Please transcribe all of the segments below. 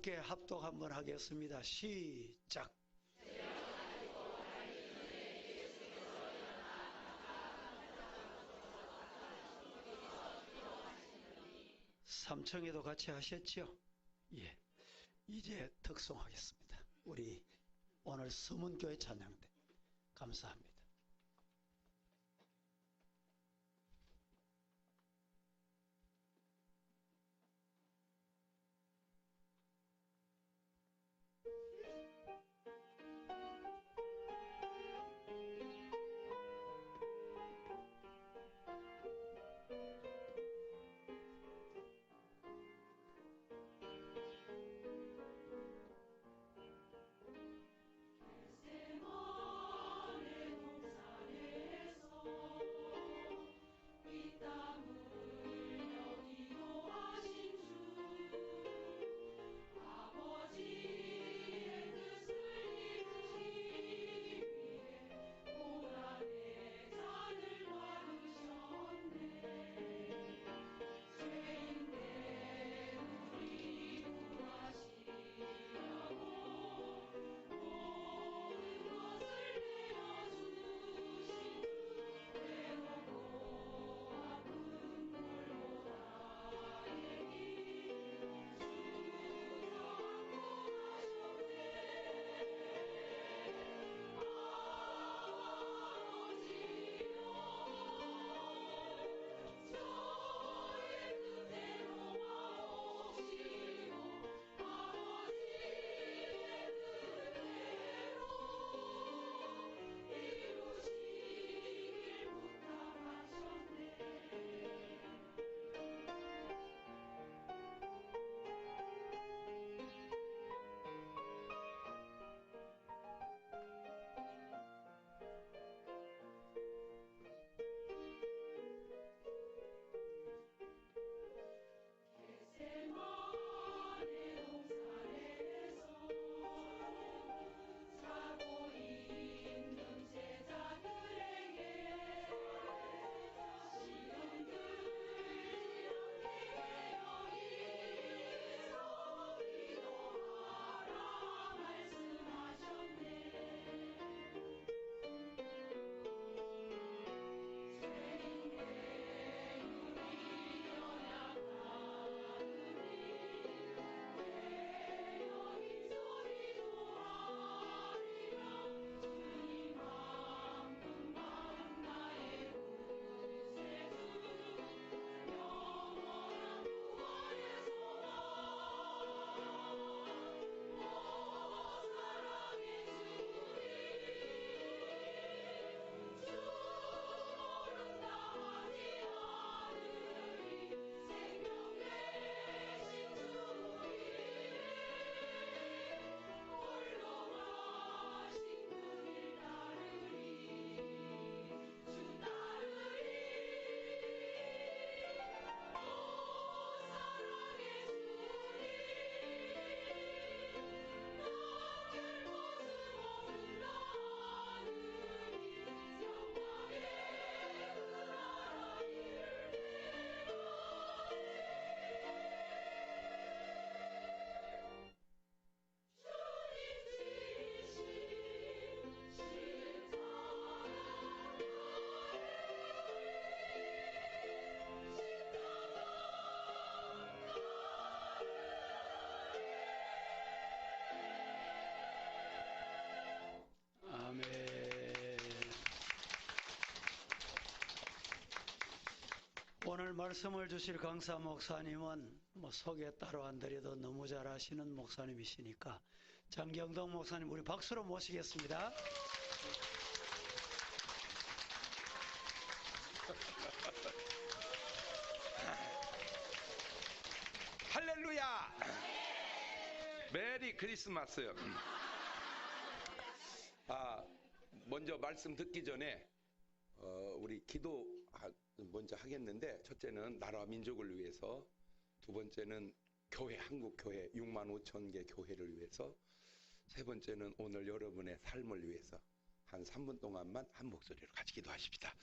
함께 합독 한번 하겠습니다. 시작. 삼청에도 같이 하셨죠? 예. 이제 특송하겠습니다. 우리 오늘 서문교회 찬양대 감사합니다. 오늘 말씀을 주실 강사 목사님은 소개 따로 안 드려도 너무 잘 아시는 목사님이시니까 장경동 목사님 우리 박수로 모시겠습니다. 할렐루야! 메리 크리스마스. 먼저 말씀 듣기 전에 우리 기도 먼저 하겠는데, 첫째는 나라와 민족을 위해서, 두 번째는 교회, 한국 교회 6만 5천 개 교회를 위해서, 세 번째는 오늘 여러분의 삶을 위해서 한 3분 동안만 한 목소리로 같이 기도하십시다.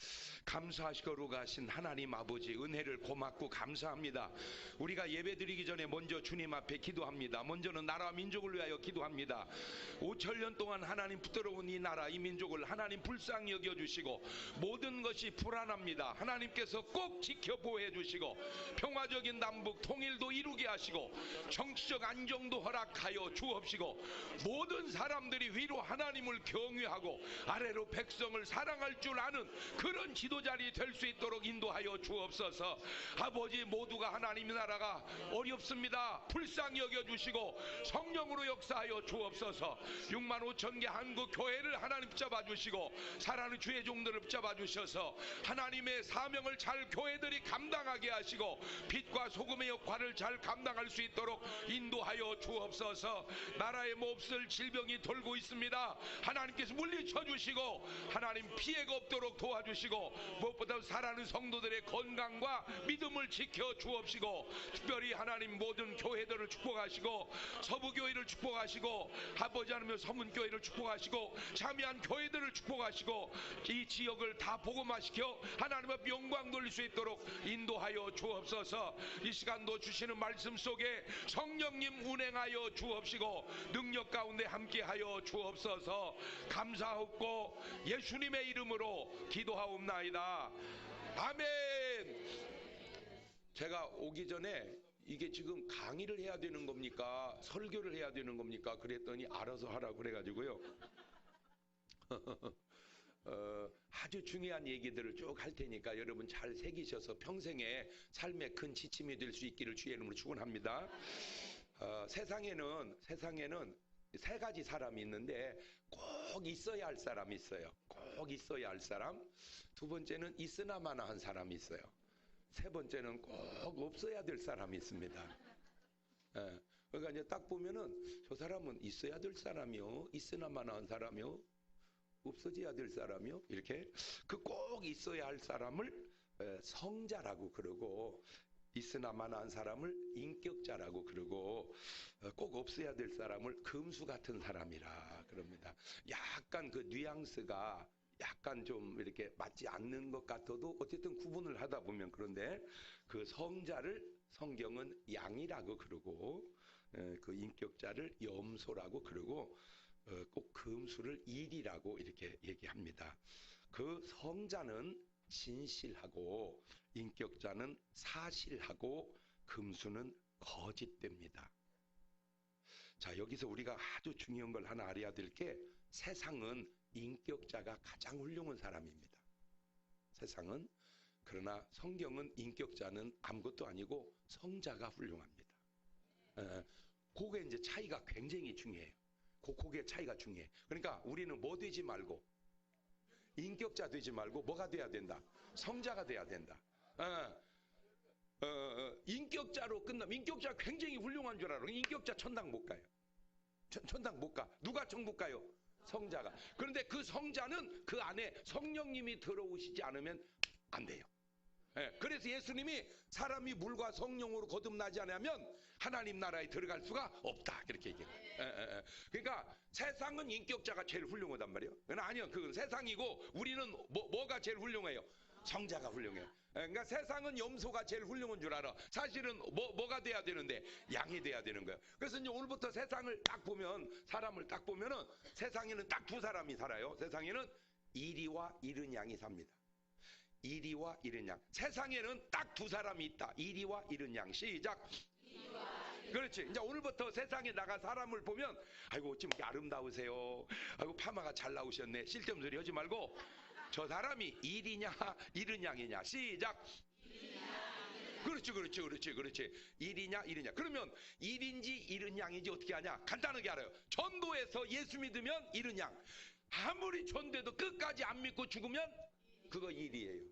감사하시고 가신 하나님 아버지, 은혜를 고맙고 감사합니다. 우리가 예배드리기 전에 먼저 주님 앞에 기도합니다. 먼저는 나라와 민족을 위하여 기도합니다. 5천년 동안 하나님 붙들어온 이 나라, 이 민족을 하나님 불쌍히 여겨주시고 모든 것이 불안합니다. 하나님께서 꼭 지켜 보호해 주시고 평화적인 남북 통일도 이루게 하시고 정치적 안정도 허락하여 주옵시고 모든 사람들이 위로 하나님을 경외하고 아래로 백성을 사랑할 줄 아는 그런 지도자들이 될 수 있도록 인도하여 주옵소서. 아버지, 모두가 하나님의 나라가 어렵습니다. 불쌍히 여겨주시고 성령으로 역사하여 주옵소서. 6만 5천 개 한국 교회를 하나님 붙잡아 주시고 사랑하는 주의 종들을 붙잡아 주셔서 하나님의 사명을 잘 교회들이 감당하게 하시고 빛과 소금의 역할을 잘 감당할 수 있도록 인도하여 주옵소서. 나라에 몹쓸 질병이 돌고 있습니다. 하나님께서 물리쳐 주시고 하나님 피해가 없도록 도와주시고 무엇보다 사랑하는 성도들의 건강과 믿음을 지켜 주옵시고 특별히 하나님 모든 교회들을 축복하시고 서부교회를 축복하시고 아버지 하나님 서문교회를 축복하시고 자미한 교회들을 축복하시고 이 지역을 다 복음화시켜 하나님 앞 영광 돌릴 수 있도록 인도하여 주옵소서. 이 시간도 주시는 말씀 속에 성령님 운행하여 주옵시고 능력 가운데 함께하여 주옵소서. 감사하고 예수님의 이름으로 기도하옵나이다. 아멘. 제가 오기 전에 이게 지금 강의를 해야 되는 겁니까? 설교를 해야 되는 겁니까? 그랬더니 알아서 하라고 그래가지고요. 아주 중요한 얘기들을 쭉 할 테니까 여러분 잘 새기셔서 평생의 삶의 큰 지침이 될 수 있기를 주의 이름으로 축원합니다. 세상에는 세 가지 사람이 있는데 꼭 있어야 할 사람이 있어요. 꼭 있어야 할 사람. 두 번째는 있으나마나 한 사람이 있어요. 세 번째는 꼭 없어야 될 사람이 있습니다. 그러니까 이제 딱 보면은 저 사람은 있어야 될 사람이요, 있으나마나 한 사람이요, 없어져야 될 사람이요, 이렇게 그 꼭 있어야 할 사람을 성자라고 그러고 있으나마나 한 사람을 인격자라고 그러고 꼭 없어야 될 사람을 금수 같은 사람이라 그럽니다. 약간 그 뉘앙스가 약간 좀 이렇게 맞지 않는 것 같아도 어쨌든 구분을 하다 보면 그런데 그 성자를 성경은 양이라고 그러고 그 인격자를 염소라고 그러고 꼭 금수를 일이라고 이렇게 얘기합니다. 그 성자는 진실하고 인격자는 사실하고 금수는 거짓됩니다. 자, 여기서 우리가 아주 중요한 걸 하나 알아야 될 게 세상은 인격자가 가장 훌륭한 사람입니다. 세상은. 그러나 성경은 인격자는 아무것도 아니고 성자가 훌륭합니다. 그게 이제 차이가 굉장히 중요해요. 그게 차이가 중요해. 그러니까 우리는 뭐 되지 말고 인격자 되지 말고 뭐가 돼야 된다? 성자가 돼야 된다. 인격자로 끝나면 인격자 굉장히 훌륭한 줄 알아. 인격자 천당 못 가요. 천당 못 가. 누가 천국 가요? 성자가. 그런데 그 성자는 그 안에 성령님이 들어오시지 않으면 안 돼요. 그래서 예수님이 사람이 물과 성령으로 거듭나지 않으면 하나님 나라에 들어갈 수가 없다. 그렇게 얘기해요. 그러니까 세상은 인격자가 제일 훌륭하단 말이에요. 아니요, 그건 세상이고 우리는 뭐가 제일 훌륭해요? 성자가 훌륭해요. 그러니까 세상은 염소가 제일 훌륭한 줄 알아. 사실은 뭐가 돼야 되는데 양이 돼야 되는 거예요. 그래서 이제 오늘부터 세상을 딱 보면 사람을 딱 보면은 세상에는 딱 두 사람이 살아요. 세상에는 이리와 이른 양이 삽니다. 이리와 이른 양. 세상에는 딱 두 사람이 있다. 이리와 이른 양. 시작. 그렇지. 이제 오늘부터 세상에 나가 사람을 보면 아이고 어쩜 이렇게 아름다우세요. 아이고 파마가 잘 나오셨네. 쓸데없는 소리 하지 말고 저 사람이 일이냐 이른 양이냐. 시작. 그렇지. 일이냐 이르냐. 그러면 일인지 이른 양인지 어떻게 하냐? 간단하게 알아요. 전도해서 예수 믿으면 이른 양. 아무리 전도해도 끝까지 안 믿고 죽으면 그거 일이에요.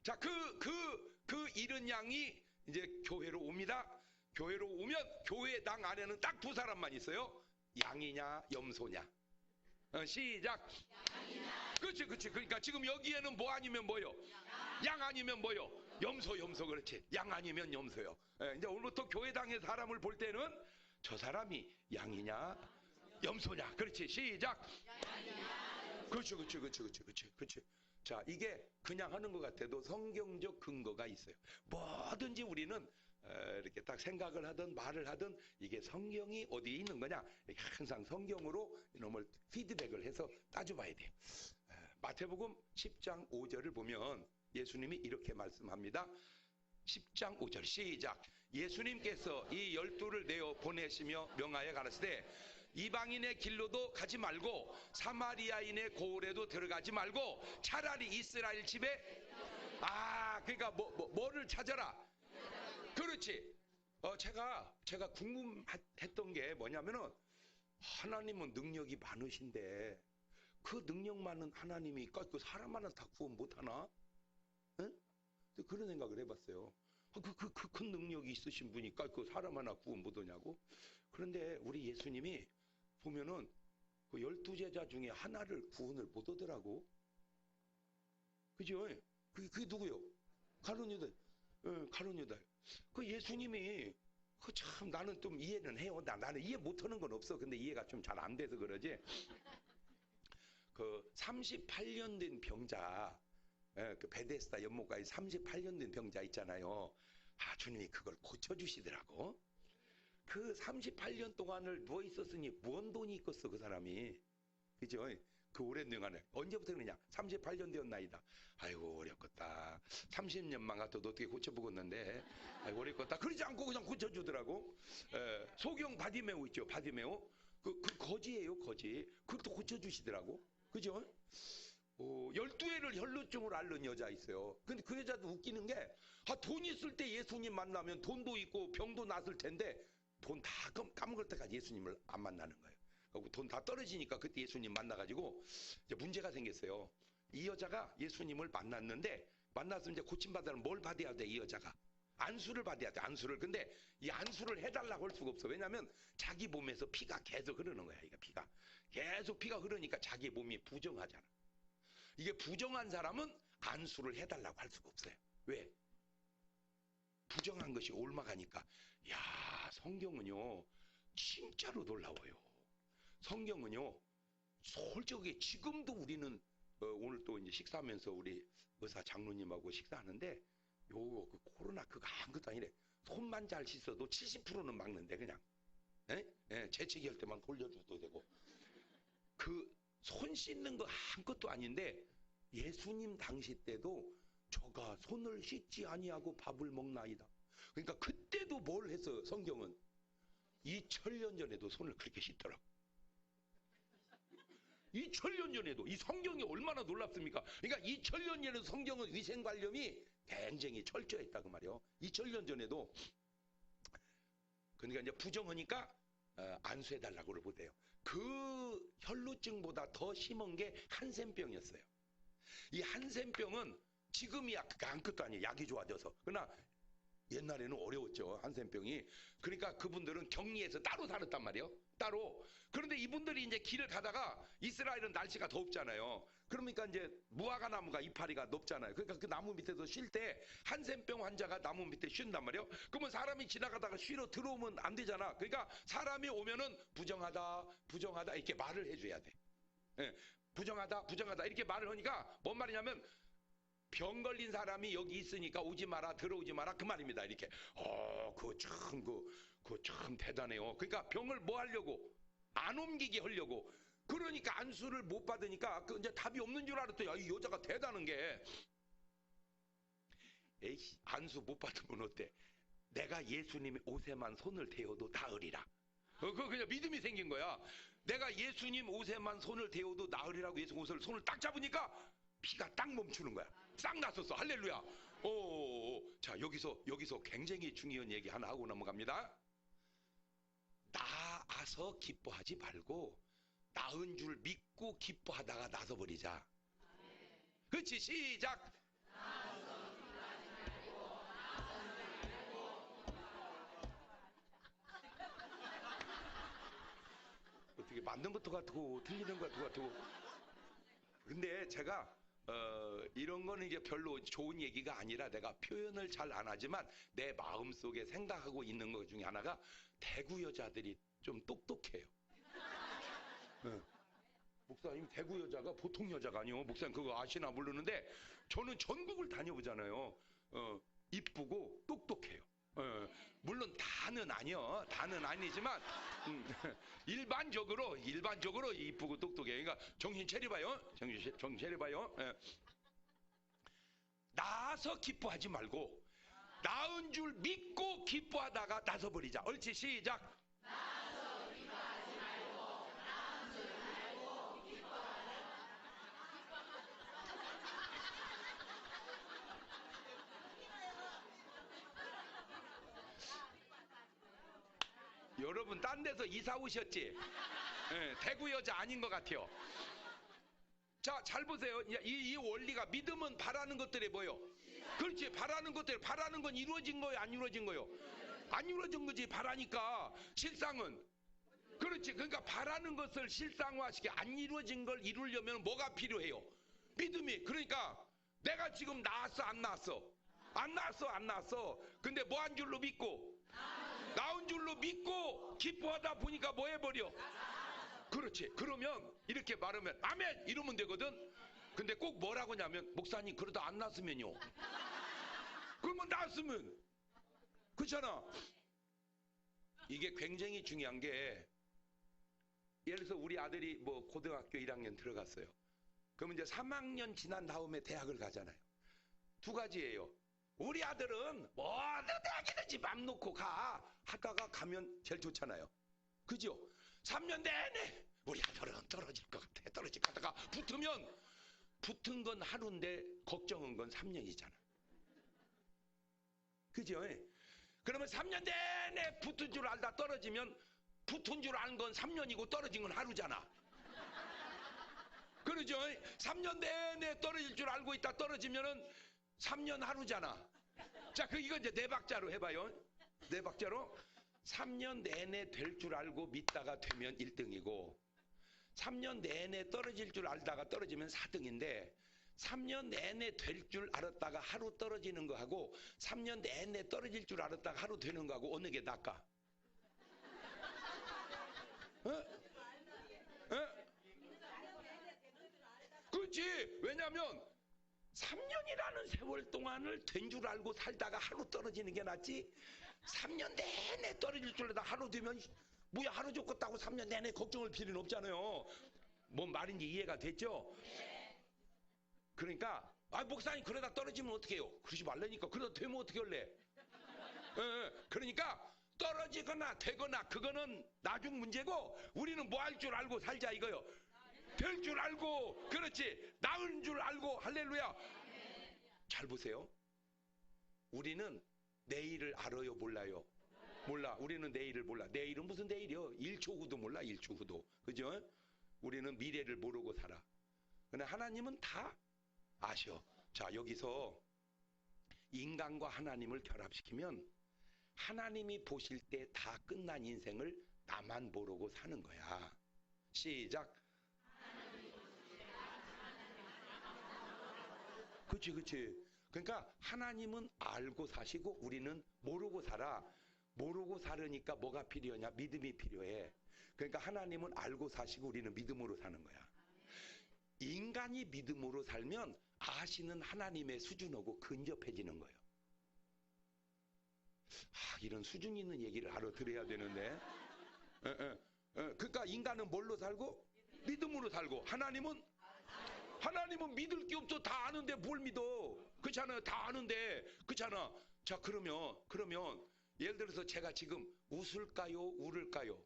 자, 그 이른 양이 이제 교회로 옵니다. 교회로 오면 교회당 안에는 딱 두 사람만 있어요. 양이냐 염소냐. 시작. 그렇지. 그러니까 지금 여기에는 뭐 아니면 뭐요? 양 아니면 뭐요? 염소. 그렇지. 양 아니면 염소요. 이제 오늘부터 교회당의 사람을 볼 때는 저 사람이 양이냐 염소냐? 그렇지. 시작. 그렇지. 자, 이게 그냥 하는 것 같아도 성경적 근거가 있어요. 뭐든지 우리는 이렇게 딱 생각을 하든 말을 하든 이게 성경이 어디에 있는 거냐? 이렇게 항상 성경으로 이놈을 피드백을 해서 따져봐야 돼요. 마태복음 10장 5절을 보면 예수님이 이렇게 말씀합니다. 10장 5절 시작. 예수님께서 이 12를 내어 보내시며 명하여 가라사대 이방인의 길로도 가지 말고 사마리아인의 고을에도 들어가지 말고 차라리 이스라엘 집에 그러니까 뭐를 찾아라. 그렇지. 제가 궁금했던 게 뭐냐면은 하나님은 능력이 많으신데 그 능력 많은 하나님이 그 사람 하나 다 구원 못하나? 응? 그런 생각을 해봤어요. 그 큰 능력이 있으신 분이니까 그 사람 하나 구원 못하냐고? 그런데 우리 예수님이 보면은 그 12제자 중에 하나를 구원을 못 하더라고. 그죠? 그게 누구요? 가룟 유다. 가룟 유다. 그 예수님이 참 나는 좀 이해는 해요. 나는 이해 못하는 건 없어. 근데 이해가 좀 잘 안 돼서 그러지. 그 38년 된 병자, 그 베데스다 연못가에 38년 된 병자 있잖아요. 주님이 그걸 고쳐주시더라고. 그 38년 동안을 누워 있었으니 뭔 돈이 있겠어 그 사람이. 그죠? 그 오랜 동안에 언제부터 그러냐? 38년 되었나이다. 아이고 어렵겠다. 30년만 같아도 어떻게 고쳐보겠는데 아이고 어렵겠다. 그러지 않고 그냥 고쳐주더라고. 소경 바디메오 있죠? 바디메오. 그 거지예요 거지. 그것도 고쳐주시더라고. 그죠? 12회를 혈루증으로 앓는 여자 있어요. 근데 그 여자도 웃기는 게 돈 있을 때 예수님 만나면 돈도 있고 병도 났을 텐데 돈 다 까먹을 때까지 예수님을 안 만나는 거예요. 돈 다 떨어지니까 그때 예수님 만나가지고 이제 문제가 생겼어요. 이 여자가 예수님을 만났는데 만나서 이제 고침받으면 뭘 받아야 돼? 이 여자가 안수를 받아야 돼. 안수를. 근데 이 안수를 해달라고 할 수가 없어. 왜냐하면 자기 몸에서 피가 계속 흐르는 거야. 이거 피가 계속 피가 흐르니까 자기 몸이 부정하잖아. 이게 부정한 사람은 안수를 해달라고 할 수가 없어요. 왜? 부정한 것이 옮아가니까. 야, 성경은요 진짜로 놀라워요. 성경은요 솔직히 지금도 우리는 오늘 또 이제 식사하면서 우리 의사 장로님하고 식사하는데 그 코로나 그거 아무것도 아니래. 손만 잘 씻어도 70%는 막는데 그냥 재채기할 때만 돌려줘도 되고 그 손 씻는 거 아무것도 아닌데 예수님 당시 때도 저가 손을 씻지 아니하고 밥을 먹나이다. 그러니까 그때도 뭘 했어요? 성경은 2000년 전에도 손을 그렇게 씻더라고. 2000년 전에도 이 성경이 얼마나 놀랍습니까? 그러니까 2000년 전에 성경은 위생관념이 굉장히 철저했다고 말이요. 2000년 전에도. 그러니까 이제 부정하니까 안수해달라고 그러대요. 그 혈루증보다 더 심한 게 한센병이었어요. 이 한센병은 지금이야 아무것도 아니에요. 약이 좋아져서. 그러나 옛날에는 어려웠죠. 한센병이. 그러니까 그분들은 격리해서 따로 살았단 말이에요. 따로. 그런데 이분들이 이제 길을 가다가 이스라엘은 날씨가 덥잖아요. 그러니까 이제 무화과 나무가 이파리가 높잖아요. 그러니까 그 나무 밑에서 쉴 때 한센병 환자가 나무 밑에 쉰단 말이에요. 그러면 사람이 지나가다가 쉬러 들어오면 안 되잖아. 그러니까 사람이 오면은 부정하다 이렇게 말을 해줘야 돼. 부정하다 이렇게 말을 하니까 뭔 말이냐면 병 걸린 사람이 여기 있으니까 오지 마라, 들어오지 마라 그 말입니다. 이렇게. 그거 참 대단해요. 그러니까 병을 뭐 하려고? 안 옮기게 하려고. 그러니까 안수를 못 받으니까 그 이제 답이 없는 줄 알았더니 이 여자가 대단한 게 에이 안수 못 받으면 어때? 내가 예수님의 옷에만 손을 대어도 나으리라. 그거 그냥 믿음이 생긴 거야. 내가 예수님 옷에만 손을 대어도 나으리라고 예수 옷을 손을 딱 잡으니까 피가 딱 멈추는 거야. 싹 났었어. 할렐루야. 자, 여기서 굉장히 중요한 얘기 하나 하고 넘어갑니다. 나아서 기뻐하지 말고 나은 줄 믿고 기뻐하다가 나서버리자. 그렇지. 시작. 어떻게 맞는 것도 같고 틀리는 것도 같고. 근데 제가 이런 거는 이게 별로 좋은 얘기가 아니라 내가 표현을 잘 안 하지만 내 마음속에 생각하고 있는 것 중에 하나가 대구 여자들이 좀 똑똑해요. 예. 목사님 대구 여자가 보통 여자가 아니요. 목사님 그거 아시나 모르는데 저는 전국을 다녀보잖아요. 이쁘고 똑똑해요. 물론 다는 아니요. 다는 아니지만 일반적으로 이쁘고 똑똑해요. 그러니까 정신 차려봐요. 정신 차려봐요. 낳아서 기뻐하지 말고 낳은 줄 믿고 기뻐하다가 나서버리자. 옳지 시작. 여러분 딴 데서 이사 오셨지? 대구 여자 아닌 것 같아요. 자, 잘 보세요. 이 원리가 믿음은 바라는 것들이 뭐요? 그렇지. 바라는 것들, 바라는 건 이루어진 거예요? 안 이루어진 거예요? 안 이루어진 거지. 바라니까. 실상은. 그렇지. 그러니까 바라는 것을 실상화시켜 안 이루어진 걸 이루려면 뭐가 필요해요? 믿음이. 그러니까 내가 지금 나았어, 안 나았어? 안 나았어, 안 나았어? 근데 뭐 한 줄로 믿고? 나온 줄로 믿고 기뻐하다 보니까 뭐 해버려? 그렇지. 그러면 이렇게 말하면 아멘 이러면 되거든. 근데 꼭 뭐라고 하냐면 목사님 그러다 안 났으면요. 그러면 났으면 그렇잖아. 이게 굉장히 중요한 게 예를 들어서 우리 아들이 뭐 고등학교 1학년 들어갔어요. 그러면 이제 3학년 지난 다음에 대학을 가잖아요. 두 가지예요. 우리 아들은 뭐든 대학이든지 맘 놓고 가 하다가 가면 제일 좋잖아요. 그죠? 3년 내내 우리 아들은 떨어질 것 같아. 떨어질 것 같다가 붙으면 붙은 건 하루인데 걱정한 건 3년이잖아. 그죠? 그러면 3년 내내 붙은 줄 알다 떨어지면 붙은 줄 아는 건 3년이고 떨어진 건 하루잖아. 그러죠? 3년 내내 떨어질 줄 알고 있다 떨어지면은 3년 하루잖아. 자, 이거 이제 네 박자로 해봐요. 네 박자로 3년 내내 될 줄 알고 믿다가 되면 1등이고 3년 내내 떨어질 줄 알다가 떨어지면 4등인데 3년 내내 될 줄 알았다가 하루 떨어지는 거하고 3년 내내 떨어질 줄 알았다가 하루 되는 거하고 어느 게 나을까? 그렇지. 왜냐하면 3년이라는 세월 동안을 된 줄 알고 살다가 하루 떨어지는 게 낫지. 3년 내내 떨어질 줄 알다 하루 되면 뭐야 하루 좋겠다고 3년 내내 걱정을 필요는 없잖아요. 뭔 말인지 이해가 됐죠? 그러니까 목사님 그러다 떨어지면 어떻게 해요? 그러지 말라니까. 그러다 되면 어떻게 할래? 그러니까 떨어지거나 되거나 그거는 나중 문제고 우리는 뭐 할 줄 알고 살자 이거요. 될 줄 알고 그렇지. 나은 줄 알고 할렐루야. 잘 보세요. 우리는 내일을 알아요 몰라요? 몰라. 우리는 내일을 몰라. 내일은 무슨 내일이요? 1초 후도 몰라. 1초 후도. 그죠? 우리는 미래를 모르고 살아. 근데 하나님은 다 아셔. 자, 여기서 인간과 하나님을 결합시키면 하나님이 보실 때 다 끝난 인생을 나만 모르고 사는 거야. 시작. 그치. 그러니까 하나님은 알고 사시고 우리는 모르고 살아. 모르고 살으니까 뭐가 필요하냐? 믿음이 필요해. 그러니까 하나님은 알고 사시고 우리는 믿음으로 사는 거야. 인간이 믿음으로 살면 아시는 하나님의 수준하고 근접해지는 거예요. 이런 수준 있는 얘기를 알아들어야 되는데. 그러니까 인간은 뭘로 살고? 믿음으로 살고. 하나님은 믿을 게 없어. 다 아는데 뭘 믿어? 그렇잖아요. 다 아는데. 그렇잖아. 자, 그러면 예를 들어서 제가 지금 웃을까요? 울을까요?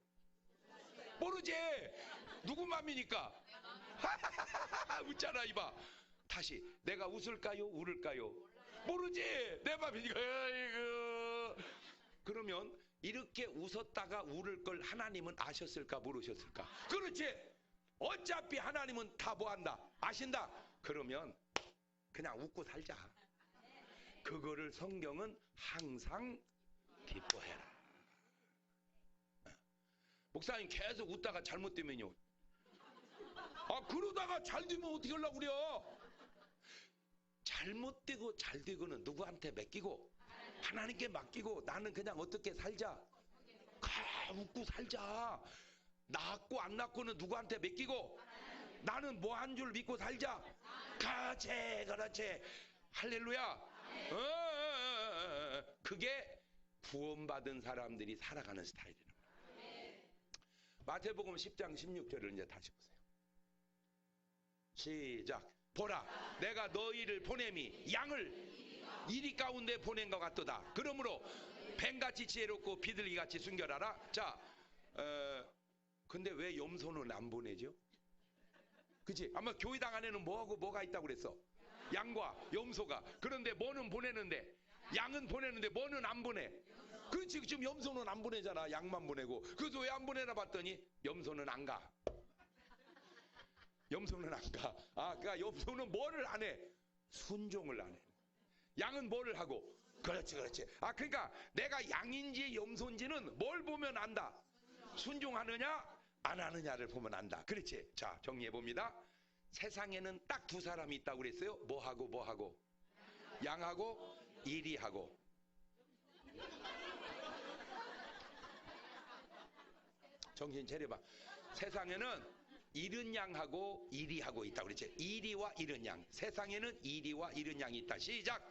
모르지. 누구 맘이니까? 웃잖아 이봐. 다시 내가 웃을까요? 울을까요? 모르지. 내 맘이니까. 아이고. 그러면 이렇게 웃었다가 울을 걸 하나님은 아셨을까 모르셨을까? 그렇지. 어차피 하나님은 다 뭐한다? 아신다. 그러면 그냥 웃고 살자. 그거를 성경은 항상 기뻐해라. 목사님 계속 웃다가 잘못되면요. 그러다가 잘 되면 어떻게 하려고 그래요? 잘못되고 잘 되고는 누구한테 맡기고 하나님께 맡기고 나는 그냥 어떻게 살자. 웃고 살자. 낳았고 안 낳고는 누구한테 맡기고? 나는 뭐 한 줄 믿고 살자. 그렇지. 할렐루야. 그게 구원받은 사람들이 살아가는 스타일이에요. 마태복음 10장 16절을 이제 다시 보세요. 시작. 보라, 내가 너희를 보냄이 양을 이리 가운데 보낸 것 같도다. 그러므로 뱀같이 지혜롭고 비둘기같이 순결하라. 자, 근데 왜 염소는 안 보내죠? 그치? 아마 교회당 안에는 뭐하고 뭐가 있다고 그랬어? 양과 염소가. 그런데 뭐는 보내는데, 양은 보내는데 뭐는 안 보내? 그렇지. 지금 염소는 안 보내잖아. 양만 보내고. 그래서 왜 안 보내나 봤더니 염소는 안 가. 염소는 안 가. 그러니까 염소는 뭐를 안 해? 순종을 안 해. 양은 뭐를 하고? 그렇지. 그러니까 내가 양인지 염소인지는 뭘 보면 안다? 순종하느냐 안 하느냐를 보면 안다. 그렇지. 자, 정리해 봅니다. 세상에는 딱 두 사람이 있다고 그랬어요. 뭐하고? 양하고 이리하고. 정신 차려봐. 세상에는 잃은 양하고 이리하고 있다고 그랬지. 이리와 잃은 양. 세상에는 이리와 잃은 양이 있다. 시작.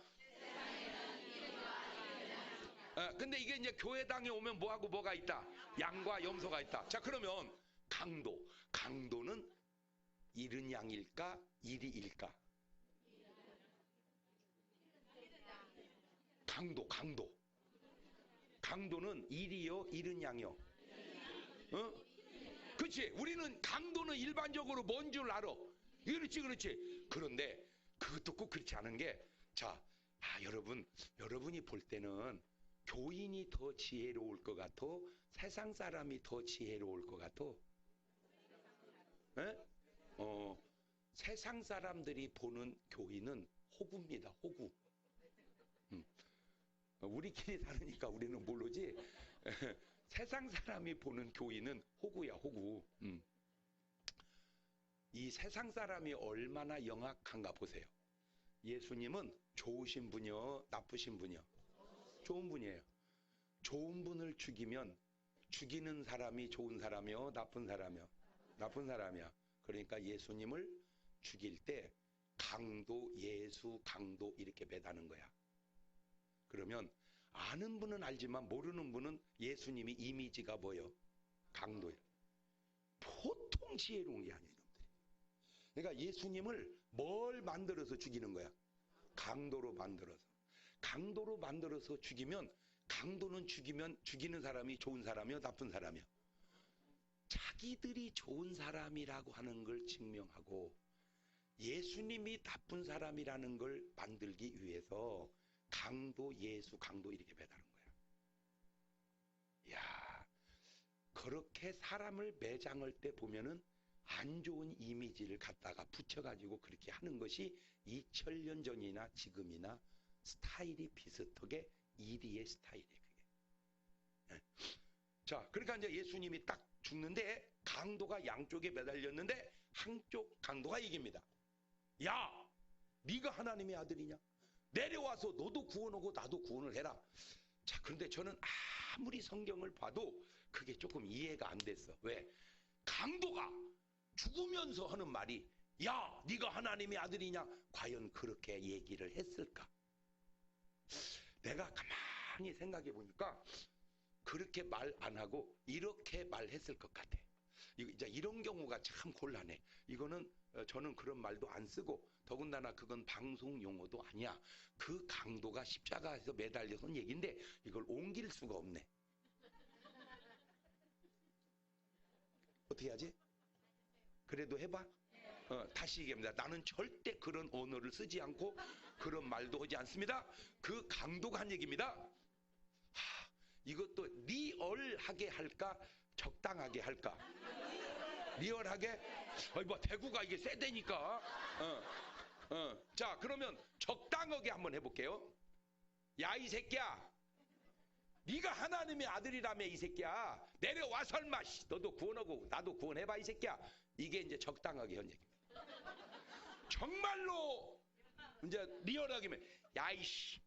근데 이게 이제 교회당에 오면 뭐하고 뭐가 있다? 양과 염소가 있다. 자, 그러면 강도는 잃은 양일까? 이리일까? 강도는 이리요, 잃은 양이요. 그렇지. 우리는 강도는 일반적으로 뭔 줄 알아. 그렇지. 그런데 그것도 꼭 그렇지 않은 게, 자, 여러분이 볼 때는 교인이 더 지혜로울 것 같아? 세상 사람이 더 지혜로울 것 같아? 세상 사람들이 보는 교인은 호구입니다. 호구. 우리끼리 사니까 우리는 모르지. 세상 사람이 보는 교인은 호구야, 호구. 이 세상 사람이 얼마나 영악한가 보세요. 예수님은 좋으신 분이요, 나쁘신 분이요? 좋은 분이에요. 좋은 분을 죽이면 죽이는 사람이 좋은 사람이요, 나쁜 사람이요? 나쁜 사람이야. 그러니까 예수님을 죽일 때 강도, 예수, 강도 이렇게 매다는 거야. 그러면 아는 분은 알지만 모르는 분은 예수님이 이미지가 뭐예요? 강도예요. 보통 지혜로운 게 아니에요. 그러니까 예수님을 뭘 만들어서 죽이는 거야? 강도로 만들어서 죽이면, 강도는 죽이는 사람이 좋은 사람이요, 나쁜 사람이요? 자기들이 좋은 사람이라고 하는 걸 증명하고 예수님이 나쁜 사람이라는 걸 만들기 위해서 강도, 예수, 강도 이렇게 매다는 거야. 야, 그렇게 사람을 매장할 때 보면은 안 좋은 이미지를 갖다가 붙여가지고 그렇게 하는 것이 2000년 전이나 지금이나 스타일이 비슷하게 이리의 스타일이에요. 그게. 자, 그러니까 이제 예수님이 딱 죽는데 강도가 양쪽에 매달렸는데 한쪽 강도가 이깁니다. 야, 네가 하나님의 아들이냐? 내려와서 너도 구원하고 나도 구원을 해라. 자, 그런데 저는 아무리 성경을 봐도 그게 조금 이해가 안 됐어. 왜? 강도가 죽으면서 하는 말이 야, 네가 하나님의 아들이냐? 과연 그렇게 얘기를 했을까? 내가 가만히 생각해 보니까 그렇게 말 안 하고 이렇게 말했을 것 같아. 이제 이런 경우가 참 곤란해. 이거는 저는 그런 말도 안 쓰고, 더군다나 그건 방송 용어도 아니야. 그 강도가 십자가에서 매달려서 온 얘기인데 이걸 옮길 수가 없네. 어떻게 하지? 그래도 해봐. 다시 얘기합니다. 나는 절대 그런 언어를 쓰지 않고 그런 말도 하지 않습니다. 그 강도가 한 얘기입니다. 이것도 리얼하게 할까, 적당하게 할까? 리얼하게? 뭐 대구가 이게 세대니까. 자, 그러면 적당하게 한번 해볼게요. 야, 이 새끼야, 네가 하나님의 아들이라며, 이 새끼야. 내려와서 얼마, 너도 구원하고 나도 구원해봐, 이 새끼야. 이게 이제 적당하게 한 얘기입니다. 정말로 이제 리얼하게, 야, 이씨,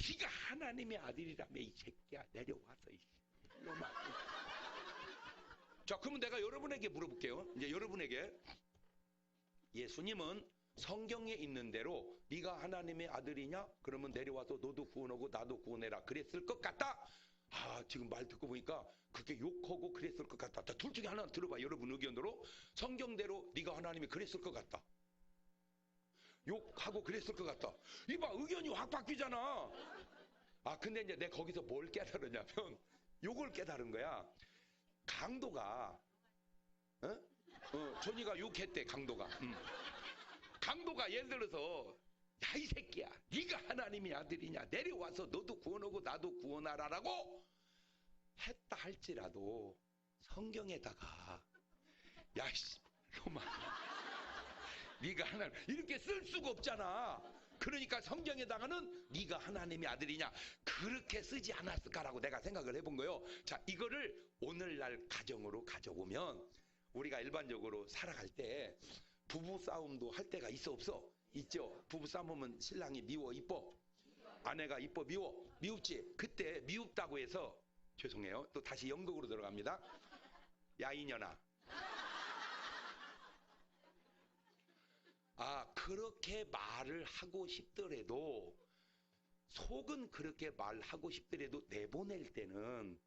네가 하나님의 아들이라며 이 새끼야 내려와서 이 놈아. 자, 그러면 내가 여러분에게 물어볼게요. 이제 여러분에게 예수님은 성경에 있는 대로 네가 하나님의 아들이냐? 그러면 내려와서 너도 구원하고 나도 구원해라 그랬을 것 같다. 아, 지금 말 듣고 보니까 그렇게 욕하고 그랬을 것 같다. 자, 둘 중에 하나 들어봐. 여러분 의견으로 성경대로 네가 하나님이 그랬을 것 같다. 욕하고 그랬을 것 같다. 이봐, 의견이 확 바뀌잖아. 아, 근데 이제 내가 거기서 뭘 깨달았냐면 요걸 깨달은 거야. 강도가 전이가 욕했대. 강도가 강도가 예를 들어서 야, 이 새끼야 네가 하나님의 아들이냐 내려와서 너도 구원하고 나도 구원하라라고 했다 할지라도 성경에다가 야, 씨, 놈아 네가 하나님 이렇게 쓸 수가 없잖아. 그러니까 성경에다가는 네가 하나님의 아들이냐 그렇게 쓰지 않았을까라고 내가 생각을 해본 거예요. 자, 이거를 오늘날 가정으로 가져오면 우리가 일반적으로 살아갈 때 부부 싸움도 할 때가 있어 없어? 있죠. 부부 싸움하면 신랑이 미워 이뻐? 아내가 이뻐 미워? 미웁지? 그때 미웁다고 해서 죄송해요. 또 다시 연극으로 들어갑니다. 야 이년아. 아, 그렇게 말을 하고 싶더라도 속은 그렇게 말하고 싶더라도 내보낼 때는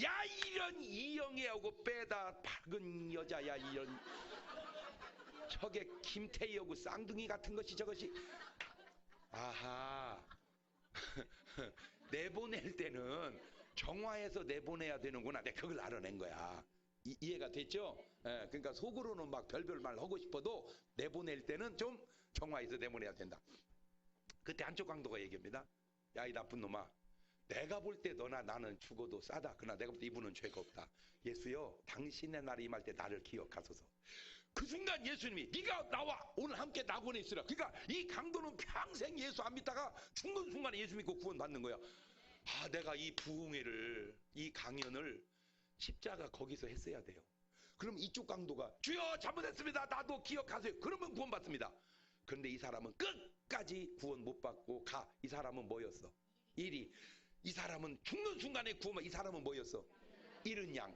야 이런 이영애하고 빼다 박은 여자야 이런 저게 김태희하고 쌍둥이 같은 것이 저것이 아하 내보낼 때는 정화해서 내보내야 되는구나. 내가 그걸 알아낸 거야. 이해가 됐죠? 예, 그러니까 속으로는 막 별별 말 하고 싶어도 내보낼 때는 좀 정화해서 내보내야 된다. 그때 한쪽 강도가 얘기합니다. 야, 이 나쁜 놈아, 내가 볼 때 너나 나는 죽어도 싸다. 그러나 내가 볼 때 이분은 죄가 없다. 예수여, 당신의 날이 임할 때 나를 기억하소서. 그 순간 예수님이 네가 나와 오늘 함께 낙원에 있으라. 그러니까 이 강도는 평생 예수 안 믿다가 죽는 순간에 예수 믿고 구원 받는 거야. 아, 내가 이 부흥회를 이 강연을 십자가 거기서 했어야 돼요. 그럼 이쪽 강도가 주여 잘못했습니다 나도 기억하세요. 그러면 구원 받습니다. 그런데 이 사람은 끝까지 구원 못 받고 가. 이 사람은 뭐였어? 일이. 이 사람은 죽는 순간에 구원. 이 사람은 뭐였어? 잃은 양.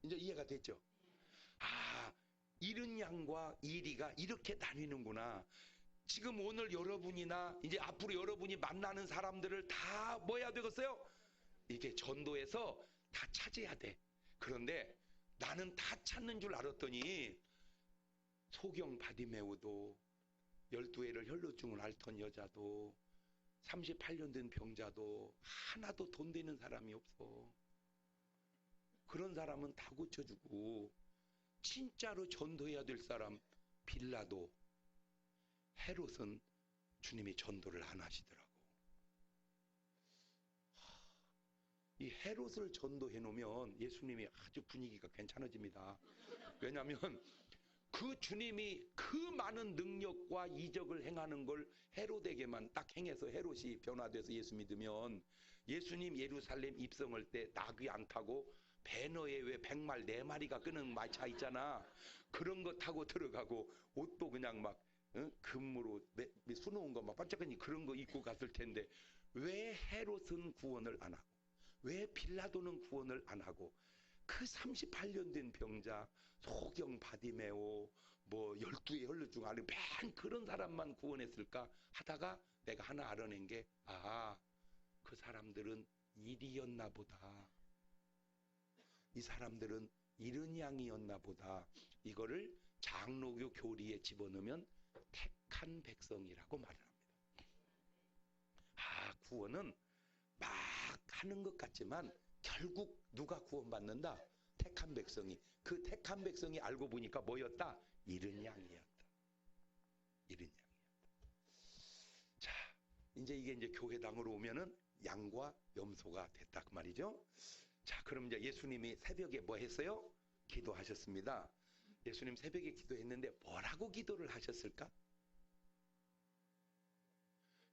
이제 이해가 됐죠? 아, 잃은 양과 이리가 이렇게 나뉘는구나. 지금 오늘 여러분이나 이제 앞으로 여러분이 만나는 사람들을 다 뭐 해야 되겠어요? 이게 전도해서 다 찾아야 돼. 그런데 나는 다 찾는 줄 알았더니 소경 바디메오도 12회를 혈루증을 앓던 여자도 38년 된 병자도 하나도 돈 되는 사람이 없어. 그런 사람은 다 고쳐주고 진짜로 전도해야 될 사람 빌라도 헤롯은 주님이 전도를 안 하시더라고. 이 헤롯을 전도해 놓으면 예수님이 아주 분위기가 괜찮아집니다. 왜냐하면 그 주님이 그 많은 능력과 이적을 행하는 걸 헤롯에게만 딱 행해서 헤롯이 변화돼서 예수 믿으면 예수님 예루살렘 입성할 때 낙이 안 타고 배너에 왜 100말 4마리가 끄는 마차 있잖아. 그런 거 타고 들어가고 옷도 그냥 막 금으로 수놓은 거 막 반짝거리는 그런 거 입고 갔을 텐데 왜 헤롯은 구원을 안 하고 왜 빌라도는 구원을 안 하고 그 38년 된 병자 소경 바디메오 뭐 12의 혈루증 안에 맨 그런 사람만 구원했을까 하다가 내가 하나 알아낸 게 그 사람들은 일이었나 보다. 이 사람들은 이른 양이었나 보다. 이거를 장로교 교리에 집어넣으면 택한 백성이라고 말을 합니다. 구원은 막 하는 것 같지만 결국 누가 구원받는다? 택한 백성이. 그 택한 백성이 알고 보니까 뭐였다? 이른 양이었다. 이른 양이었다. 자, 이제 이게 이제 교회당으로 오면은 양과 염소가 됐다 그 말이죠. 자, 그럼 이제 예수님이 새벽에 뭐 했어요? 기도하셨습니다. 예수님 새벽에 기도했는데 뭐라고 기도를 하셨을까?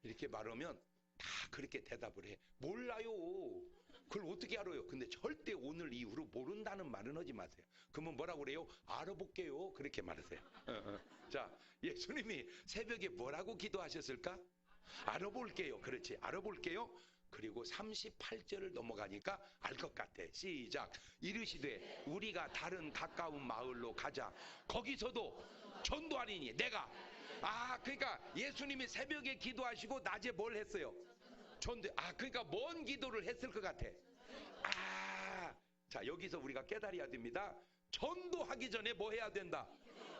이렇게 말하면 다 그렇게 대답을 해. 몰라요. 그걸 어떻게 알아요? 근데 절대 오늘 이후로 모른다는 말은 하지 마세요. 그러면 뭐라고 그래요? 알아볼게요. 그렇게 말하세요. 자, 예수님이 새벽에 뭐라고 기도하셨을까? 알아볼게요. 그렇지. 알아볼게요. 그리고 38절을 넘어가니까 알 것 같아. 시작. 이르시되 우리가 다른 가까운 마을로 가자. 거기서도 전도하리니 내가. 그러니까 예수님이 새벽에 기도하시고 낮에 뭘 했어요? 전도. 그러니까 뭔 기도를 했을 것 같아. 자, 여기서 우리가 깨달아야 됩니다. 전도하기 전에 뭐 해야 된다.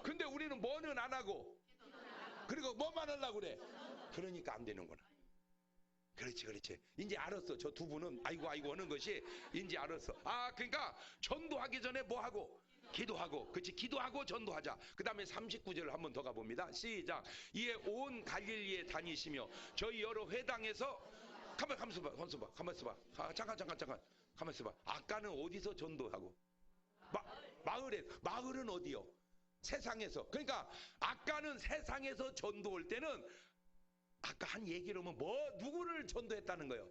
근데 우리는 뭐는 안 하고, 그리고 뭐만 하려고 그래. 그러니까 안 되는구나. 그렇지. 이제 알았어. 저 두 분은 아이고 하는 것이 이제 알았어. 그러니까 전도하기 전에 뭐 하고? 기도하고. 그렇지. 기도하고 전도하자. 그 다음에 39절을 한번 더 가봅니다. 시작. 이에 온 갈릴리에 다니시며 저희 여러 회당에서 가만 있어봐. 잠깐. 가만 있어봐. 아까는 어디서 전도하고? 마을은 어디요? 세상에서. 그러니까 아까는 세상에서 전도할 때는 아까 한 얘기로 하면 누구를 전도했다는 거예요?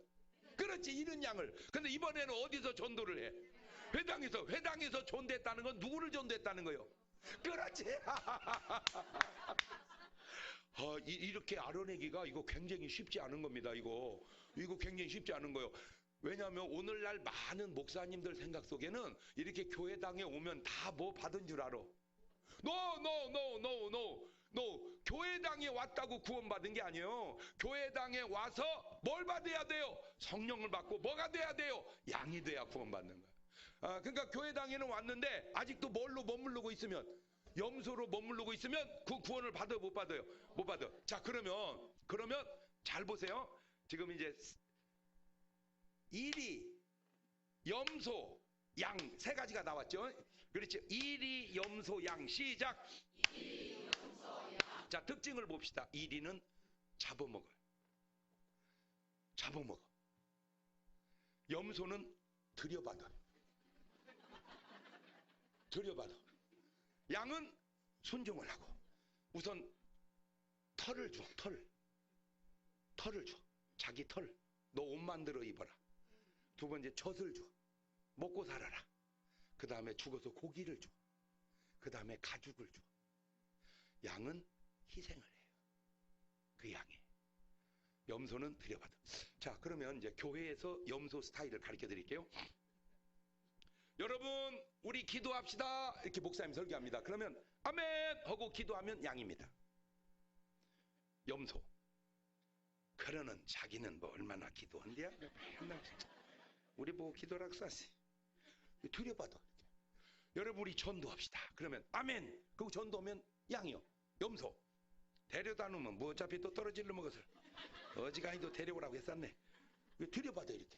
그렇지, 이른 양을. 근데 이번에는 어디서 전도를 해? 회당에서 전도했다는 건 누구를 전도했다는 거예요? 그렇지. 이렇게 알아내기가 이거 굉장히 쉽지 않은 겁니다. 이거 굉장히 쉽지 않은 거예요. 왜냐하면 오늘날 많은 목사님들 생각 속에는 이렇게 교회당에 오면 다 뭐 받은 줄 알아. No. 교회당에 왔다고 구원받은 게 아니에요. 교회당에 와서 뭘 받아야 돼요? 성령을 받고 뭐가 돼야 돼요? 양이 돼야 구원받는 거야. 그러니까 교회당에는 왔는데 아직도 뭘로 머무르고 있으면, 염소로 머무르고 있으면 그 구원을 받아요? 못 받아요? 못 받아요. 자, 그러면 잘 보세요. 지금 이제 이리, 염소, 양 세 가지가 나왔죠. 그렇지. 이리, 염소, 양. 시작. 이리, 염소, 양. 자, 특징을 봅시다. 이리는 잡아먹어요. 염소는 들여받아. 양은 순종을 하고. 우선 털을 줘. 털을 줘. 자기 털. 너 옷 만들어 입어라. 두 번째 젖을 줘. 먹고 살아라. 그 다음에 죽어서 고기를 줘. 그 다음에 가죽을 줘. 양은 희생을 해요. 그 양에. 염소는 들여받아. 자, 그러면 이제 교회에서 염소 스타일을 가르쳐 드릴게요. 여러분, 우리 기도합시다. 이렇게 목사님 설교합니다. 그러면 아멘 하고 기도하면 양입니다. 염소. 그러는 자기는 뭐 얼마나 기도한대야? 우리 보고 기도락 쌌지. 들여받아. 여러분, 우리 전도합시다. 그러면 아멘. 그리고 전도하면 양이요. 염소. 데려다 놓으면 뭐 어차피 또 떨어질 놈것을 어지간히도 데려오라고 했었네. 들여받아 이렇게.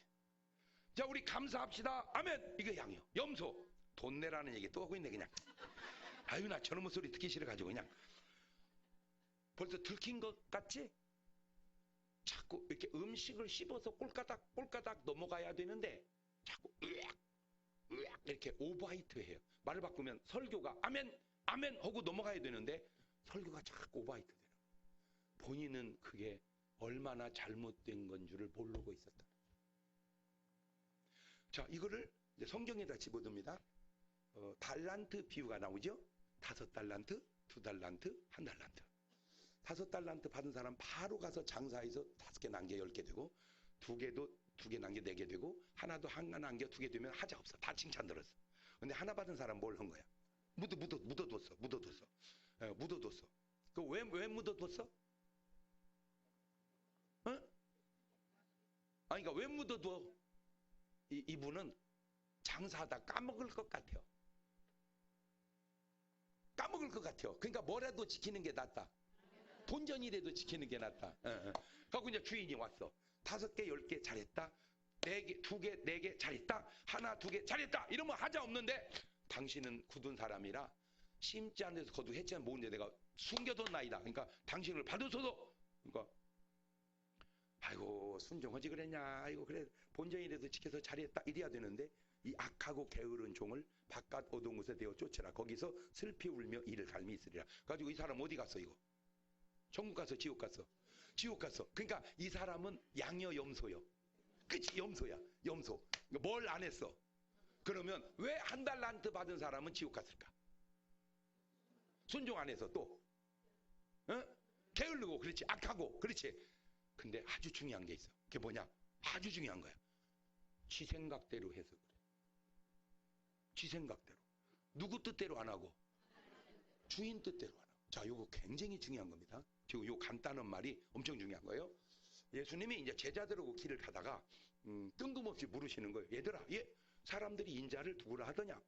자, 우리 감사합시다. 아멘. 이거 양이요. 염소. 돈 내라는 얘기 또 하고 있네 그냥. 아유, 나 저놈의 소리 듣기 싫어가지고 그냥. 벌써 들킨 것 같지? 자꾸 이렇게 음식을 씹어서 꼴까닥 넘어가야 되는데 자꾸 으악 이렇게 오버하이트 해요. 말을 바꾸면 설교가 아멘 하고 넘어가야 되는데 설교가 자꾸 오버하이트 되는 거예요. 본인은 그게 얼마나 잘못된 건 줄을 모르고 있었다. 자, 이거를 이제 성경에다 집어듭니다. 달란트 비유가 나오죠. 5달란트, 2달란트, 1달란트. 5달란트 받은 사람 바로 가서 장사해서 5개 남겨 10개 되고, 2개 남겨 4개 되고, 하나도 하나 남겨 2개 되면 하자 없어. 다 칭찬 들었어. 근데 하나 받은 사람 뭘 한 거야? 묻어뒀어. 그 왜 묻어뒀어? 그러니까 왜 묻어둬? 이분은 장사하다 까먹을 것 같아요. 그러니까 뭐라도 지키는 게 낫다. 본전이라도 지키는 게 낫다. 그래서 이제 주인이 왔어. 5개, 10개 잘했다. 4개, 2개, 4개 잘했다. 하나, 2개 잘했다. 이러면 하자 없는데 당신은 굳은 사람이라 심지 않아서 거두했지 모은데 내가 숨겨뒀나이다. 그러니까 당신을 받으소서. 그러니까 아이고 순종하지 그랬냐. 아이고 그래 본전이라도 지켜서 잘했다. 이래야 되는데 이 악하고 게으른 종을 바깥 어두운 곳에 되어 쫓으라. 거기서 슬피 울며 이를 갈미 있으리라. 가지고 이 사람 어디 갔어 이거? 천국 갔어? 지옥 갔어? 지옥 갔어. 그러니까 이 사람은 양이여 염소요. 그치? 염소야. 염소. 뭘 안 했어? 그러면 왜 1달란트 받은 사람은 지옥 갔을까? 순종 안 해서 또 게을르고 그렇지. 악하고 그렇지. 근데 아주 중요한 게 있어. 그게 뭐냐? 아주 중요한 거야. 지 생각대로 해서 그래. 지 생각대로. 누구 뜻대로 안 하고 주인 뜻대로 안 하고. 자, 요거 굉장히 중요한 겁니다. 지금 요 간단한 말이 엄청 중요한 거예요. 예수님이 이제 제자들하고 길을 가다가 뜬금없이 물으시는 거예요. 얘들아, 사람들이 인자를 누구라 하더냐?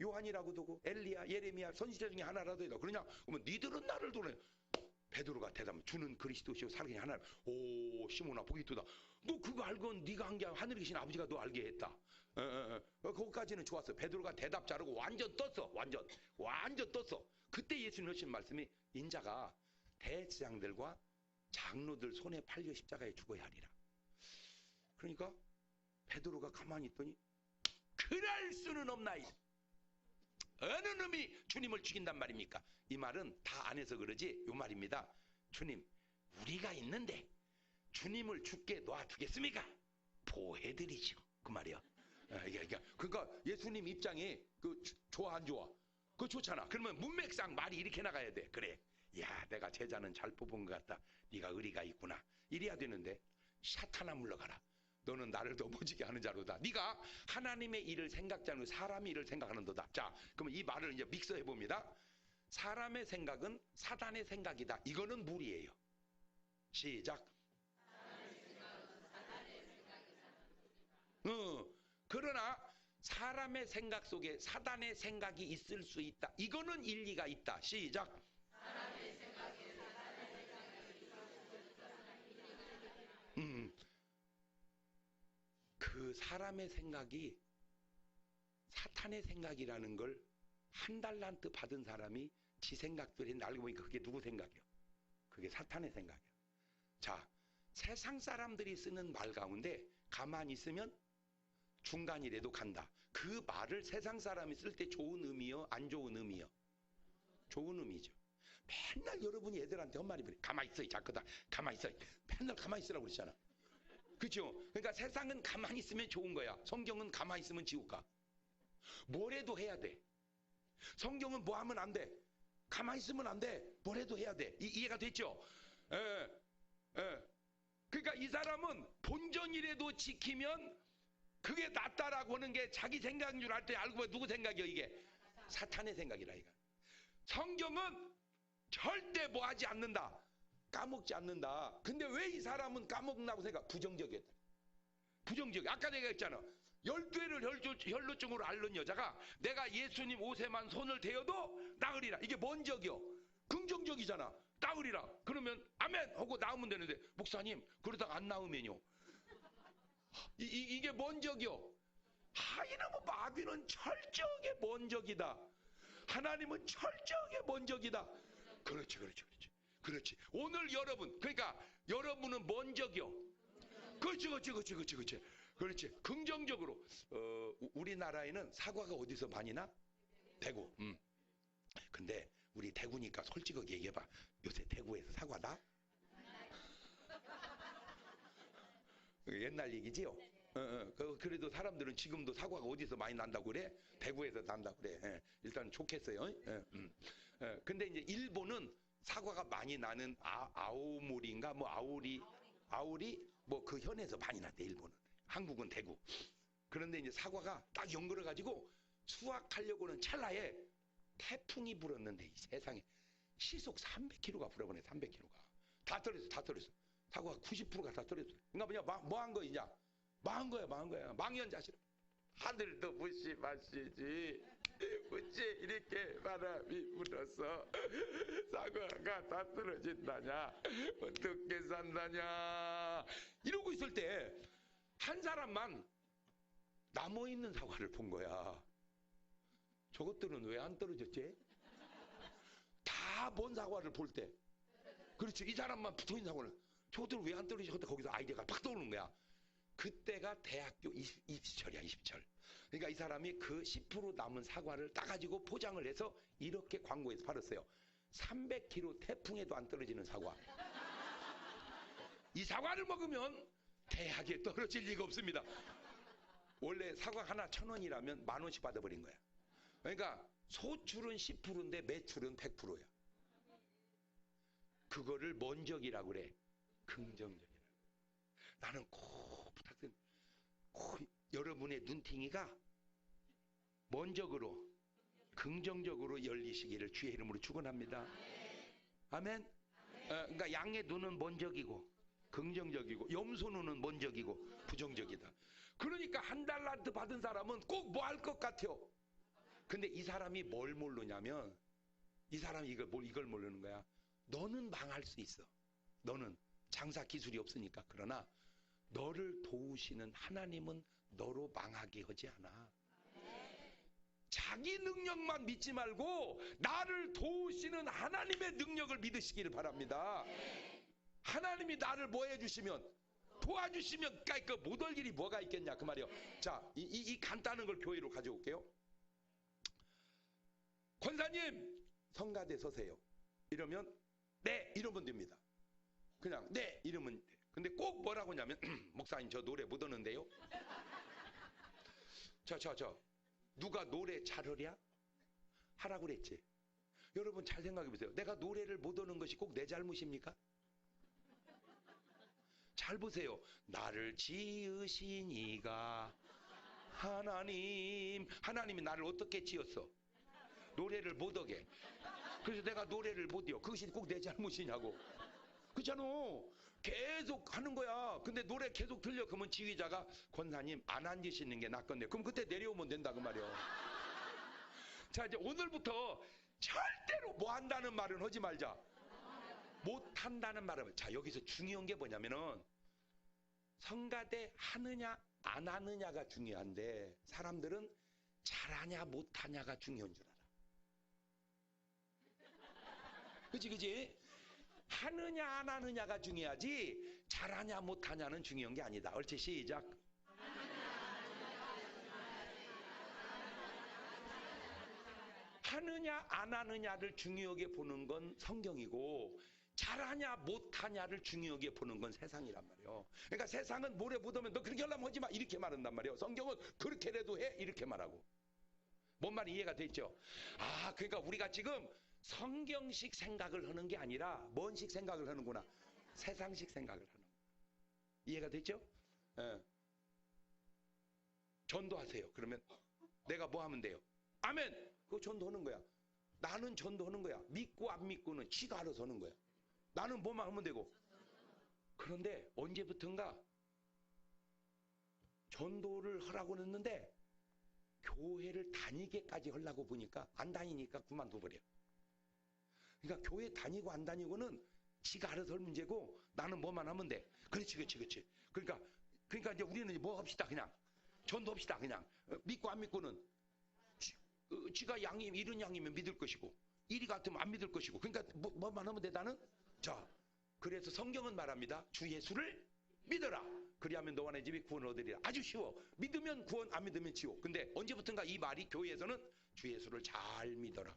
요한이라고 두고 엘리야, 예레미야, 선지자 중에 하나라도 해도 그러냐? 그러면 니들은 나를 도래. 베드로가 대답하면 주는 그리스도시요 살아계신 하나님. 오, 시몬아 보기 뜨다. 너 그거 알건 네가 한 게 하늘에 계신 아버지가 너 알게 했다. 거기까지는 좋았어. 베드로가 대답 잘하고 완전 떴어. 완전 떴어. 그때 예수님 하신 말씀이 인자가 대제사장들과 장로들 손에 팔려 십자가에 죽어야 하리라. 그러니까 베드로가 가만히 있더니 그럴 수는 없나이다. 어느 놈이 주님을 죽인단 말입니까? 이 말은 다 안 해서 그러지 요 말입니다. 주님, 우리가 있는데 주님을 죽게 놔두겠습니까? 보호해드리죠. 그 말이야. 그러니까 예수님 입장이 좋아 안 좋아? 그거 좋잖아. 그러면 문맥상 말이 이렇게 나가야 돼. 그래. 야, 내가 제자는 잘 뽑은 것 같다. 네가 의리가 있구나. 이래야 되는데 사탄아 물러가라. 너는 나를 넘어지게 하는 자로다. 네가 하나님의 일을 생각지 않고 사람의 일을 생각하는 도다. 자, 그러면 이 말을 이제 믹서해 봅니다. 사람의 생각은 사단의 생각이다. 이거는 무리예요. 시작. 그러나 사람의 생각 속에 사단의 생각이 있을 수 있다. 이거는 일리가 있다. 시작. 그 사람의 생각이 사탄의 생각이라는 걸 한 달란트 받은 사람이 지 생각대로 했는데 알고 보니까 그게 누구 생각이요? 그게 사탄의 생각이요. 자, 세상 사람들이 쓰는 말 가운데 가만히 있으면 중간이라도 간다. 그 말을 세상 사람이 쓸 때 좋은 의미요? 안 좋은 의미요? 좋은 의미죠. 맨날 여러분이 애들한테 한 말이 가만히 있어. 자꾸다 가만히 있어. 맨날 가만히 있으라고 그러잖아. 그렇죠? 그러니까 세상은 가만히 있으면 좋은 거야. 성경은 가만히 있으면 지옥 가. 뭐래도 해야 돼. 성경은 뭐 하면 안 돼. 가만히 있으면 안 돼. 뭐래도 해야 돼. 이해가 됐죠? 그러니까 이 사람은 본전이라도 지키면 그게 낫다라고 하는 게 자기 생각인 줄 알 때 알고 보면 누구 생각이요? 이게 사탄의 생각이라 이거. 성경은 절대 뭐 하지 않는다. 까먹지 않는다. 근데 왜 이 사람은 까먹는다고 생각? 부정적이었다. 부정적. 아까 내가 했잖아. 12회를 혈루증으로 앓는 여자가 내가 예수님 옷에만 손을 대어도 나으리라. 이게 뭔 적이요? 긍정적이잖아. 나으리라. 그러면 아멘 하고 나오면 되는데 목사님 그러다가 안 나오면요. 이게 뭔 적이요? 이놈의 마귀는 철저하게 뭔 적이다. 하나님은 철저하게 뭔 적이다. 그렇지. 오늘 여러분, 그러니까 여러분은 뭔 적이요? 그렇지. 긍정적으로. 우리나라에는 사과가 어디서 많이 나? 대구. 근데 우리 대구니까 솔직하게 얘기해봐. 요새 대구에서 사과 나? 옛날 얘기지요? 그래도 사람들은 지금도 사과가 어디서 많이 난다고 그래? 대구에서 난다고 그래. 일단 좋겠어요. 근데 이제 일본은 사과가 많이 나는 아오모리인가 뭐 아오리 뭐 그 현에서 많이 났대. 일본은. 한국은 대구. 그런데 이제 사과가 딱 연결해 가지고 수확하려고는 찰나에 태풍이 불었는데 이 세상에 시속 300km가 불어버네. 300km가 다 떨어졌어. 사과가 90%가 다 떨어졌어. 그러니까 뭐냐 뭐한 거 이제 망한 거야. 망연자실. 하늘도 무심하시지. 어째 이렇게 바람이 불어서 사과가 다 떨어진다냐? 어떻게 산다냐? 이러고 있을 때 한 사람만 남아있는 사과를 본 거야. 저것들은 왜 안 떨어졌지? 다 본 사과를 볼 때. 그렇지. 이 사람만 붙어있는 사과는 저것들은 왜 안 떨어지지? 거기서 아이디어가 팍 떠오르는 거야. 그때가 대학교 입시철이야. 입시철. 그러니까 이 사람이 그 10% 남은 사과를 따가지고 포장을 해서 이렇게 광고에서 팔았어요. 300km 태풍에도 안 떨어지는 사과. 이 사과를 먹으면 대학에 떨어질 리가 없습니다. 원래 사과 하나 1,000원이라면 10,000원씩 받아버린 거야. 그러니까 소출은 10%인데 매출은 100%야. 그거를 먼적이라고 그래. 긍정적이라. 나는 꼭 부탁드립니다. 꼭 여러분의 눈팅이가 먼저로 긍정적으로 열리시기를 주의 이름으로 축원합니다. 아멘. 그러니까 양의 눈은 먼저이고 긍정적이고 염소 눈은 먼저이고 부정적이다. 그러니까 한 달란트 받은 사람은 꼭 뭐 할 것 같아요. 근데 이 사람이 뭘 모르냐면 이 사람이 이걸 모르는 거야. 너는 망할 수 있어. 너는 장사 기술이 없으니까. 그러나 너를 도우시는 하나님은 너로 망하게 하지 않아. 자기 능력만 믿지 말고 나를 도우시는 하나님의 능력을 믿으시기를 바랍니다. 하나님이 나를 뭐 해주시면, 도와주시면 그 못할 일이 뭐가 있겠냐 그 말이요. 자, 이 간단한 걸 교회로 가져올게요. 권사님 성가대 서세요. 이러면 네 이러면 됩니다. 그냥 네 이러면 돼. 근데 꼭 뭐라고 하냐면 목사님 저 노래 못 하는데요. 저 누가 노래 잘하랴? 하라고 그랬지. 여러분 잘 생각해 보세요. 내가 노래를 못 하는 것이 꼭 내 잘못입니까? 잘 보세요. 나를 지으신 이가 하나님이 나를 어떻게 지었어? 노래를 못하게. 그래서 내가 노래를 못해요. 그것이 꼭 내 잘못이냐고. 그렇잖아. 계속 하는 거야. 근데 노래 계속 들려. 그러면 지휘자가 권사님 안 앉으시는 게 낫건데. 그럼 그때 내려오면 된다 그 말이야. 자, 이제 오늘부터 절대로 뭐 한다는 말은 하지 말자. 못 한다는 말은. 자, 여기서 중요한 게 뭐냐면은 성가대 하느냐 안 하느냐가 중요한데 사람들은 잘하냐 못하냐가 중요한 줄 알아. 그치? 하느냐 안 하느냐가 중요하지 잘하냐 못하냐는 중요한 게 아니다. 옳지, 시작. 하느냐 안 하느냐를 중요하게 보는 건 성경이고 잘하냐 못하냐를 중요하게 보는 건 세상이란 말이에요. 그러니까 세상은 모래 묻으면 너 그렇게 하려면 하지 마 이렇게 말한단 말이에요. 성경은 그렇게라도 해 이렇게 말하고. 뭔 말이 이해가 됐죠? 아, 그러니까 우리가 지금 성경식 생각을 하는 게 아니라 뭔식 생각을 하는구나. 세상식 생각을 하는 거야. 이해가 됐죠? 예. 전도하세요. 그러면 내가 뭐 하면 돼요? 아멘! 그거 전도하는 거야. 나는 전도하는 거야. 믿고 안 믿고는 지가 알아서 하는 거야. 나는 뭐만 하면 되고. 그런데 언제부턴가 전도를 하라고 했는데 교회를 다니게까지 하려고 보니까 안 다니니까 그만둬버려. 그러니까 교회 다니고 안 다니고는 지가 알아서 할 문제고 나는 뭐만 하면 돼. 그렇지. 그러니까 이제 우리는 뭐 합시다. 그냥 전도합시다. 그냥 믿고 안 믿고는 지가 양이 이런 양이면 믿을 것이고 이리 같으면 안 믿을 것이고. 그러니까 뭐만 하면 돼. 나는. 자, 그래서 성경은 말합니다. 주 예수를 믿어라. 그리하면 너와 내 집이 구원을 얻으리라. 아주 쉬워. 믿으면 구원, 안 믿으면 지옥. 근데 언제부턴가 이 말이 교회에서는 주 예수를 잘 믿어라.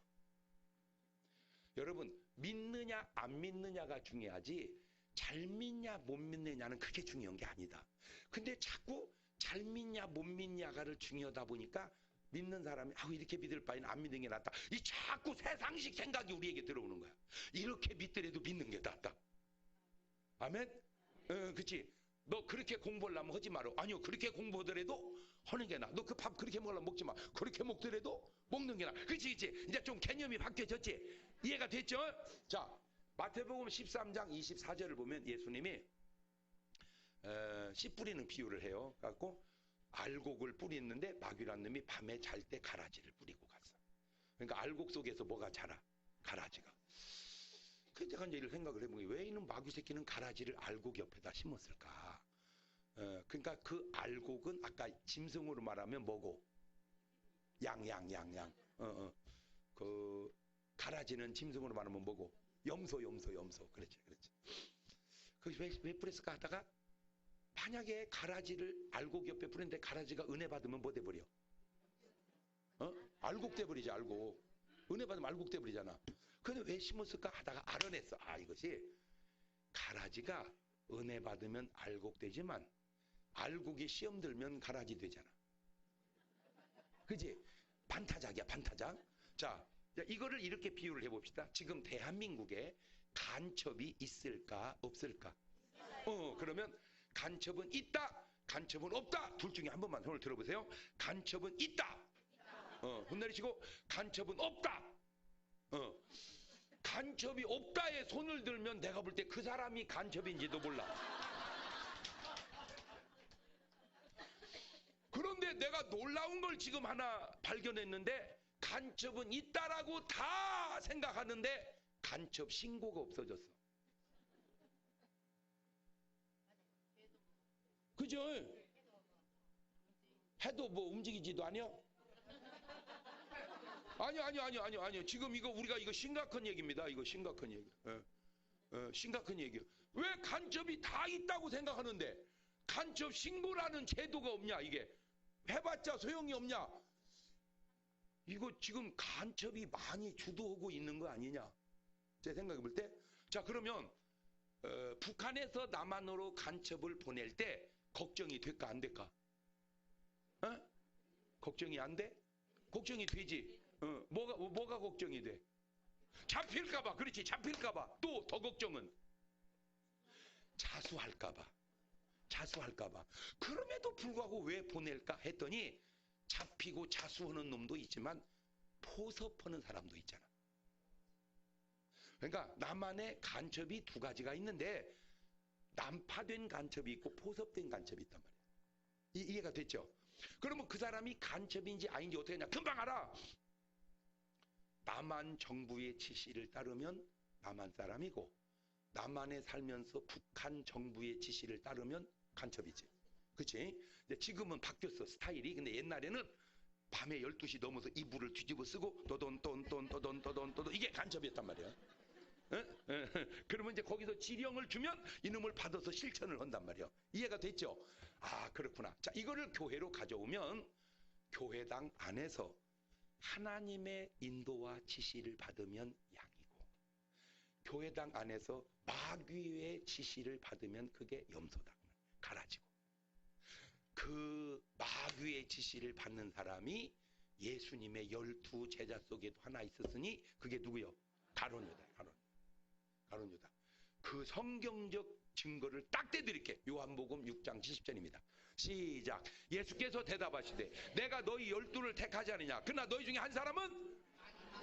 여러분, 믿느냐 안 믿느냐가 중요하지 잘 믿냐 못 믿느냐는 그게 중요한 게 아니다. 근데 자꾸 잘 믿냐 못 믿냐가를 중요하다 보니까 믿는 사람이 이렇게 믿을 바에는 안 믿는 게 낫다. 이 자꾸 세상식 생각이 우리에게 들어오는 거야. 이렇게 믿더라도 믿는 게 낫다. 아멘? 그치? 너 그렇게 공부하려면 하지 마라. 아니요, 그렇게 공부하더라도 하는 게 나아. 너 그 밥 그렇게 먹으려면 먹지 마. 그렇게 먹더라도 먹는 게 나아. 그치? 이제 좀 개념이 바뀌어졌지? 이해가 됐죠? 자, 마태복음 13장 24절을 보면 예수님이 씨 뿌리는 비유를 해요. 갖고 알곡을 뿌리는데 마귀란 놈이 밤에 잘 때 가라지를 뿌리고 갔어. 그러니까 알곡 속에서 뭐가 자라? 가라지가. 그래서 제가 이제 이런 생각을 해보니 왜 이는 마귀 새끼는 가라지를 알곡 옆에다 심었을까? 그러니까 그 알곡은 아까 짐승으로 말하면 뭐고? 양. 그 가라지는 짐승으로 말하면 뭐고? 염소. 그렇지. 그래서 왜 뿌렸을까 하다가 만약에 가라지를 알곡 옆에 뿌렸는데 가라지가 은혜 받으면 뭐 돼버려? 알곡 돼버리지, 알곡. 은혜 받으면 알곡 돼버리잖아. 근데 왜 심었을까 하다가 알아냈어. 이것이 가라지가 은혜 받으면 알곡 되지만 알곡이 시험 들면 가라지 되잖아. 그지? 반타작이야, 반타작. 자, 이거를 이렇게 비유를 해봅시다. 지금 대한민국에 간첩이 있을까 없을까? 그러면 간첩은 있다, 간첩은 없다. 둘 중에 한 번만 손을 들어보세요. 간첩은 있다. 손 내리시고 간첩은 없다. 간첩이 없다에 손을 들면 내가 볼 때 그 사람이 간첩인지도 몰라. 그런데 내가 놀라운 걸 지금 하나 발견했는데, 간첩은 있다라고 다 생각하는데 간첩 신고가 없어졌어. 그죠? 해도 뭐 움직이지도 않여? 아니요. 지금 우리가 이거 심각한 얘기입니다. 이거 심각한 얘기. 심각한 얘기요. 왜 간첩이 다 있다고 생각하는데 간첩 신고라는 제도가 없냐? 이게 해봤자 소용이 없냐? 이거 지금 간첩이 많이 주도하고 있는 거 아니냐? 제 생각해 볼 때. 자, 그러면 북한에서 남한으로 간첩을 보낼 때 걱정이 될까 안 될까? 걱정이 안 돼? 걱정이 되지. 뭐가 걱정이 돼? 잡힐까봐. 그렇지, 잡힐까봐. 또 더 걱정은 자수할까봐. 그럼에도 불구하고 왜 보낼까 했더니, 잡히고 자수하는 놈도 있지만 포섭하는 사람도 있잖아. 그러니까 남한에 간첩이 두 가지가 있는데, 난파된 간첩이 있고 포섭된 간첩이 있단 말이야. 이해가 됐죠? 그러면 그 사람이 간첩인지 아닌지 어떻게 하냐? 금방 알아. 남한 정부의 지시를 따르면 남한 사람이고, 남한에 살면서 북한 정부의 지시를 따르면 간첩이지. 그치? 지금은 바뀌었어, 스타일이. 근데 옛날에는 밤에 12시 넘어서 이불을 뒤집어 쓰고 떠돈 이게 간첩이었단 말이야. 그러면 이제 거기서 지령을 주면 이놈을 받아서 실천을 한단 말이야. 이해가 됐죠? 아, 그렇구나. 자, 이거를 교회로 가져오면 교회당 안에서 하나님의 인도와 지시를 받으면 양이고, 교회당 안에서 마귀의 지시를 받으면 그게 염소다. 갈아지고. 그 마귀의 지시를 받는 사람이 예수님의 12 제자 속에도 하나 있었으니 그게 누구요? 가룟 유다. 그 성경적 증거를 딱 대드릴게. 요한복음 6장 70절입니다. 시작. 예수께서 대답하시되 내가 너희 12를 택하지 않느냐? 그러나 너희 중에 한 사람은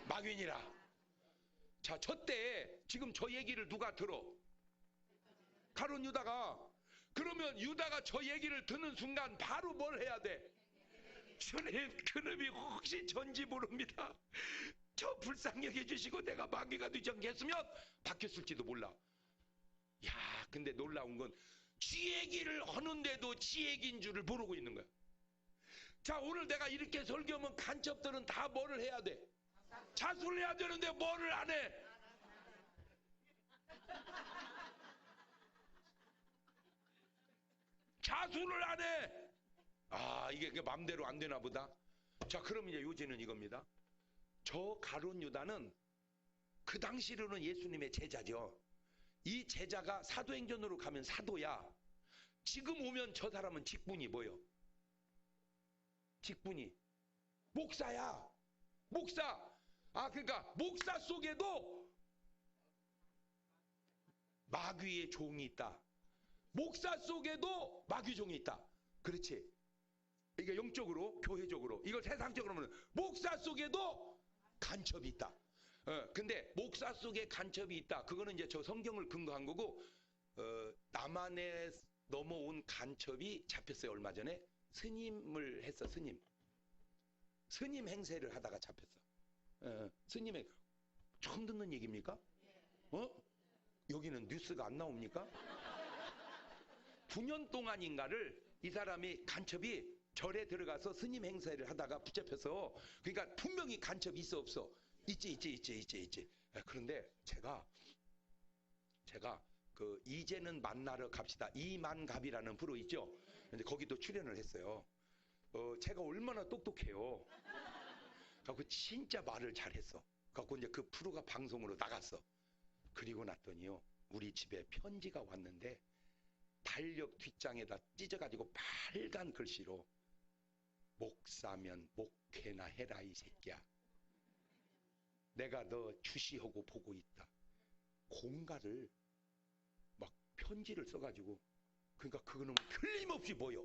마귀니라. 자, 저때 지금 저 얘기를 누가 들어? 가룟 유다가. 그러면 유다가 저 얘기를 듣는 순간 바로 뭘 해야 돼? 주님, 그놈이 혹시 전지 모릅니다. 저 불쌍히 여겨주시고 내가 마귀가 되지 않겠으면 바뀌었을지도 몰라. 야, 근데 놀라운 건 지 얘기를 하는데도 지 얘기인 줄을 모르고 있는 거야. 자, 오늘 내가 이렇게 설교하면 간첩들은 다 뭐를 해야 돼? 자수를 해야 되는데 뭐를 안 해? 자수를 안 해. 아, 이게 맘대로 안 되나 보다. 자, 그럼 이제 요지는 이겁니다. 저 가룟 유다는 그 당시로는 예수님의 제자죠. 이 제자가 사도행전으로 가면 사도야. 지금 오면 저 사람은 직분이 뭐요? 직분이 목사야. 목사. 아, 그러니까 목사 속에도 마귀의 종이 있다. 목사 속에도 마귀 종이 있다. 그렇지. 이게 영적으로, 교회적으로, 이걸 세상적으로 하면 목사 속에도 간첩이 있다. 근데 목사 속에 간첩이 있다. 그거는 이제 저 성경을 근거한 거고, 남한에 넘어온 간첩이 잡혔어요. 얼마 전에 스님을 했어. 스님 행세를 하다가 잡혔어. 스님의 처음 듣는 얘기입니까? 여기는 뉴스가 안 나옵니까? 9년 동안인가를 이 사람이 간첩이 절에 들어가서 스님 행세를 하다가 붙잡혀서, 그러니까 분명히 간첩이 있어 없어? 있지. 그런데 제가 그 이제는 만나러 갑시다, 이만갑이라는 프로 있죠. 근데 거기도 출연을 했어요. 제가 얼마나 똑똑해요. 그래갖고 진짜 말을 잘했어. 그래갖고 이제 그 프로가 방송으로 나갔어. 그리고 났더니요, 우리 집에 편지가 왔는데 달력 뒷장에다 찢어가지고 빨간 글씨로 목사면 목회나 해라 이 새끼야. 내가 너 주시하고 보고 있다. 공갈을 막 편지를 써가지고, 그러니까 그거는 틀림없이 보여.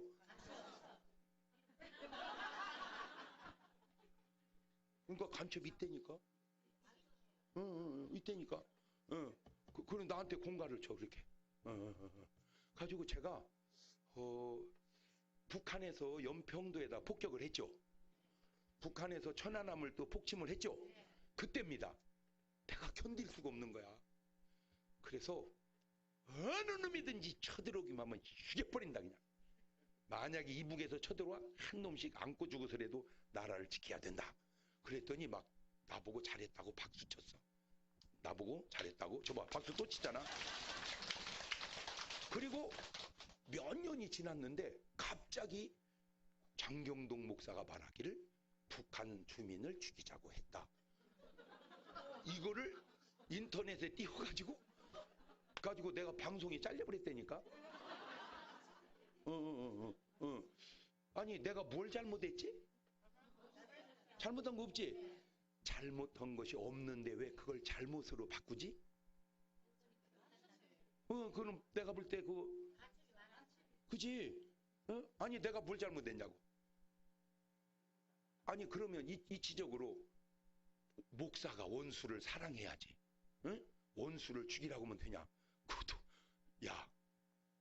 그러니까 간첩이 있다니까. 있다니까. 그럼 나한테 공갈을 쳐 그렇게. 가지고 제가 북한에서 연평도에다 폭격을 했죠. 북한에서 천안함을 또 폭침을 했죠. 그때입니다. 내가 견딜 수가 없는 거야. 그래서 어느 놈이든지 쳐들어오기만 하면 죽여버린다 그냥. 만약에 이북에서 쳐들어와 한 놈씩 안고 죽어서라도 나라를 지켜야 된다. 그랬더니 막 나보고 잘했다고 박수 쳤어. 나보고 잘했다고 저봐 박수 또 치잖아. 그리고 몇 년이 지났는데 갑자기 장경동 목사가 말하기를 북한 주민을 죽이자고 했다. 이거를 인터넷에 띄워가지고 내가 방송이 잘려버렸다니까. 아니 내가 뭘 잘못했지? 잘못한 거 없지? 잘못한 것이 없는데 왜 그걸 잘못으로 바꾸지? 그럼 내가 볼 때 그지? 아니 내가 뭘 잘못했냐고. 아니 그러면 이치적으로 목사가 원수를 사랑해야지. 원수를 죽이라고 하면 되냐? 그것도 야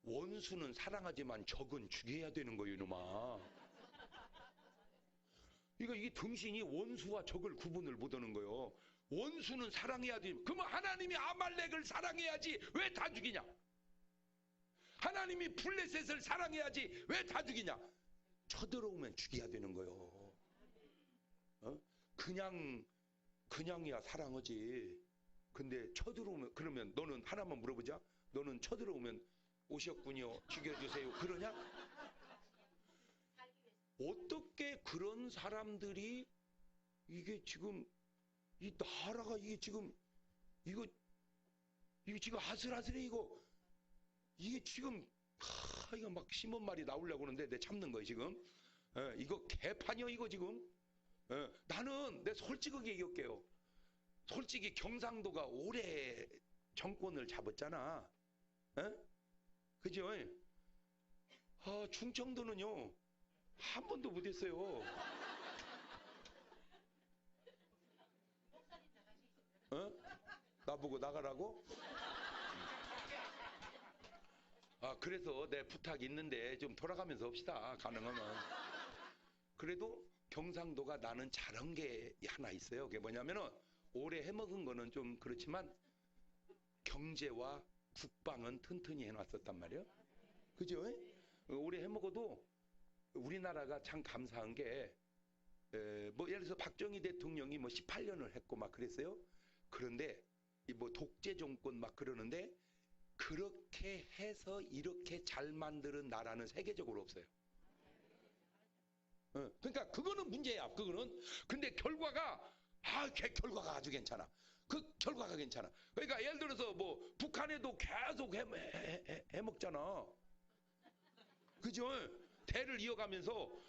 원수는 사랑하지만 적은 죽여야 되는 거예요 이놈아. 이게 등신이 원수와 적을 구분을 못하는 거예요. 원수는 사랑해야지. 그러면 하나님이 아말렉을 사랑해야지 왜 다 죽이냐? 하나님이 블레셋을 사랑해야지 왜 다 죽이냐? 쳐들어오면 죽여야 되는 거예요. 그냥이야 사랑하지. 근데 쳐들어오면 그러면 너는 하나만 물어보자. 너는 쳐들어오면 오셨군요. 죽여주세요. 그러냐? 어떻게 그런 사람들이 이게 지금 이 나라가 이게 지금 이거 지금 아슬아슬해 이게 지금 이거 막 심한 말이 나오려고 하는데 내 참는 거예요 지금. 이거 개판이요 이거 지금. 나는 내 솔직하게 얘기할게요. 솔직히 경상도가 오래 정권을 잡았잖아. 그죠? 충청도는요 한 번도 못했어요. 나보고 나가라고? 그래서 내 부탁이 있는데 좀 돌아가면서 합시다. 가능하면. 그래도 경상도가 나는 잘한 게 하나 있어요. 그게 뭐냐면은 오래 해먹은 거는 좀 그렇지만 경제와 국방은 튼튼히 해놨었단 말이에요. 그죠? 오래 해먹어도 우리나라가 참 감사한 게 뭐 예를 들어서 박정희 대통령이 뭐 18년을 했고 막 그랬어요. 그런데 이 뭐 독재 정권 막 그러는데 그렇게 해서 이렇게 잘 만드는 나라는 세계적으로 없어요. 그러니까 그거는 문제야. 그거는. 근데 결과가 결과가 아주 괜찮아. 그 결과가 괜찮아. 그러니까 예를 들어서 뭐 북한에도 계속 해먹잖아. 그죠? 대를 이어가면서.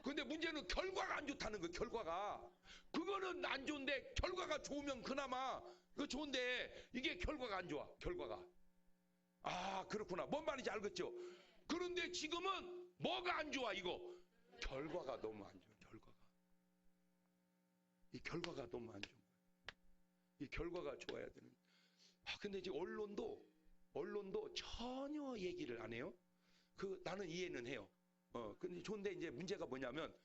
근데 문제는 결과가 안 좋다는 거예요. 결과가. 그거는 안 좋은데 결과가 좋으면 그나마 그 좋은데 이게 결과가 안 좋아. 결과가. 그렇구나. 뭔 말인지 알겠죠? 그런데 지금은 뭐가 안 좋아 이거? 결과가 너무 안 좋아. 결과가. 이 결과가 너무 안 좋은 거야. 이 결과가 좋아야 되는. 근데 이제 언론도 전혀 얘기를 안 해요. 나는 이해는 해요. 근데 좋은데 이제 문제가 뭐냐면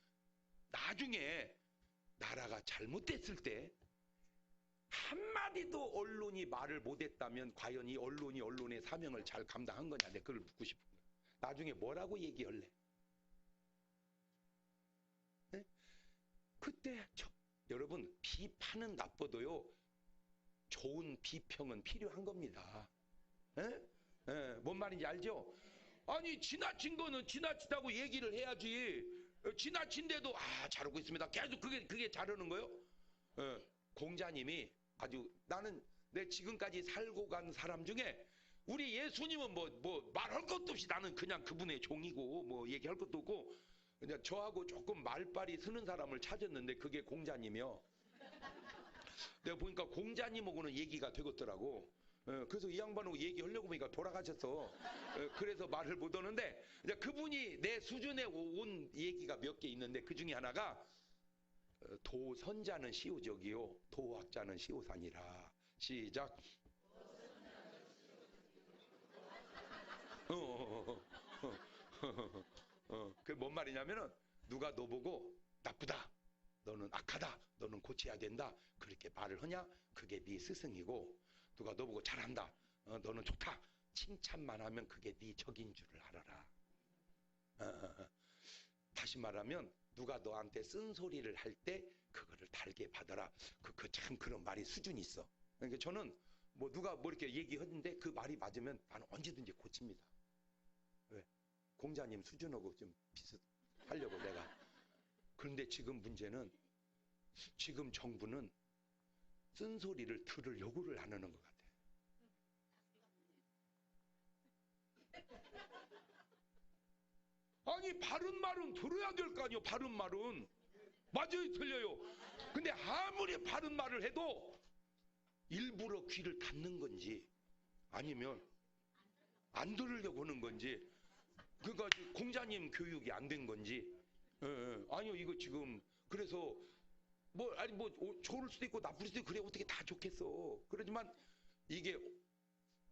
나중에 나라가 잘못됐을 때 한마디도 언론이 말을 못했다면 과연 이 언론이 언론의 사명을 잘 감당한 거냐? 내가 그걸 묻고 싶은 거야. 나중에 뭐라고 얘기할래? 네? 그때 여러분 비판은 나빠도요 좋은 비평은 필요한 겁니다. 뭔 말인지 알죠? 아니 지나친 거는 지나치다고 얘기를 해야지. 지나친데도 잘하고 있습니다. 계속 그게 잘하는 거요? 공자님이 아주 나는 내 지금까지 살고 간 사람 중에 우리 예수님은 뭐 말할 것도 없이 나는 그냥 그분의 종이고 뭐 얘기할 것도 없고 그냥 저하고 조금 말빨이 서는 사람을 찾았는데 그게 공자님이요. 내가 보니까 공자님하고는 얘기가 되겠더라고. 그래서 이 양반하고 얘기하려고 보니까 돌아가셨어. 그래서 말을 못 하는데, 이제 그분이 내 수준에 온 얘기가 몇 개 있는데, 그 중에 하나가, 도선자는 시오적이요, 도학자는 시오산이라. 시작. 그게 뭔 말이냐면은, 누가 너 보고 나쁘다, 너는 악하다, 너는 고쳐야 된다, 그렇게 말을 하냐? 그게 네 스승이고, 누가 너 보고 잘한다, 너는 좋다, 칭찬만 하면 그게 네 적인 줄을 알아라. 다시 말하면 누가 너한테 쓴소리를 할 때 그거를 달게 받아라. 참 그런 말이 수준이 있어. 그러니까 저는 뭐 누가 뭐 이렇게 얘기했는데 그 말이 맞으면 나는 언제든지 고칩니다. 왜? 공자님 수준하고 좀 비슷하려고 내가. 그런데 지금 문제는, 지금 정부는 쓴소리를 들을 요구를 안 하는 것 같아. 아니 바른 말은 들어야 될 거 아니요. 바른 말은 맞아요, 틀려요. 근데 아무리 바른 말을 해도 일부러 귀를 닫는 건지 아니면 안 들으려고 하는 건지, 그러니까 공자님 교육이 안 된 건지. 아니요, 이거 지금 그래서 뭐 아니 뭐 좋을 수도 있고 나쁠 수도 있고, 그래 어떻게 다 좋겠어. 그렇지만 이게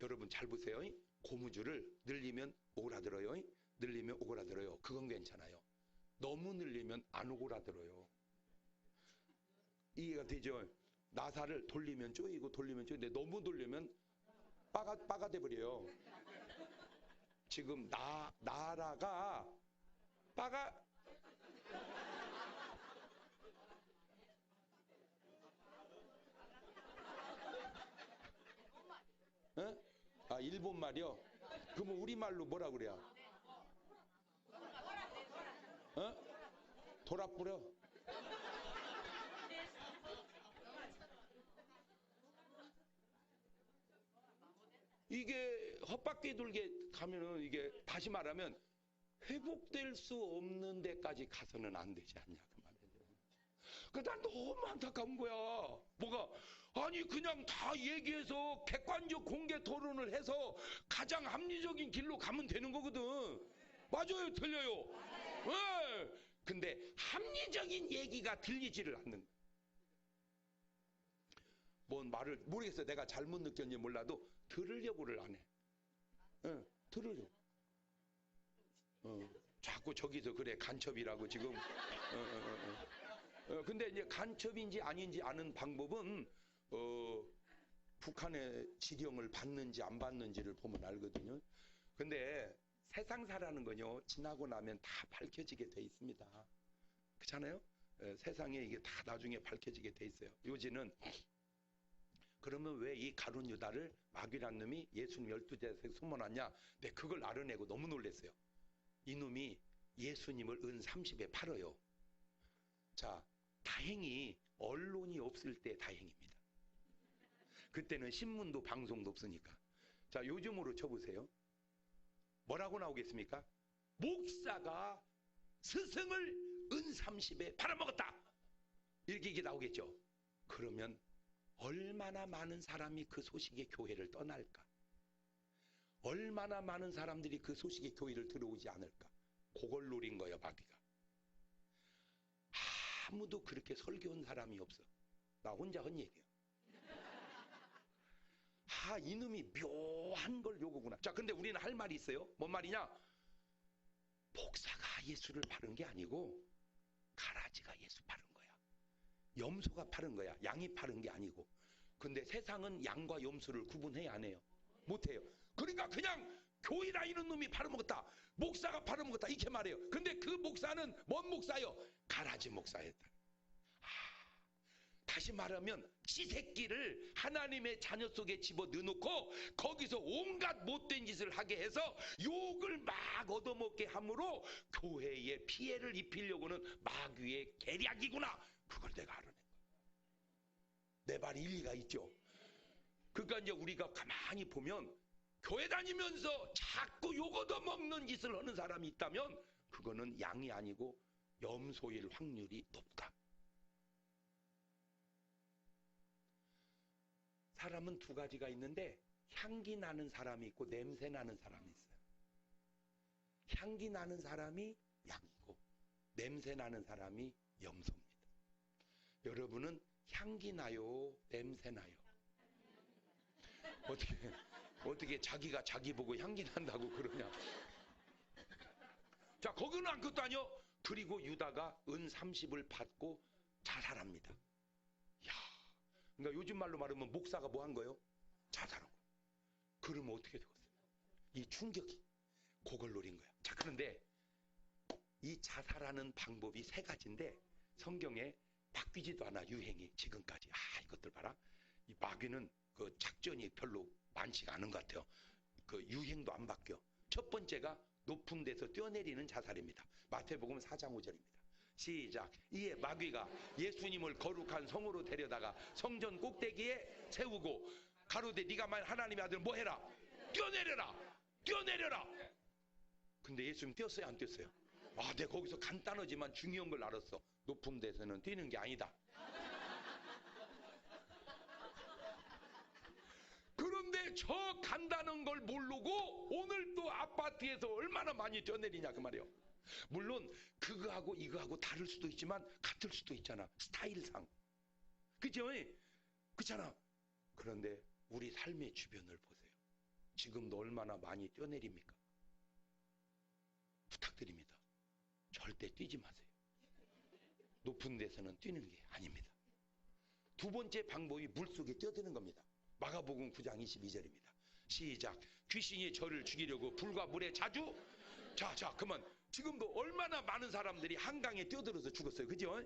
여러분 잘 보세요. 고무줄을 늘리면 오그라들어요. 늘리면 오그라들어요. 그건 괜찮아요. 너무 늘리면 안 오그라들어요. 이해가 되죠? 나사를 돌리면 쪼이고 돌리면 쪼이는데 너무 돌리면 빠가 돼버려요. 지금 나라가 빠가 어? 아, 일본 말이요? 그러면 우리말로 뭐라 그래요? 돌아뿌려? 이게 헛바퀴 돌게 가면은, 이게 다시 말하면 회복될 수 없는 데까지 가서는 안 되지 않냐 그 말이에요. 난 너무 안타까운 거야. 뭐가? 아니 그냥 다 얘기해서 객관적 공개 토론을 해서 가장 합리적인 길로 가면 되는 거거든. 맞아요, 틀려요? 네. 근데 합리적인 얘기가 들리지를 않는 거야. 뭔 말을 모르겠어. 내가 잘못 느꼈는지 몰라도 들으려고를 안 해. 들으려고. 자꾸 저기서 그래 간첩이라고 지금. 근데 이제 간첩인지 아닌지 아는 방법은 북한의 지령을 받는지 안 받는지를 보면 알거든요. 근데 세상사라는 건요, 지나고 나면 다 밝혀지게 돼 있습니다. 그렇잖아요? 세상에 이게 다 나중에 밝혀지게 돼 있어요. 요지는 그러면 왜 이 가룟 유다를 마귀란 놈이 예수님 12제자에 숨어놨냐? 네, 그걸 알아내고 너무 놀랐어요. 이놈이 예수님을 은 30에 팔아요. 자, 다행히 언론이 없을 때 다행입니다. 그때는 신문도 방송도 없으니까. 자, 요즘으로 쳐보세요. 뭐라고 나오겠습니까? 목사가 스승을 은 30에 팔아먹었다, 이렇게 이게 나오겠죠. 그러면 얼마나 많은 사람이 그 소식에 교회를 떠날까? 얼마나 많은 사람들이 그 소식에 교회를 들어오지 않을까? 그걸 노린 거예요, 마귀가. 아무도 그렇게 설교한 사람이 없어. 나 혼자 한 얘기야. 이놈이 묘한 걸 요구구나. 자, 근데 우리는 할 말이 있어요. 뭔 말이냐? 목사가 예수를 바른 게 아니고 가라지가 예수 바른 거야. 염소가 파는 거야. 양이 파는 게 아니고. 근데 세상은 양과 염소를 구분해야 안 해요. 못해요. 그러니까 그냥 교회 다니는 놈이 팔아먹었다, 목사가 팔아먹었다, 이렇게 말해요. 근데 그 목사는 뭔 목사요? 가라지 목사였다. 다시 말하면 지 새끼를 하나님의 자녀 속에 집어 넣어놓고 거기서 온갖 못된 짓을 하게 해서 욕을 막 얻어먹게 함으로 교회에 피해를 입히려고는 마귀의 계략이구나. 그걸 내가 알아낸 거야. 내 말이 일리가 있죠. 그러니까 이제 우리가 가만히 보면 교회 다니면서 자꾸 욕 얻어먹는 짓을 하는 사람이 있다면 그거는 양이 아니고 염소일 확률이 높다. 사람은 두 가지가 있는데 향기 나는 사람이 있고 냄새 나는 사람이 있어요. 향기 나는 사람이 양이고 냄새 나는 사람이 염소입니다. 여러분은 향기 나요, 냄새 나요? 어떻게 자기가 자기 보고 향기 난다고 그러냐? 자, 거기는 안 것도 아니요. 그리고 유다가 은 30을 받고 자살합니다. 야, 그러니까 요즘 말로 말하면 목사가 뭐 한 거예요? 자살한 거. 그러면 어떻게 되겠어요? 이 충격이 그걸 노린 거야. 자, 그런데 이 자살하는 방법이 세 가지인데 성경에 바뀌지도 않아, 유행이 지금까지. 이것들 봐라. 이 마귀는 그 작전이 별로 많지가 않은 것 같아요. 그 유행도 안 바뀌어. 첫 번째가 높은 데서 뛰어내리는 자살입니다. 마태복음 4장 5절입니다. 시작. 이에 마귀가 예수님을 거룩한 성으로 데려다가 성전 꼭대기에 세우고 가로되 네가 만일 하나님의 아들 뭐 해라? 뛰어내려라! 뛰어내려라! 근데 예수님 뛰었어요? 안 뛰었어요? 내가 거기서 간단하지만 중요한 걸 알았어. 높은 데서는 뛰는 게 아니다. 그런데 저 간다는 걸 모르고 오늘 또 아파트에서 얼마나 많이 뛰어내리냐 그 말이에요. 물론 그거하고 이거하고 다를 수도 있지만 같을 수도 있잖아, 스타일상. 그죠? 그렇잖아. 그런데 우리 삶의 주변을 보세요. 지금도 얼마나 많이 뛰어내립니까? 부탁드립니다. 절대 뛰지 마세요. 높은 데서는 뛰는 게 아닙니다. 두 번째 방법이 물속에 뛰어드는 겁니다. 마가복음 9장 22절입니다. 시작. 귀신이 저를 죽이려고 불과 물에 자주. 자, 그러면 지금도 얼마나 많은 사람들이 한강에 뛰어들어서 죽었어요. 그죠?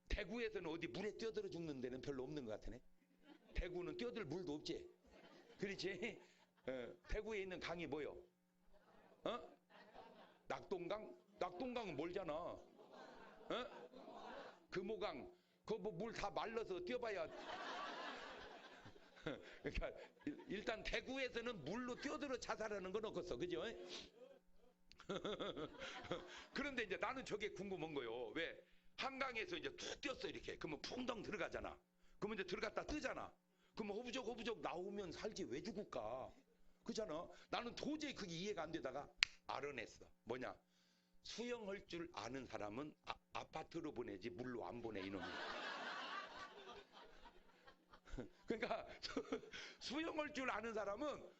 대구에서는 어디 물에 뛰어들어 죽는 데는 별로 없는 것 같으네. 대구는 뛰어들 물도 없지. 그렇지? 대구에 있는 강이 뭐요? 낙동강? 낙동강은 멀잖아. 금호강. 그거 뭐 물 다 말라서 뛰어봐야. 그러니까 일단 대구에서는 물로 뛰어들어 자살하는 건 없었어. 그죠? 그런데 이제 나는 저게 궁금한 거요. 왜? 한강에서 이제 툭 뛰었어 이렇게. 그러면 풍덩 들어가잖아. 그러면 이제 들어갔다 뜨잖아. 그러면 허부적 나오면 살지 왜 죽을까? 그잖아. 나는 도저히 그게 이해가 안 되다가 알아냈어. 뭐냐? 수영할 줄 아는 사람은 아파트로 보내지 물로 안 보내 이놈이. 그러니까 수영할 줄 아는 사람은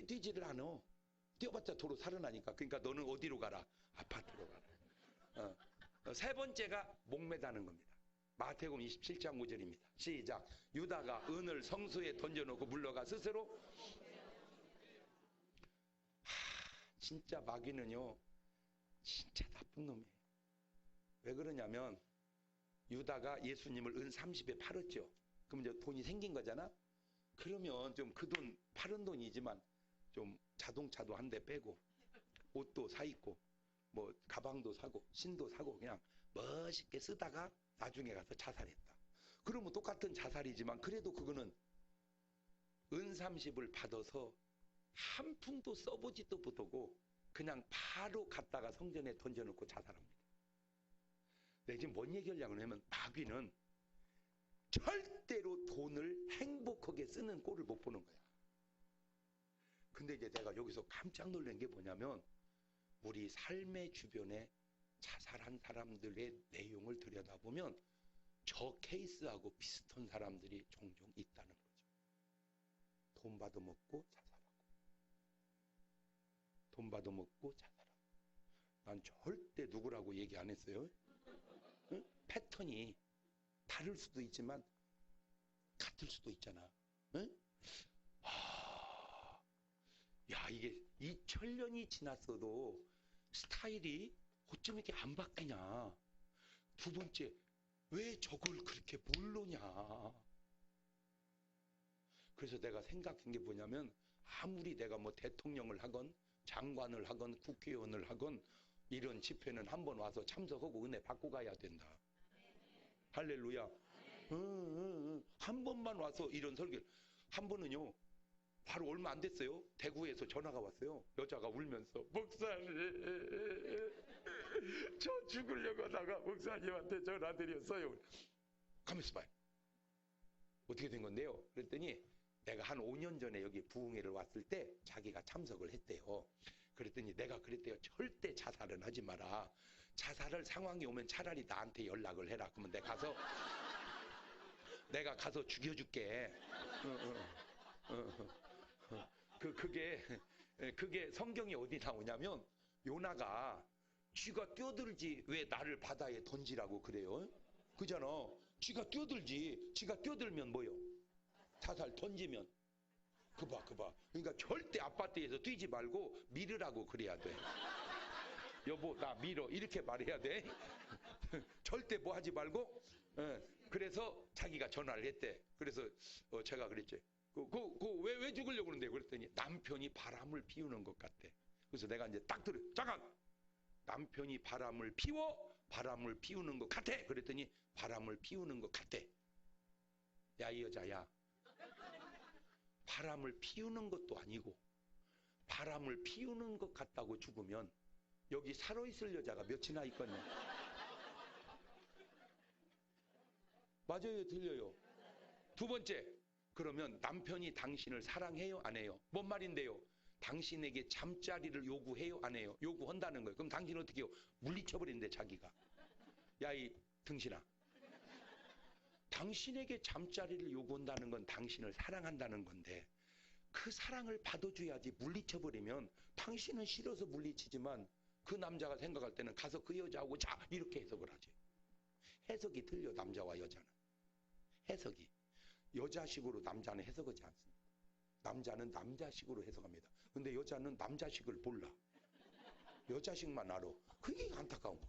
뛰지를 않아. 뛰어봤자 도로 살아나니까. 그러니까 너는 어디로 가라? 아파트로 가라. 세 번째가 목매다는 겁니다. 마태복음 27장 5절입니다. 시작. 유다가 은을 성수에 던져놓고 물러가 스스로. 진짜 마귀는요, 진짜 나쁜 놈이에요. 왜 그러냐면 유다가 예수님을 은 30에 팔았죠. 그럼 이제 돈이 생긴 거잖아. 그러면 좀 그 돈 팔은 돈이지만 좀 자동차도 한 대 빼고 옷도 사 입고 뭐 가방도 사고 신도 사고 그냥 멋있게 쓰다가 나중에 가서 자살했다. 그러면 똑같은 자살이지만 그래도 그거는 은 30을 받아서 한 푼도 써보지도 못하고 그냥 바로 갔다가 성전에 던져놓고 자살합니다. 내가 지금 뭔 얘기하려고 하냐면 마귀는 절대로 돈을 행복하게 쓰는 꼴을 못 보는 거야. 근데 이제 내가 여기서 깜짝 놀란 게 뭐냐면 우리 삶의 주변에 자살한 사람들의 내용을 들여다보면 저 케이스하고 비슷한 사람들이 종종 있다는 거죠. 돈 받아먹고 자살하고 돈 받아먹고 자살하고. 난 절대 누구라고 얘기 안 했어요. 응? 패턴이 다를 수도 있지만 같을 수도 있잖아. 응? 야, 이게 2000년이 지났어도 스타일이 어쩜 이렇게 안 바뀌냐. 두 번째, 왜 저걸 그렇게 모르냐. 그래서 내가 생각한 게 뭐냐면 아무리 내가 뭐 대통령을 하건 장관을 하건 국회의원을 하건 이런 집회는 한번 와서 참석하고 은혜 받고 가야 된다. 할렐루야. 한 번만 와서 이런 설교를. 한 번은요, 바로 얼마 안 됐어요. 대구에서 전화가 왔어요. 여자가 울면서 목사님 저 죽으려고 하다가 목사님한테 전화드렸어요. 가만있어 봐요. 어떻게 된 건데요? 그랬더니 내가 한 5년 전에 여기 부흥회를 왔을 때 자기가 참석을 했대요. 그랬더니 내가 그랬대요. 절대 자살은 하지 마라. 자살을 상황이 오면 차라리 나한테 연락을 해라. 그러면 내가 가서 죽여줄게. 그게 성경에 어디 나오냐면 요나가 쥐가 뛰어들지 왜 나를 바다에 던지라고 그래요? 그잖아. 쥐가 뛰어들지. 쥐가 뛰어들면 뭐요? 자살 던지면. 그봐. 그러니까 절대 아파트에서 뛰지 말고 밀으라고 그래야 돼. 여보 나 밀어 이렇게 말해야 돼. 절대 뭐 하지 말고. 그래서 자기가 전화를 했대. 그래서 제가 그랬지. 왜 죽으려고 그러는데? 그랬더니 남편이 바람을 피우는 것 같대. 그래서 내가 이제 딱 들어. 잠깐. 남편이 바람을 피우는 것 같아. 그랬더니 바람을 피우는 것 같대. 야 이 여자야. 바람을 피우는 것도 아니고 바람을 피우는 것 같다고 죽으면 여기 살아있을 여자가 몇이나 있거든요. 맞아요, 틀려요? 두 번째, 그러면 남편이 당신을 사랑해요, 안 해요? 뭔 말인데요? 당신에게 잠자리를 요구해요, 안 해요? 요구한다는 거예요. 그럼 당신은 어떻게 해요? 물리쳐버린대, 자기가. 야, 이 등신아. 당신에게 잠자리를 요구한다는 건 당신을 사랑한다는 건데 그 사랑을 받아줘야지. 물리쳐버리면 당신은 싫어서 물리치지만 그 남자가 생각할 때는 가서 그 여자하고 자 이렇게 해석을 하지. 해석이 틀려. 남자와 여자는 해석이 여자식으로 남자는 해석하지 않습니다. 남자는 남자식으로 해석합니다. 근데 여자는 남자식을 몰라. 여자식만 알아. 그게 안타까운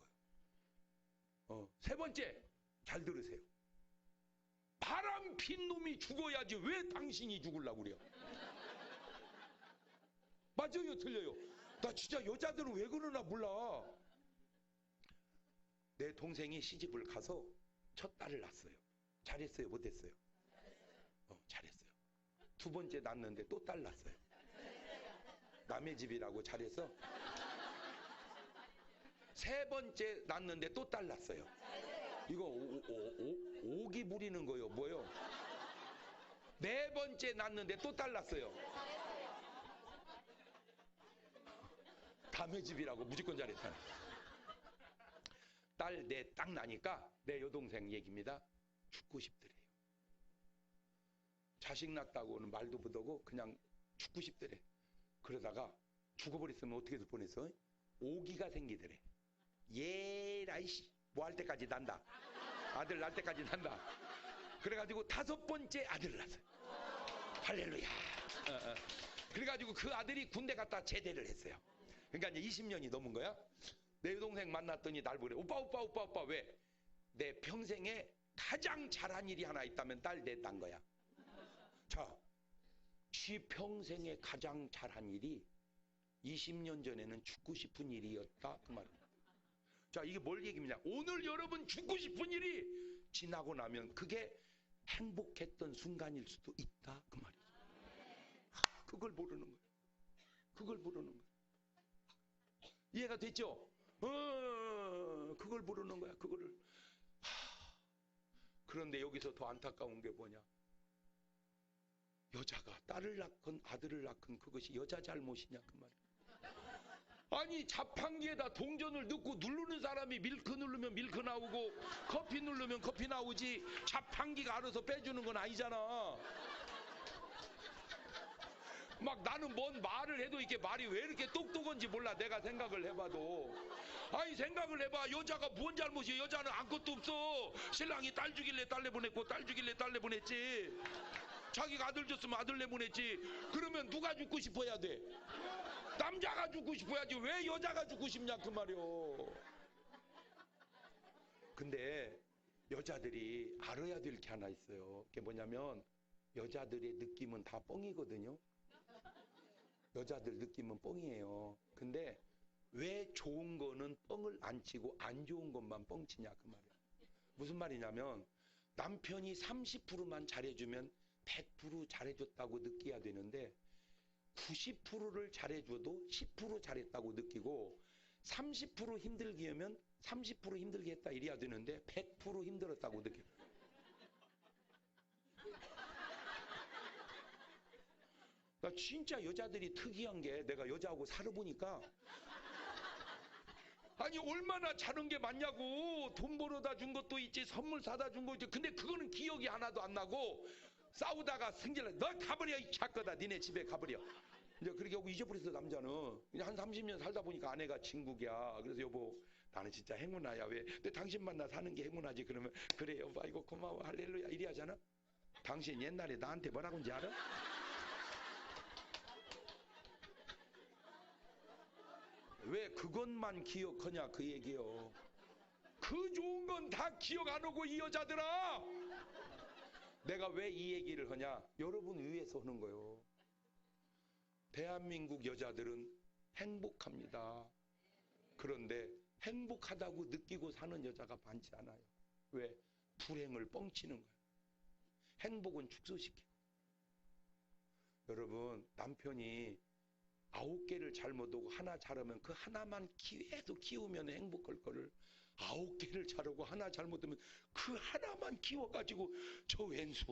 거예요. 세 번째, 잘 들으세요. 바람 핀 놈이 죽어야지 왜 당신이 죽으려고 그래요? 맞아요, 틀려요? 나 진짜 여자들은 왜 그러나 몰라. 내 동생이 시집을 가서 첫 딸을 낳았어요. 잘했어요, 못했어요? 잘했어요. 두 번째 낳았는데 또 딸 낳았어요. 남의 집이라고 잘해서. 세 번째 낳았는데 또 딸 낳았어요. 이거 오기 부리는 거요, 뭐요? 네 번째 낳았는데 또 딸 낳았어요. 남의 집이라고 무조건 잘했다. 딸 내 딱 나니까 내 여동생 얘기입니다. 죽고 싶더래요. 자식 낳았다고는 말도 못하고 그냥 죽고 싶더래. 그러다가 죽어버렸으면 어떻게 될 뻔했어? 오기가 생기더래. 예라이씨 뭐 할 때까지 난다. 아들 낳을 때까지 난다. 그래가지고 다섯 번째 아들을 낳았어요. 할렐루야. 그래가지고 그 아들이 군대 갔다 제대를 했어요. 그러니까 이제 20년이 넘은 거야. 내 여동생 만났더니 날 보래. 오빠 왜? 내 평생에 가장 잘한 일이 하나 있다면 딸 내 딴 거야. 자, 지 평생에 가장 잘한 일이 20년 전에는 죽고 싶은 일이었다 그 말입니다. 자, 이게 뭘 얘기입니까? 오늘 여러분 죽고 싶은 일이 지나고 나면 그게 행복했던 순간일 수도 있다 그 말이죠. 그걸 모르는 거예요. 그걸 모르는 거예요. 이해가 됐죠? 그걸 모르는 거야. 그거를. 그런데 여기서 더 안타까운 게 뭐냐? 여자가 딸을 낳건 아들을 낳건 그것이 여자 잘못이냐 그 말이야. 아니 자판기에다 동전을 넣고 누르는 사람이 밀크 누르면 밀크 나오고 커피 누르면 커피 나오지 자판기가 알아서 빼주는 건 아니잖아. 막 나는 뭔 말을 해도 이렇게 말이 왜 이렇게 똑똑한지 몰라. 내가 생각을 해봐도. 아니 생각을 해봐. 여자가 뭔 잘못이야. 여자는 아무것도 없어. 신랑이 딸 주길래 딸 내보냈고 딸 주길래 딸 내보냈지. 자기가 아들 줬으면 아들 내보냈지. 그러면 누가 죽고 싶어야 돼? 남자가 죽고 싶어야지. 왜 여자가 죽고 싶냐 그 말이요. 근데 여자들이 알아야 될 게 하나 있어요. 그게 뭐냐면 여자들의 느낌은 다 뻥이거든요. 여자들 느낌은 뻥이에요. 근데 왜 좋은 거는 뻥을 안 치고 안 좋은 것만 뻥치냐 그 말이야. 무슨 말이냐면 남편이 30%만 잘해주면 100% 잘해줬다고 느껴야 되는데 90%를 잘해줘도 10% 잘했다고 느끼고 30% 힘들게 하면 30% 힘들게 했다 이래야 되는데 100% 힘들었다고 느껴요. 나 진짜 여자들이 특이한 게 내가 여자하고 살아보니까 아니 얼마나 잘한 게 많냐고. 돈 벌어다 준 것도 있지, 선물 사다 준 것도 있지. 근데 그거는 기억이 하나도 안 나고 싸우다가 승질나. 너 가버려 이 작거다. 니네 집에 가버려. 이제 그렇게 하고 잊어버렸어. 남자는 이제 한 30년 살다 보니까 아내가 진국이야. 그래서 여보 나는 진짜 행운아야. 왜? 근데 당신 만나 사는 게 행운하지. 그러면 그래 여보 이거 고마워 할렐루야 이리 하잖아. 당신 옛날에 나한테 뭐라고 한지 알아? 왜 그것만 기억하냐 그 얘기요. 그 좋은 건 다 기억 안 하고 이 여자들아. 내가 왜 이 얘기를 하냐? 여러분 위해서 하는 거요. 대한민국 여자들은 행복합니다. 그런데 행복하다고 느끼고 사는 여자가 많지 않아요. 왜? 불행을 뻥치는 거예요. 행복은 축소시키고. 여러분 남편이 9개를 잘못 오고 하나 잘하면 그 하나만 계속 키우면 행복할 거를 9개를 잘하고 하나 잘못하면 그 하나만 키워가지고 저 왼수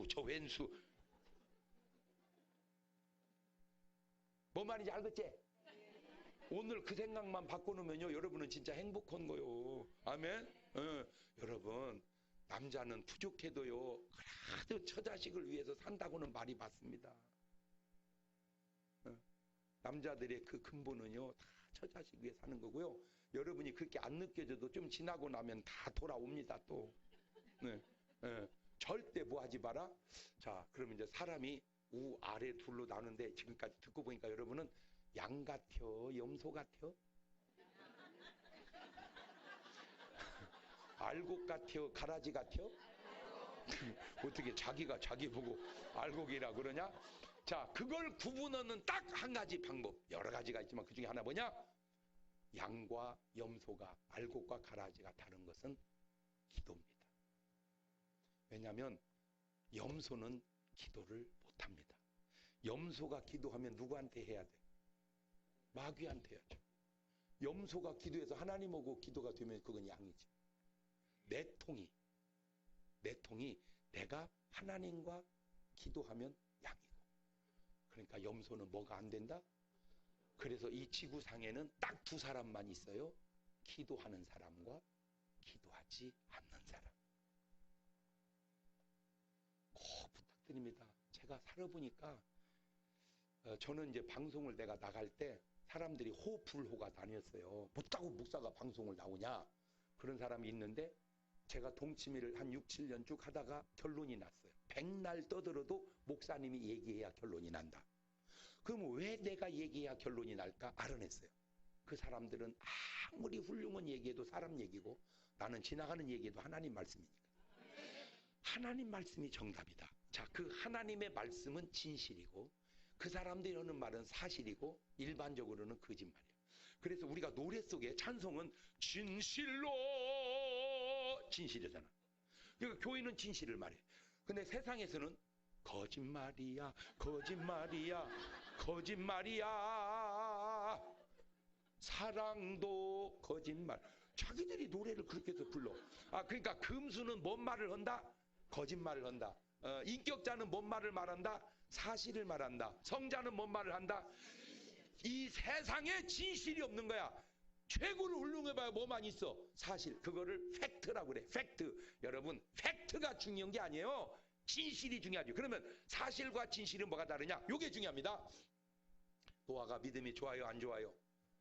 뭐 말인지 알겠지? 오늘 그 생각만 바꿔놓으면요 여러분은 진짜 행복한 거요. 아멘? 여러분 남자는 부족해도요 그래도 처자식을 위해서 산다고는 말이 맞습니다. 남자들의 그 근본은요 다 처자식 위해 사는 거고요. 여러분이 그렇게 안 느껴져도 좀 지나고 나면 다 돌아옵니다 또. 절대 뭐 하지 마라. 자 그러면 이제 사람이 우 아래 둘로 나누는데 지금까지 듣고 보니까 여러분은 양 같여 염소 같여 알곡 같여 가라지 같여 어떻게 자기가 자기 보고 알곡이라 그러냐. 자 그걸 구분하는 딱 한 가지 방법. 여러 가지가 있지만 그 중에 하나 뭐냐. 양과 염소가 알곡과 가라지가 다른 것은 기도입니다. 왜냐하면 염소는 기도를 못합니다. 염소가 기도하면 누구한테 해야 돼? 마귀한테 해야죠. 염소가 기도해서 하나님하고 기도가 되면 그건 양이지. 내 통이 내가 하나님과 기도하면 양이고. 그러니까 염소는 뭐가 안 된다? 그래서 이 지구상에는 딱 두 사람만 있어요. 기도하는 사람과 기도하지 않는 사람. 꼭 부탁드립니다. 제가 살아보니까 저는 이제 방송을 내가 나갈 때 사람들이 호불호가 나뉘었어요. 못하고 목사가 방송을 나오냐 그런 사람이 있는데 제가 동치미를 한 6, 7년 쭉 하다가 결론이 났어요. 백날 떠들어도 목사님이 얘기해야 결론이 난다. 그럼 왜 내가 얘기해야 결론이 날까 알아냈어요. 그 사람들은 아무리 훌륭한 얘기해도 사람 얘기고 나는 지나가는 얘기도 하나님 말씀이니까. 하나님 말씀이 정답이다. 자, 그 하나님의 말씀은 진실이고 그 사람들이 하는 말은 사실이고 일반적으로는 거짓말이에요. 그래서 우리가 노래 속에 찬송은 진실로 진실이잖아. 그러니까 교회는 진실을 말해. 근데 세상에서는 거짓말이야 사랑도 거짓말. 자기들이 노래를 그렇게 해서 불러. 그러니까 금수는 뭔 말을 한다? 거짓말을 한다. 인격자는 뭔 말을 말한다? 사실을 말한다. 성자는 뭔 말을 한다? 이 세상에 진실이 없는 거야. 최고로 훌륭해봐야 뭐만 있어? 사실. 그거를 팩트라고 그래. 팩트. 여러분 팩트가 중요한 게 아니에요. 진실이 중요하죠. 그러면 사실과 진실은 뭐가 다르냐? 요게 중요합니다. 노아가 믿음이 좋아요 안 좋아요?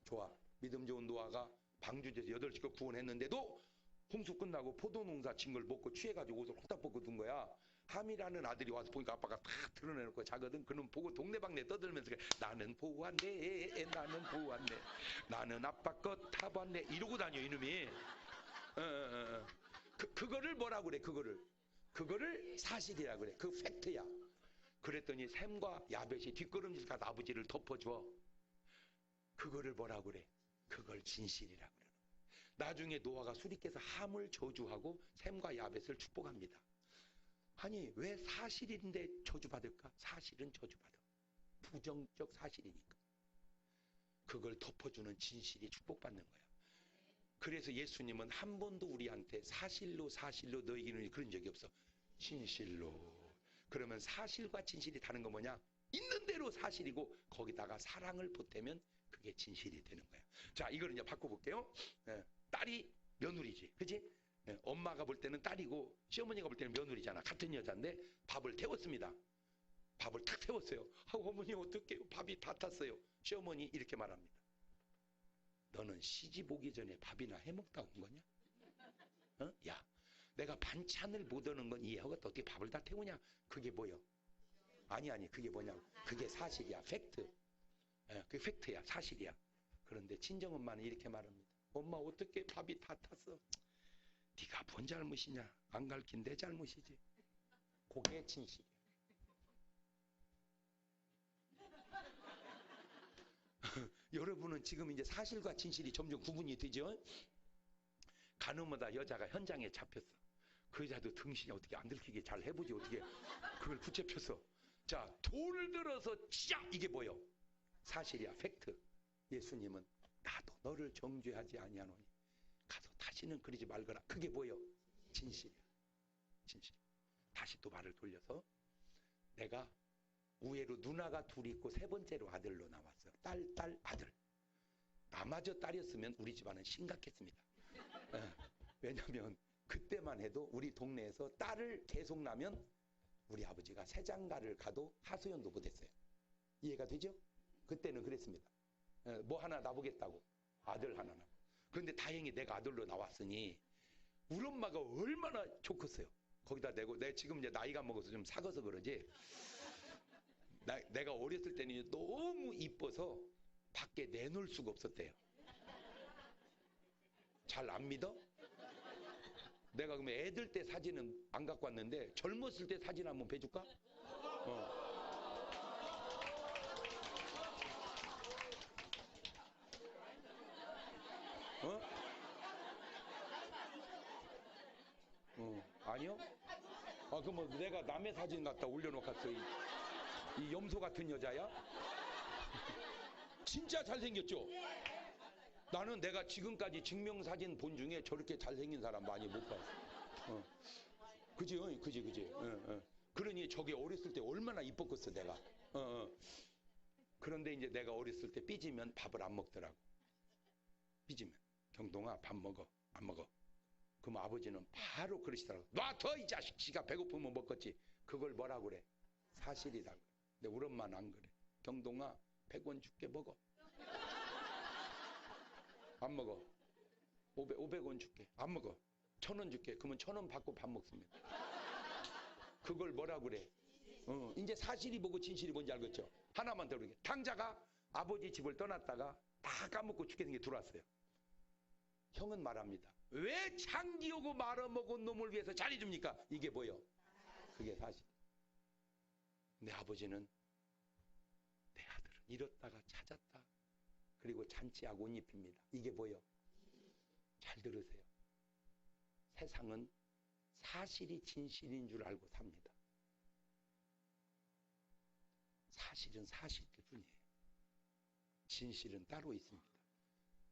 좋아. 믿음 좋은 노아가 방주에서 8시간 구원했는데도 홍수 끝나고 포도 농사 진 걸 먹고 취해가지고 옷을 후딱 벗고 둔 거야. 함이라는 아들이 와서 보니까 아빠가 다 드러내놓고 자거든. 그놈 보고 동네방네 떠들면서 나는 보았네 나는 아빠 것 타봤네 이러고 다녀 이놈이. 그거를 뭐라고 그래? 그거를 사실이라 그래. 그 팩트야. 그랬더니 샘과 야벳이 뒷걸음질 가서 아버지를 덮어줘. 그거를 뭐라고 그래? 그걸 진실이라 그래. 나중에 노아가 수리께서 함을 저주하고 샘과 야벳을 축복합니다. 아니 왜 사실인데 저주받을까? 사실은 저주받아. 부정적 사실이니까. 그걸 덮어주는 진실이 축복받는 거야. 그래서 예수님은 한 번도 우리한테 사실로 너에게는 그런 적이 없어. 진실로. 그러면 사실과 진실이 다른 거 뭐냐? 있는 대로 사실이고 거기다가 사랑을 보태면 그게 진실이 되는 거야. 자, 이걸 이제 바꿔볼게요. 딸이 며느리지, 그지? 엄마가 볼 때는 딸이고 시어머니가 볼 때는 며느리잖아. 같은 여자인데 밥을 태웠습니다. 밥을 탁 태웠어요. 어머니 어떡해요? 밥이 다 탔어요. 시어머니 이렇게 말합니다. 너는 시집 오기 전에 밥이나 해먹다 온 거냐? 야, 내가 반찬을 못 오는 건 이해하고 어떻게 밥을 다 태우냐? 그게 뭐요? 아니 그게 뭐냐고. 그게 사실이야. 팩트. 그게 팩트야. 사실이야. 그런데 친정엄마는 이렇게 말합니다. 엄마 어떻게 밥이 다 탔어? 네가 뭔 잘못이냐? 안 가르친 내 잘못이지. 그게 진실이야. 여러분은 지금 이제 사실과 진실이 점점 구분이 되죠? 간호마다 여자가 현장에 잡혔어. 그 여자도 등신이 어떻게 안 들키게 잘 해보지 어떻게 그걸 붙잡혔어. 자, 돌을 들어서 치자. 이게 뭐요? 사실이야. 팩트. 예수님은 나도 너를 정죄하지 아니하노니 가서 다시는 그러지 말거라. 그게 뭐요? 진실이야. 진실. 다시 또 말을 돌려서 내가 우애로 누나가 둘이 있고 세 번째로 아들로 나왔어요. 딸, 아들. 나마저 딸이었으면 우리 집안은 심각했습니다. 왜냐하면 그때만 해도 우리 동네에서 딸을 계속 낳으면 우리 아버지가 새장가를 가도 하소연도 못했어요. 이해가 되죠? 그때는 그랬습니다. 뭐 하나 나보겠다고. 아들 하나 나고. 그런데 다행히 내가 아들로 나왔으니 우리 엄마가 얼마나 좋겠어요. 거기다 내고 내가 지금 이제 나이가 먹어서 좀 사거서 그러지. 내가 어렸을 때는 너무 이뻐서 밖에 내놓을 수가 없었대요. 잘 안 믿어? 내가 그러면 애들 때 사진은 안 갖고 왔는데 젊었을 때 사진 한번 빼줄까? 아니요? 그럼 뭐 내가 남의 사진 갖다 올려놓았어. 이 염소 같은 여자야? 진짜 잘생겼죠? 나는 내가 지금까지 증명사진 본 중에 저렇게 잘생긴 사람 많이 못 봤어. 그지? 그지? 그러니 저게 어렸을 때 얼마나 이뻤겠어 내가. 그런데 이제 내가 어렸을 때 삐지면 밥을 안 먹더라고. 삐지면 경동아 밥 먹어. 안 먹어. 그럼 아버지는 바로 그러시더라고. 놔둬 이 자식. 지가 배고프면 먹겠지. 그걸 뭐라 그래? 사실이라고. 근데 우리 엄마는 안 그래. 경동아 100원 줄게 먹어. 안 먹어. 500원 줄게. 안 먹어. 1000원 줄게. 그러면 1000원 받고 밥 먹습니다. 그걸 뭐라 그래? 이제 사실이 뭐고 진실이 뭔지 알겠죠? 하나만 더 그러게. 당자가 아버지 집을 떠났다가 다 까먹고 죽게 된 게 들어왔어요. 형은 말합니다. 왜 창기오고 말아먹은 놈을 위해서 잘해줍니까? 이게 뭐요? 그게 사실. 내 아버지는 내 아들은 잃었다가 찾았다. 그리고 잔치하고 옷 입힙니다. 이게 뭐요? 잘 들으세요. 세상은 사실이 진실인 줄 알고 삽니다. 사실은 사실일 뿐이에요. 진실은 따로 있습니다.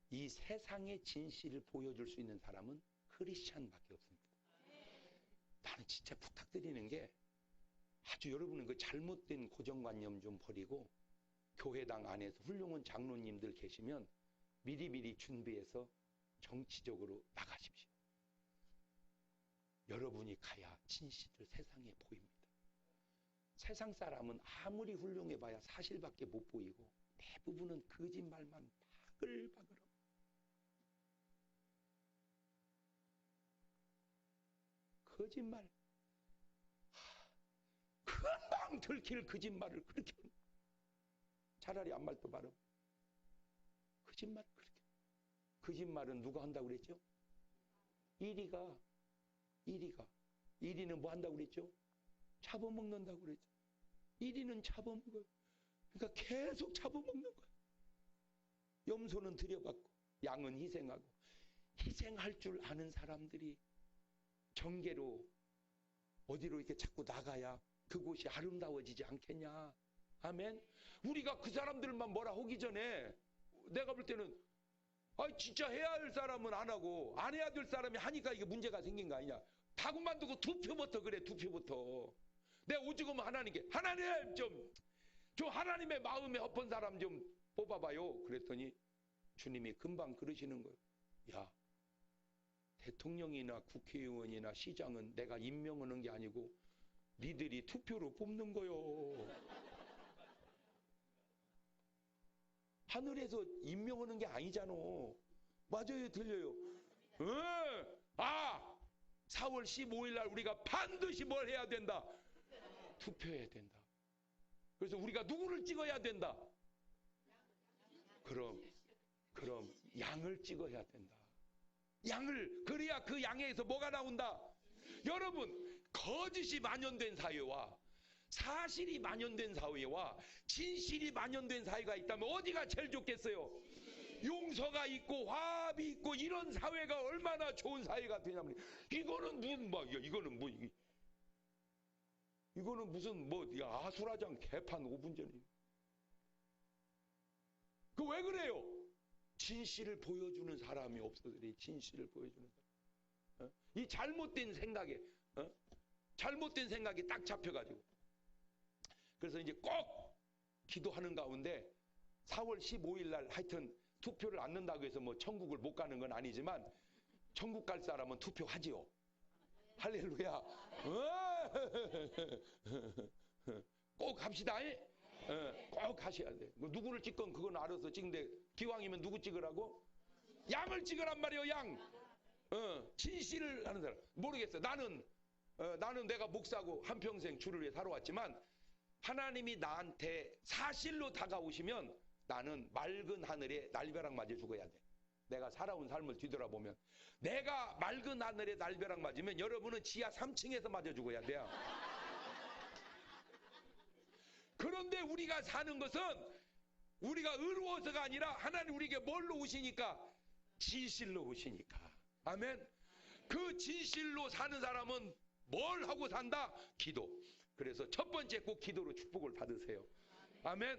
이 세상의 진실을 보여줄 수 있는 사람은 크리스찬밖에 없습니다. 나는 진짜 부탁드리는 게 아주 여러분은 그 잘못된 고정관념 좀 버리고 교회당 안에서 훌륭한 장로님들 계시면 미리미리 준비해서 정치적으로 나가십시오. 여러분이 가야 진실을 세상에 보입니다. 세상 사람은 아무리 훌륭해봐야 사실밖에 못 보이고 대부분은 거짓말만 바글바글. 거짓말. 금방 들킬 거짓말을 그렇게. 차라리 아무 말도 말어. 거짓말 그렇게. 거짓말은 누가 한다고 그랬죠? 이리가. 이리는 뭐 한다고 그랬죠? 잡아먹는다고 그랬죠. 이리는 잡아먹어요. 그러니까 계속 잡아먹는 거예요. 염소는 들여받고 양은 희생하고. 희생할 줄 아는 사람들이 정계로 어디로 이렇게 자꾸 나가야 그곳이 아름다워지지 않겠냐. 아멘. 우리가 그 사람들만 뭐라 하기 전에 내가 볼 때는 진짜 해야 할 사람은 안 하고 안 해야 될 사람이 하니까 이게 문제가 생긴 거 아니냐. 다구만 두고 투표부터 그래. 투표부터. 내가 오죽하면 하나님께 하나님 좀 저 하나님의 마음에 엎은 사람 좀 뽑아봐요. 그랬더니 주님이 금방 그러시는 거예요. 야, 대통령이나 국회의원이나 시장은 내가 임명하는 게 아니고 니들이 투표로 뽑는 거요. 하늘에서 임명하는 게 아니잖아. 맞아요, 들려요. 4월 15일 날 우리가 반드시 뭘 해야 된다? 투표해야 된다. 그래서 우리가 누구를 찍어야 된다? 그럼 양을 찍어야 된다. 양을, 그래야 그 양에서 뭐가 나온다? 여러분, 거짓이 만연된 사회와 사실이 만연된 사회와 진실이 만연된 사회가 있다면 어디가 제일 좋겠어요? 용서가 있고 화합이 있고 이런 사회가 얼마나 좋은 사회가 되냐면, 이거는 무슨 아수라장 개판 5분 전이에요. 그 왜 그래요? 진실을 보여주는 사람이 없어서 그래. 진실을 보여주는 사람. 이 잘못된 생각에 딱 잡혀가지고. 그래서 이제 꼭 기도하는 가운데 4월 15일 날 하여튼 투표를 안 넣는다고 해서 뭐 천국을 못 가는 건 아니지만 천국 갈 사람은 투표하지요. 할렐루야. 꼭 합시다. 꼭 하셔야 돼. 누구를 찍건 그건 알아서 찍는데 기왕이면 누구 찍으라고? 양을 찍으란 말이에요. 양. 진실을 하는 사람. 모르겠어. 나는 내가 목사고 한평생 주를 위해 살아왔지만 하나님이 나한테 사실로 다가오시면 나는 맑은 하늘에 날벼락 맞아 죽어야 돼. 내가 살아온 삶을 뒤돌아보면 내가 맑은 하늘에 날벼락 맞으면 여러분은 지하 3층에서 맞아 죽어야 돼요. 그런데 우리가 사는 것은 우리가 의로워서가 아니라 하나님 우리에게 뭘로 오시니까? 진실로 오시니까. 아멘. 그 진실로 사는 사람은 뭘 하고 산다? 기도. 그래서 첫 번째 꼭 기도로 축복을 받으세요. 아멘.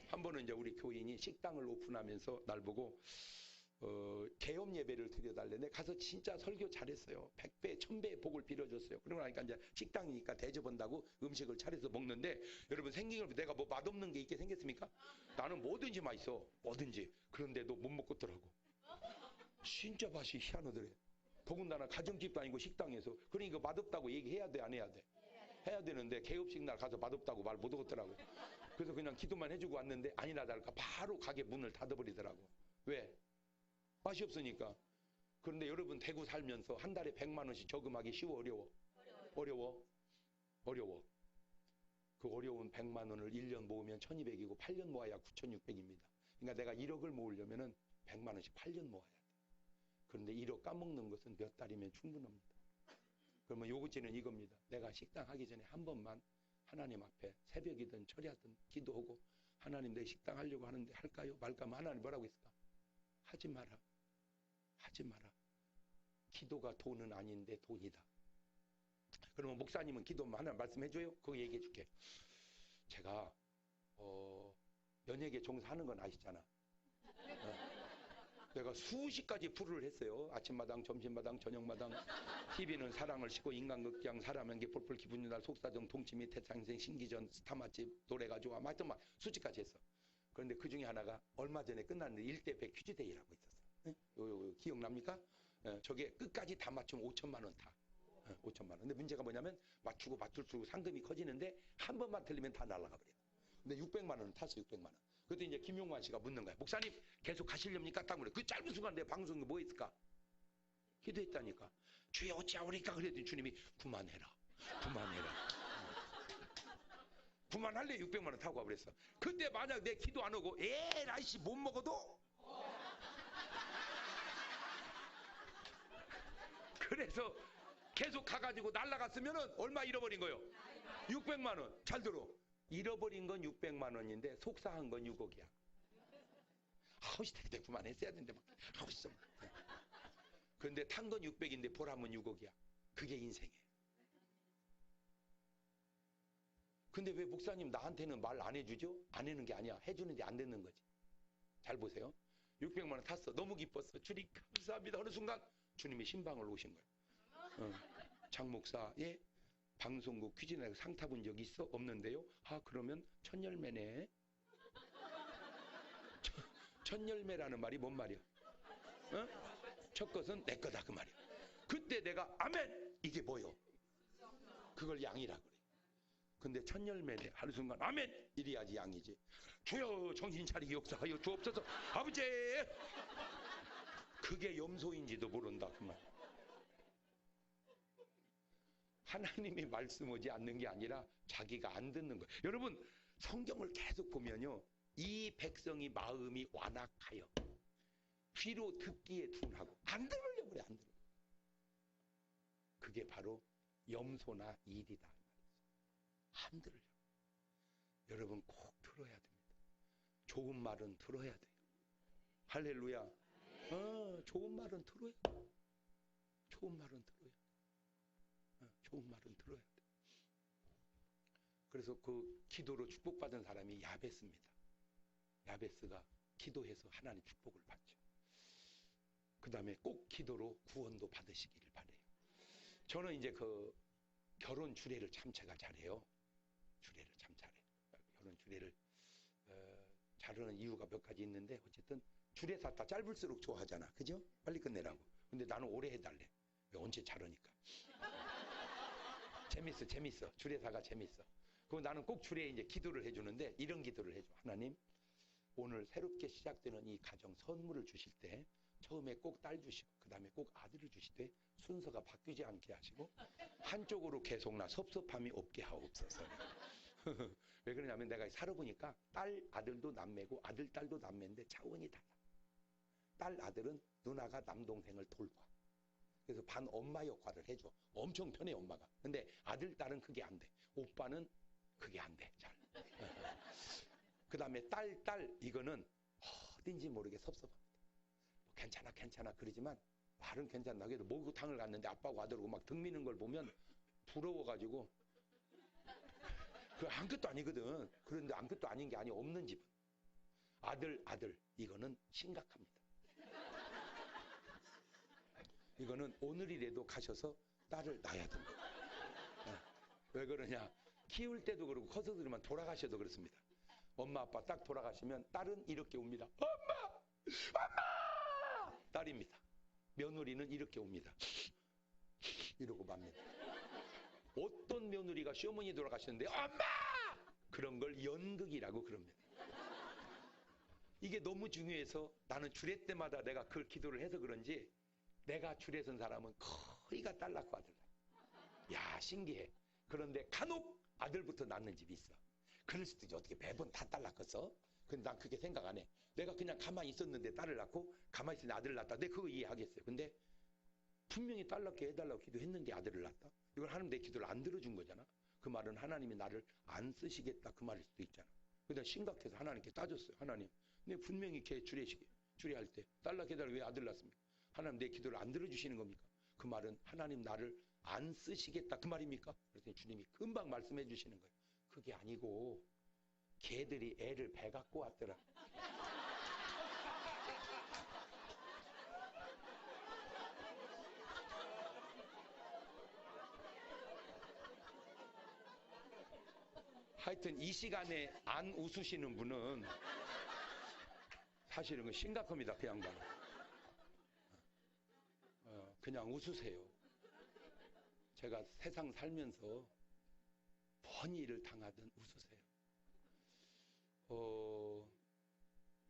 한 번은 이제 우리 교인이 식당을 오픈하면서 날 보고 개업 예배를 드려달래. 가서 진짜 설교 잘했어요. 100배, 1000배의 복을 빌어줬어요. 그러고 나니까 이제 식당이니까 대접한다고 음식을 차려서 먹는데, 여러분 생긴 걸 내가 뭐 맛없는 게 있게 생겼습니까? 나는 뭐든지 맛있어. 뭐든지. 그런데도 못 먹겠더라고. 진짜 맛이 희한하더래. 더군다나 가정집도 아니고 식당에서. 그러니까 맛없다고 얘기해야 돼, 안 해야 돼? 해야 되는데 개업식 날 가서 맛없다고 말 못 하겠더라고. 그래서 그냥 기도만 해주고 왔는데 아니나 다를까 바로 가게 문을 닫아버리더라고. 왜? 맛이 없으니까. 그런데 여러분 대구 살면서 한 달에 100만 원씩 저금하기 쉬워, 어려워? 어려워. 그 어려운 100만 원을 1년 모으면 1200이고 8년 모아야 9600입니다. 그러니까 내가 1억을 모으려면은 100만 원씩 8년 모아야 돼. 그런데 1억 까먹는 것은 몇 달이면 충분합니다. 그러면 요구지는 이겁니다. 내가 식당 하기 전에 한 번만 하나님 앞에 새벽이든 철야든 기도하고, 하나님 내 식당 하려고 하는데 할까요? 말까? 하면 하나님 뭐라고 했을까? 하지 마라. 하지 마라. 기도가 돈은 아닌데 돈이다. 그러면 목사님은 기도만 하나 말씀해줘요? 그거 얘기해줄게. 제가 연예계 종사하는 건 아시잖아. 내가 수십 가지 프로를 했어요. 아침마당, 점심마당, 저녁마당. TV는 사랑을 싣고, 인간극장, 사람연기, 폴폴, 기분유날, 속사정, 동치미, 태창생, 신기전, 스타맛집, 노래가 좋아. 하여튼 막 수십 가지 했어. 그런데 그 중에 하나가 얼마 전에 끝났는데 1대100 퀴즈데이라고 있었어. 기억납니까? 저게 끝까지 다 맞추면 5천만 원 타. 5천만 원. 근데 문제가 뭐냐면 맞추고 맞출수록 상금이 커지는데 한 번만 틀리면 다 날아가 버려. 근데 600만 원은 탔어. 600만 원. 그때 이제 김용만 씨가 묻는 거야. 목사님 계속 가시렵니까? 딱 물어. 그 짧은 순간 내 방송에 뭐 했을까? 기도했다니까. 주여 어찌하오리까? 그랬더니 주님이 그만해라. 그만할래. 600만 원 타고 가버렸어. 근데 만약 내 기도 안 하고 라이씨 못 먹어도 그래서 계속 가가지고 날라갔으면은 얼마 잃어버린 거요? 600만 원. 잘 들어. 잃어버린 건 600만 원인데 속상한 건 6억이야. 아우 씨, 그때 그만했어야 되는데 막 아우 씨. 그런데 탄 건 600인데 보람은 6억이야. 그게 인생이에요. 근데 왜 목사님 나한테는 말 안 해주죠? 안 해는 게 아니야. 해주는데 안 듣는 거지. 잘 보세요. 600만 원 탔어. 너무 기뻤어. 주님 감사합니다. 어느 순간 주님이 신방을 오신 거예요. 장 목사, 예? 방송국 퀴즈 내가 상 타본 적 있어? 없는데요? 아, 그러면 첫 열매네. 첫 열매라는 말이 뭔 말이야? 어? 첫 것은 내 거다 그 말이야. 그때 내가 아멘! 이게 뭐요? 그걸 양이라 그래. 근데 첫 열매네. 하는 순간 아멘! 이래야지 양이지. 주여 정신 차리게 역사하여 주옵소서. 아버지! 그게 염소인지도 모른다 그 말. 하나님이 말씀 오지 않는 게 아니라 자기가 안 듣는 거예요. 여러분 성경을 계속 보면요, 이 백성이 마음이 완악하여 귀로 듣기에 둔하고 안 들으려고 그래. 안 들어. 그게 바로 염소나 일이다 안 들으려고. 여러분 꼭 들어야 됩니다. 좋은 말은 들어야 돼요. 할렐루야. 좋은 말은 들어야 돼. 좋은 말은 들어야 돼. 좋은 말은 들어야 돼. 그래서 그 기도로 축복받은 사람이 야베스입니다. 야베스가 기도해서 하나님 축복을 받죠. 그 다음에 꼭 기도로 구원도 받으시기를 바래요. 저는 이제 그 결혼 주례를 참 제가 잘해요. 주례를 참 잘해. 결혼 주례를 잘하는 이유가 몇 가지 있는데, 어쨌든 주례사 다 짧을수록 좋아하잖아. 그죠? 빨리 끝내라고. 근데 나는 오래 해달래. 언제 잘하니까. 재밌어. 주례사가 재밌어. 그리고 나는 꼭 주례에 이제 기도를 해주는데, 이런 기도를 해줘. 하나님, 오늘 새롭게 시작되는 이 가정 선물을 주실 때 처음에 꼭 딸 주시고 그 다음에 꼭 아들을 주실 때 순서가 바뀌지 않게 하시고 한쪽으로 계속 나 섭섭함이 없게 하옵소서. 왜 그러냐면 내가 살아보니까 딸 아들도 남매고 아들 딸도 남매인데 차원이 달라. 딸 아들은 누나가 남동생을 돌봐. 그래서 반 엄마 역할을 해줘. 엄청 편해 엄마가. 근데 아들 딸은 그게 안 돼. 오빠는 그게 안 돼. 잘. 그 다음에 딸 이거는 어딘지 모르게 섭섭합니다. 뭐 괜찮아 그러지만 말은 괜찮나. 그래도 목욕탕을 갔는데 아빠하고 아들하고 막 등 미는 걸 보면 부러워가지고, 그 아무것도 아니거든. 그런데 아무것도 아닌 게 아니야. 없는 집은 아들 이거는 심각합니다. 이거는 오늘이라도 가셔서 딸을 낳아야 된다. 왜 그러냐, 키울 때도 그러고 커서 들으면 돌아가셔도 그렇습니다. 엄마 아빠 딱 돌아가시면 딸은 이렇게 옵니다. 엄마! 딸입니다. 며느리는 이렇게 옵니다. 이러고 맙니다. 어떤 며느리가 시어머니 돌아가시는데 엄마! 그런 걸 연극이라고 그럽니다. 이게 너무 중요해서 나는 주례 때마다 내가 그 기도를 해서 그런지 내가 주례 선 사람은 거의가 딸 낳고 아들 낳고. 야, 신기해. 그런데 간혹 아들부터 낳는 집이 있어. 그럴 수도 있지. 어떻게 매번 다 딸 낳겠어? 근데 난 그게 생각 안 해. 내가 그냥 가만히 있었는데 딸을 낳고 가만히 있었는데 아들을 낳았다. 내가 그거 이해하겠어요. 근데 분명히 딸 낳게 해달라고 기도했는데 아들을 낳았다? 이건 하나님 내 기도를 안 들어준 거잖아. 그 말은 하나님이 나를 안 쓰시겠다 그 말일 수도 있잖아. 그래서 심각해서 하나님께 따졌어요. 하나님, 근데 분명히 걔 주례할 때 딸 낳게 해달라고 왜 아들 낳습니까? 하나님 내 기도를 안 들어주시는 겁니까? 그 말은 하나님 나를 안 쓰시겠다 그 말입니까? 그랬더니 주님이 금방 말씀해 주시는 거예요. 그게 아니고 걔들이 애를 배 갖고 왔더라. 하여튼 이 시간에 안 웃으시는 분은 사실은 심각합니다. 그 양반. 그냥 웃으세요. 제가 세상 살면서 뭔 일을 당하든 웃으세요.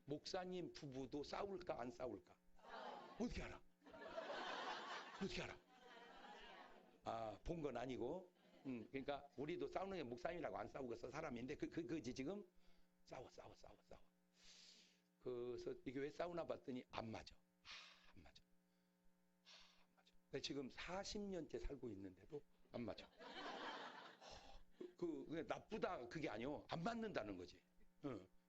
목사님 부부도 싸울까 안 싸울까? 어떻게 알아? 어떻게 알아? 아, 본 건 아니고. 그러니까 우리도 싸우는 게 목사님이라고 안 싸우겠어 사람인데 그지 지금 싸워. 그래서 이게 왜 싸우나 봤더니 안 맞아. 안 맞아. 지금 40년째 살고 있는데도 안 맞아. 그게 나쁘다 그게 아니요. 안 맞는다는 거지.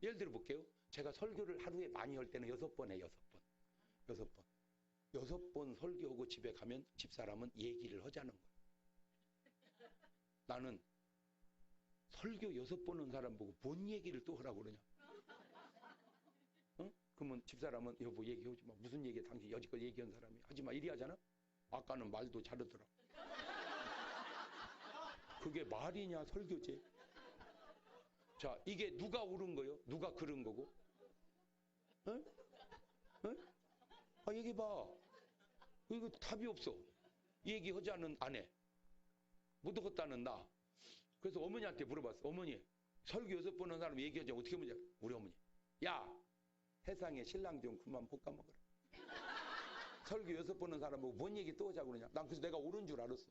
예를 들어 볼게요. 제가 설교를 하루에 많이 할 때는 6번 해. 6번 설교하고 집에 가면 집사람은 얘기를 하자는 거야. 나는 설교 6번 한 사람 보고 뭔 얘기를 또 하라고 그러냐. 그러면 집사람은 여보 얘기하지 마. 무슨 얘기야 당신 여지껏 얘기한 사람이. 하지 마 이리 하잖아. 아까는 말도 잘하더라. 그게 말이냐 설교지. 자, 이게 누가 옳은 거요? 누가 그른 거고? 에? 에? 아, 얘기해봐. 이거 답이 없어. 얘기하자는 아내, 묻어갔다는 나. 그래서 어머니한테 물어봤어. 어머니, 설교 6번 한 사람 얘기하자. 어떻게 하면 돼? 우리 어머니. 야, 세상에 신랑 좀 그만 볶아먹어라. 설교 6번 한 사람 보고 뭔 얘기 또 하자고 그러냐. 난 그래서 내가 옳은 줄 알았어.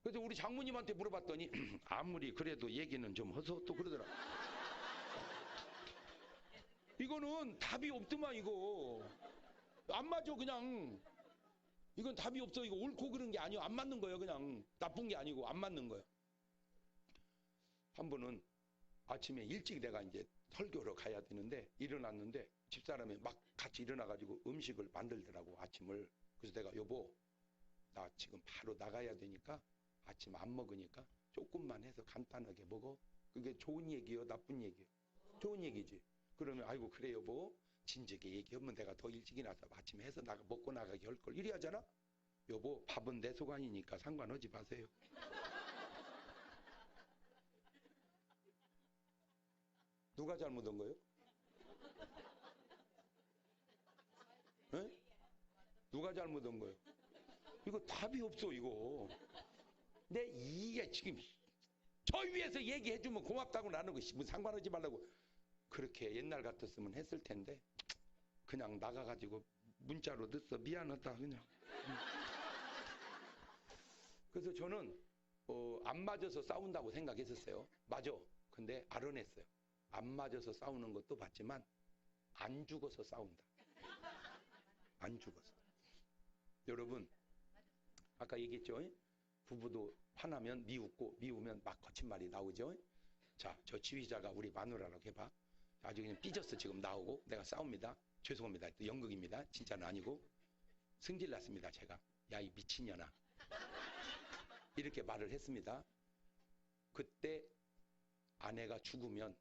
그래서 우리 장모님한테 물어봤더니 아무리 그래도 얘기는 좀 해서 또 그러더라. 이거는 답이 없더만 이거. 안 맞아 그냥. 이건 답이 없어. 이거 옳고 그런 게 아니고 안 맞는 거예요. 그냥 나쁜 게 아니고 안 맞는 거예요. 한 번은 아침에 일찍 내가 이제 설교로 가야 되는데 일어났는데 집사람이 막 같이 일어나가지고 음식을 만들더라고 아침을. 그래서 내가 여보 나 지금 바로 나가야 되니까 아침 안 먹으니까 조금만 해서 간단하게 먹어. 그게 좋은 얘기요 나쁜 얘기요? 좋은 얘기지. 그러면 아이고 그래 여보 진즉에 얘기하면 내가 더 일찍 일어나서 아침에 해서 먹고 나가게 할 걸. 이리 하잖아. 여보 밥은 내 소관이니까 상관하지 마세요. 누가 잘못한 거예요? 에? 누가 잘못한 거예요? 이거 답이 없어 이거. 내 이게 지금 저 위에서 얘기해주면 고맙다고 나는 거 뭐 상관하지 말라고 그렇게 옛날 같았으면 했을 텐데 그냥 나가가지고 문자로 늦어 미안하다 그냥. 그래서 저는 안 맞아서 싸운다고 생각했었어요. 맞아. 근데 알아냈어요. 안 맞아서 싸우는 것도 봤지만 안 죽어서 싸운다. 안 죽어서. 여러분 아까 얘기했죠. 부부도 화나면 미웃고 미우면 막 거친 말이 나오죠. 자, 저 지휘자가 우리 마누라라고 해봐. 아주 그냥 삐졌어 지금 나오고 내가 싸웁니다. 죄송합니다. 또 연극입니다. 진짜는 아니고 승질 났습니다. 제가 야 이 미친년아 이렇게 말을 했습니다. 그때 아내가 죽으면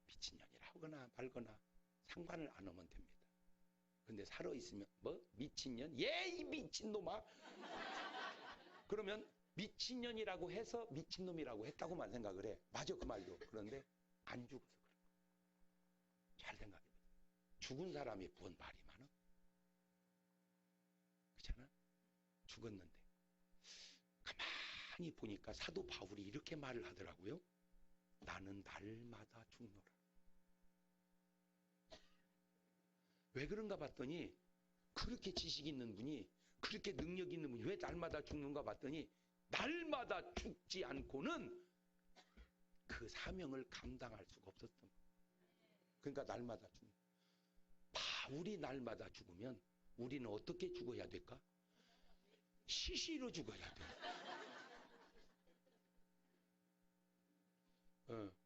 미친년이라 하거나 말거나 상관을 안 하면 됩니다. 근데 살아있으면 뭐? 미친년? 예 이 미친놈아. 그러면 미친년이라고 해서 미친놈이라고 했다고만 생각을 해. 맞아 그 말도. 그런데 안 죽어서 그래. 잘 생각해보세요. 죽은 사람이 뭔 말이 많아? 그렇잖아? 죽었는데 가만히 보니까 사도 바울이 이렇게 말을 하더라고요. 나는 날마다 죽노라. 왜 그런가 봤더니 그렇게 지식 있는 분이 그렇게 능력 있는 분이 왜 날마다 죽는가 봤더니 날마다 죽지 않고는 그 사명을 감당할 수가 없었던 거예요. 그러니까 날마다 죽는 거예요. 바울이 날마다 죽으면 우리는 어떻게 죽어야 될까? 시시로 죽어야 돼.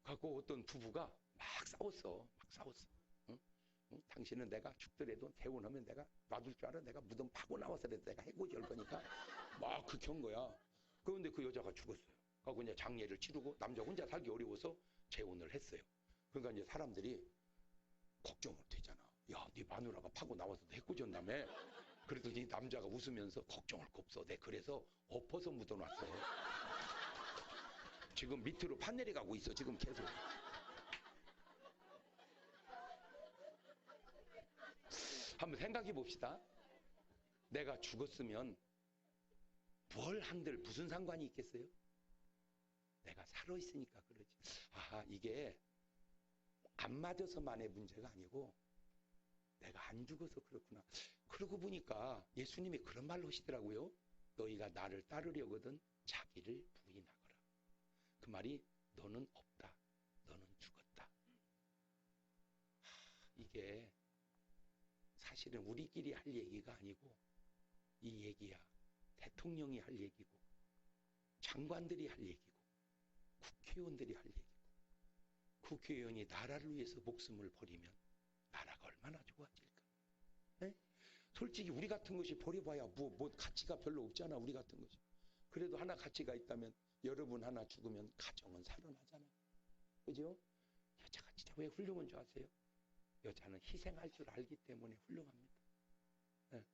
갖고 어떤 부부가 막 싸웠어. 막 싸웠어. 응? 응? 당신은 내가 죽더라도 세운하면 내가 놔둘 줄 알아? 내가 무덤 파고 나와서라도 내가 해고지 할 거니까 막 그렇게 한 거야. 그런데 그 여자가 죽었어요. 그리고 이제 장례를 치르고 남자 혼자 살기 어려워서 재혼을 했어요. 그러니까 이제 사람들이 걱정을 되잖아. 야, 네 마누라가 파고 나와서 해고지 한다며. 그랬더니 남자가 웃으면서 걱정할 거 없어. 내 그래서 엎어서 묻어놨어. 지금 밑으로 판넬이 가고 있어. 지금 계속. 한번 생각해 봅시다. 내가 죽었으면 뭘 한들 무슨 상관이 있겠어요? 내가 살아있으니까 그러지. 아, 이게 안 맞아서만의 문제가 아니고 내가 안 죽어서 그렇구나. 그러고 보니까 예수님이 그런 말로 하시더라고요. 너희가 나를 따르려거든 자기를 부인하거라. 그 말이 너는 없다. 너는 죽었다. 이게 사실은 우리끼리 할 얘기가 아니고 이 얘기야. 대통령이 할 얘기고 장관들이 할 얘기고 국회의원들이 할 얘기고 국회의원이 나라를 위해서 목숨을 버리면 나라가 얼마나 좋아질까? 에? 솔직히 우리 같은 것이 버려봐야 뭐 가치가 별로 없잖아. 우리 같은 것이. 그래도 하나 가치가 있다면 여러분 하나 죽으면 가정은 살아나잖아. 그죠? 여자가 진짜 왜 훌륭한 줄 아세요? 여자는 희생할 줄 알기 때문에 훌륭합니다. 네.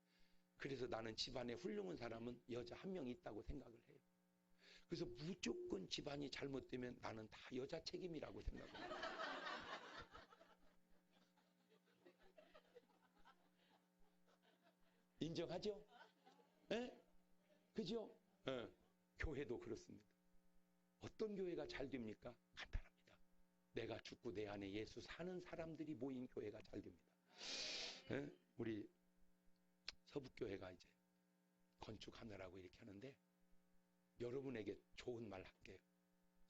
그래서 나는 집안에 훌륭한 사람은 여자 한 명 있다고 생각을 해요. 그래서 무조건 집안이 잘못되면 나는 다 여자 책임이라고 생각합니다. 인정하죠? 예? 그죠? 예. 교회도 그렇습니다. 어떤 교회가 잘 됩니까? 간단합니다. 내가 죽고 내 안에 예수 사는 사람들이 모인 교회가 잘 됩니다. 예? 우리 서북교회가 이제 건축하느라고 이렇게 하는데 여러분에게 좋은 말 할게요.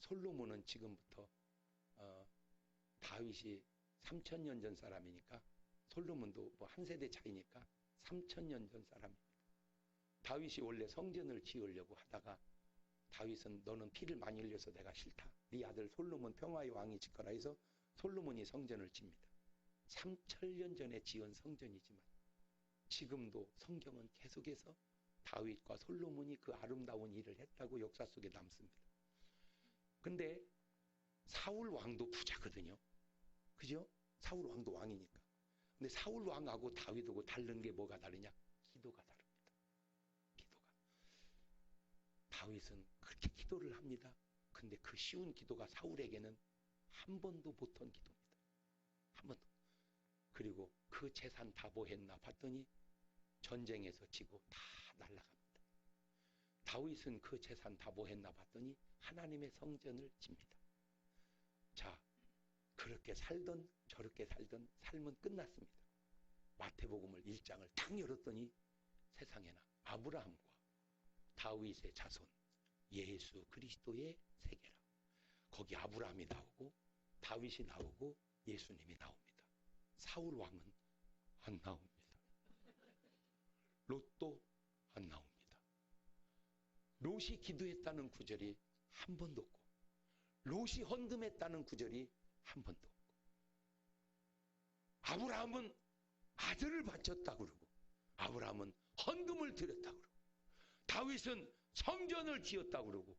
솔로몬은 지금부터 다윗이 3000년 전 사람이니까 솔로몬도 뭐 한 세대 차이니까 3000년 전 사람입니다. 다윗이 원래 성전을 지으려고 하다가 다윗은 너는 피를 많이 흘려서 내가 싫다. 네 아들 솔로몬 평화의 왕이 짓거라 해서 솔로몬이 성전을 집니다. 3000년 전에 지은 성전이지만 지금도 성경은 계속해서 다윗과 솔로몬이 그 아름다운 일을 했다고 역사 속에 남습니다. 근데 사울 왕도 부자거든요. 그죠? 사울 왕도 왕이니까. 근데 사울 왕하고 다윗하고 다른 게 뭐가 다르냐? 기도가 다릅니다. 기도가. 다윗은 그렇게 기도를 합니다. 근데 그 쉬운 기도가 사울에게는 한 번도 못한 기도입니다. 한 번도. 그리고 그 재산 다 뭐 했나 봤더니 전쟁에서 지고 다 날아갑니다. 다윗은 그 재산 다 뭐 했나 봤더니 하나님의 성전을 집니다. 자, 그렇게 살던 저렇게 살던 삶은 끝났습니다. 마태복음을 1장을 탁 열었더니 세상에나 아브라함과 다윗의 자손 예수 그리스도의 세계라. 거기 아브라함이 나오고 다윗이 나오고 예수님이 나옵니다. 사울 왕은 안 나옵니다. 롯도 안 나옵니다. 롯이 기도했다는 구절이 한 번도 없고 롯이 헌금했다는 구절이 한 번도 없고 아브라함은 아들을 바쳤다 그러고 아브라함은 헌금을 드렸다 그러고 다윗은 성전을 지었다 그러고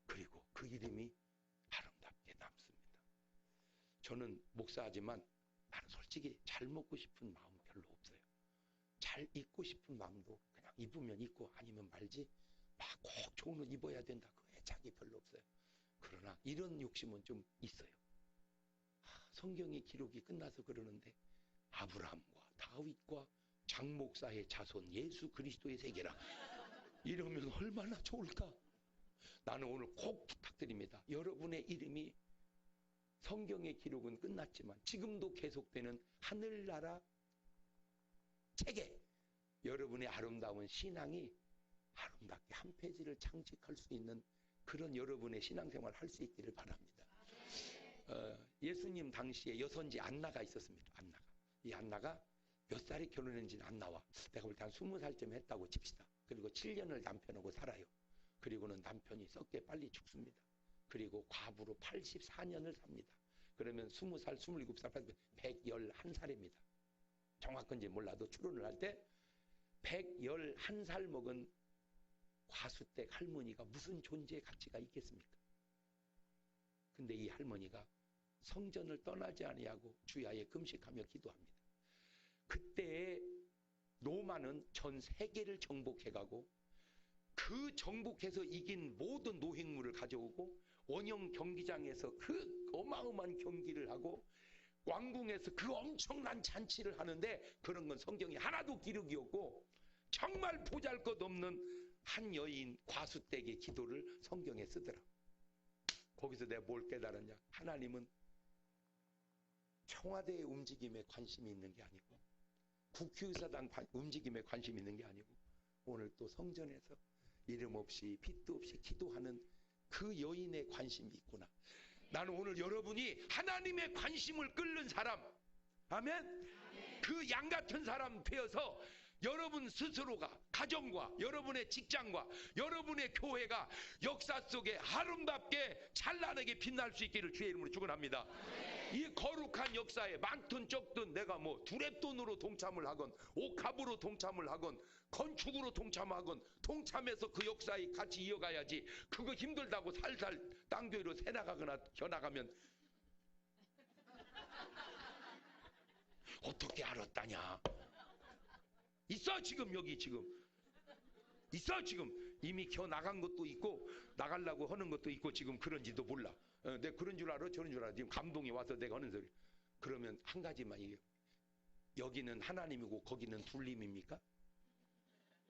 그리고 그 이름이 아름답게 남습니다. 저는 목사하지만 나는 솔직히 잘 먹고 싶은 마음 별로 없어요. 잘 입고 싶은 마음도 그냥 입으면 입고 아니면 말지 막 꼭 좋은 옷 입어야 된다 그 애착이 별로 없어요. 그러나 이런 욕심은 좀 있어요. 성경의 기록이 끝나서 그러는데 아브라함과 다윗과 장 목사의 자손 예수 그리스도의 세계라 이러면 얼마나 좋을까? 나는 오늘 꼭 부탁드립니다. 여러분의 이름이 성경의 기록은 끝났지만 지금도 계속되는 하늘나라 책에 여러분의 아름다운 신앙이 아름답게 한 페이지를 장식할 수 있는 그런 여러분의 신앙생활을 할 수 있기를 바랍니다. 예수님 당시에 여선지 안나가 있었습니다. 안나가. 이 안나가 몇 살에 결혼했는지는 안 나와. 내가 볼 때 한 20살쯤 했다고 칩시다. 그리고 7년을 남편하고 살아요. 그리고는 남편이 썩게 빨리 죽습니다. 그리고 과부로 84년을 삽니다. 그러면 20살, 27살, 111살입니다. 정확한지 몰라도 추론을 할 때 111살 먹은 과수댁 할머니가 무슨 존재의 가치가 있겠습니까? 근데 이 할머니가 성전을 떠나지 아니하고 주야에 금식하며 기도합니다. 그때 로마는 전 세계를 정복해가고 그 정복해서 이긴 모든 노획물을 가져오고 원형 경기장에서 그 어마어마한 경기를 하고 왕궁에서 그 엄청난 잔치를 하는데 그런 건 성경에 하나도 기록이 없고 정말 보잘것없는 한 여인 과수댁의 기도를 성경에 쓰더라. 거기서 내가 뭘 깨달았냐? 하나님은 청와대의 움직임에 관심이 있는 게 아니고 국회의사당 움직임에 관심이 있는 게 아니고 오늘 또 성전에서 이름 없이 빛도 없이 기도하는 그 여인의 관심이 있구나. 나는 오늘 여러분이 하나님의 관심을 끌는 사람, 아멘? 그 양 같은 사람 되어서 여러분 스스로가 가정과 여러분의 직장과 여러분의 교회가 역사 속에 아름답게 찬란하게 빛날 수 있기를 주의 이름으로 축원합니다. 이 거룩한 역사에 많든 적든 내가 뭐 두랩돈으로 동참을 하건 옥합으로 동참을 하건 건축으로 동참하건 동참해서 그 역사에 같이 이어가야지. 그거 힘들다고 살살 땅교회로 새나가거나 겨나가면 어떻게 알았다냐? 있어 지금 여기 지금 있어 지금 이미 겨 나간 것도 있고 나가려고 하는 것도 있고 지금 그런지도 몰라. 내가 그런 줄 알아 저런 줄 알아. 지금 감동이 와서 내가 하는 소리. 그러면 한 가지만 얘기해. 여기는 하나님이고 거기는 둘님입니까?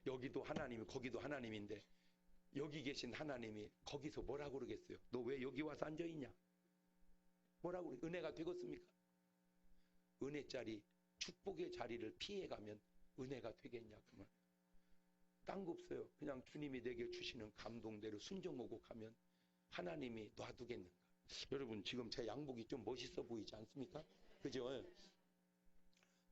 여기도 하나님이 거기도 하나님인데 여기 계신 하나님이 거기서 뭐라고 그러겠어요? 너 왜 여기 와서 앉아있냐? 뭐라고 그래? 은혜가 되겠습니까? 은혜 자리, 축복의 자리를 피해가면 은혜가 되겠냐? 그만. 딴 거 없어요. 그냥 주님이 내게 주시는 감동대로 순종하고 가면 하나님이 놔두겠는가? 여러분 지금 제 양복이 좀 멋있어 보이지 않습니까? 그죠?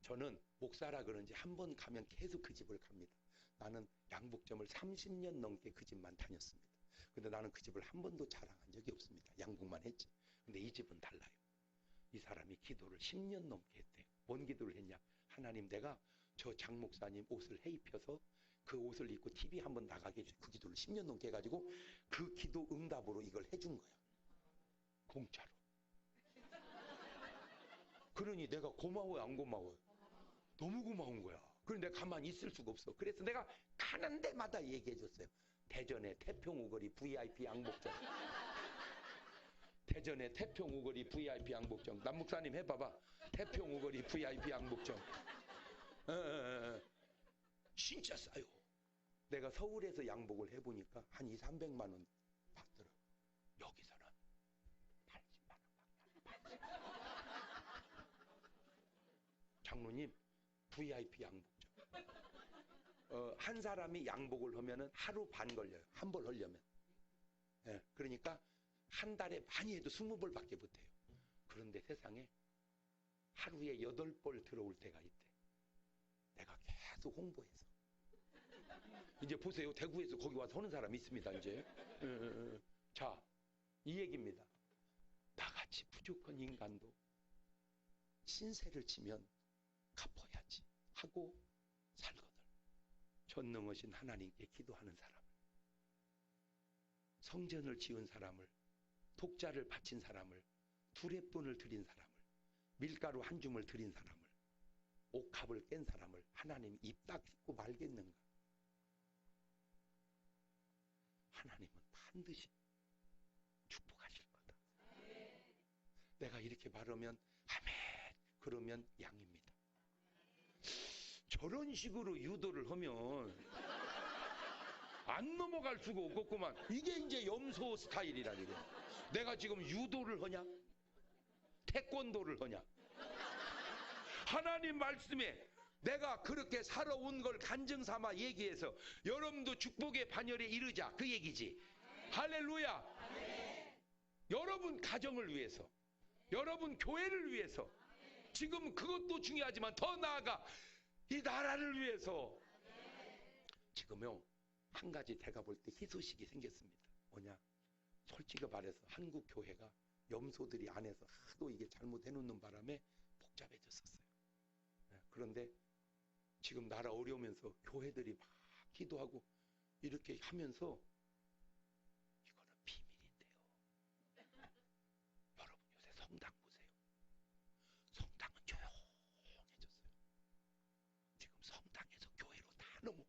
저는 목사라 그런지 한 번 가면 계속 그 집을 갑니다. 나는 양복점을 30년 넘게 그 집만 다녔습니다. 근데 나는 그 집을 한 번도 자랑한 적이 없습니다. 양복만 했지. 근데 이 집은 달라요. 이 사람이 기도를 10년 넘게 했대요. 뭔 기도를 했냐? 하나님 내가 저 장 목사님 옷을 해입혀서 그 옷을 입고 TV 한번 나가게 해주세요. 그 기도를 10년 넘게 해가지고 그 기도 응답으로 이걸 해준 거야. 공짜로. 그러니 내가 고마워요 안 고마워요? 너무 고마운 거야. 그런데 내가 가만히 있을 수가 없어. 그래서 내가 가는 데마다 얘기해 줬어요. 대전의 태평우거리 VIP 양복점. 대전의 태평우거리 VIP 양복점. 남 목사님 해봐봐. 태평우거리 VIP 양복점. 진짜 싸요. 내가 서울에서 양복을 해보니까 한 2, 300만 원 받더라고. 여기서는 80만 원밖에 안 받아요. 장로님 VIP 양복점. 한 사람이 양복을 하면은 하루 반 걸려요. 한 벌 하려면. 예, 그러니까 한 달에 많이 해도 20벌밖에 못해요. 그런데 세상에 하루에 8벌 들어올 때가 있대. 내가 계속 홍보해서. 이제 보세요. 대구에서 거기 와서 하는 사람이 있습니다. 이제. 자, 이 얘기입니다. 나같이 부족한 인간도 신세를 지면 갚아야지 하고 살거든. 전능하신 하나님께 기도하는 사람을, 성전을 지은 사람을, 독자를 바친 사람을, 두레돈을 드린 사람을, 밀가루 한 줌을 드린 사람을, 옥합을 깬 사람을 하나님이 입 닦고 말겠는가? 하나님은 반드시 축복하실 거다. 내가 이렇게 말하면 아멘 그러면 양입니다. 저런 식으로 유도를 하면 안 넘어갈 수가 없겠구만. 이게 이제 염소 스타일이라니까. 내가 지금 유도를 하냐? 태권도를 하냐? 하나님 말씀에 내가 그렇게 살아온 걸 간증 삼아 얘기해서 여러분도 축복의 반열에 이르자 그 얘기지. 할렐루야. 여러분 가정을 위해서, 여러분 교회를 위해서, 지금 그것도 중요하지만 더 나아가 이 나라를 위해서. 지금요 한 가지 제가 볼 때 희소식이 생겼습니다. 뭐냐? 솔직히 말해서 한국 교회가 염소들이 안에서 하도 이게 잘못해놓는 바람에 복잡해졌었어요. 그런데 지금 나라 어려우면서 교회들이 막 기도하고 이렇게 하면서 이거는 비밀인데요. 여러분 요새 성당 보세요. 성당은 조용해졌어요. 지금 성당에서 교회로 다 넘어.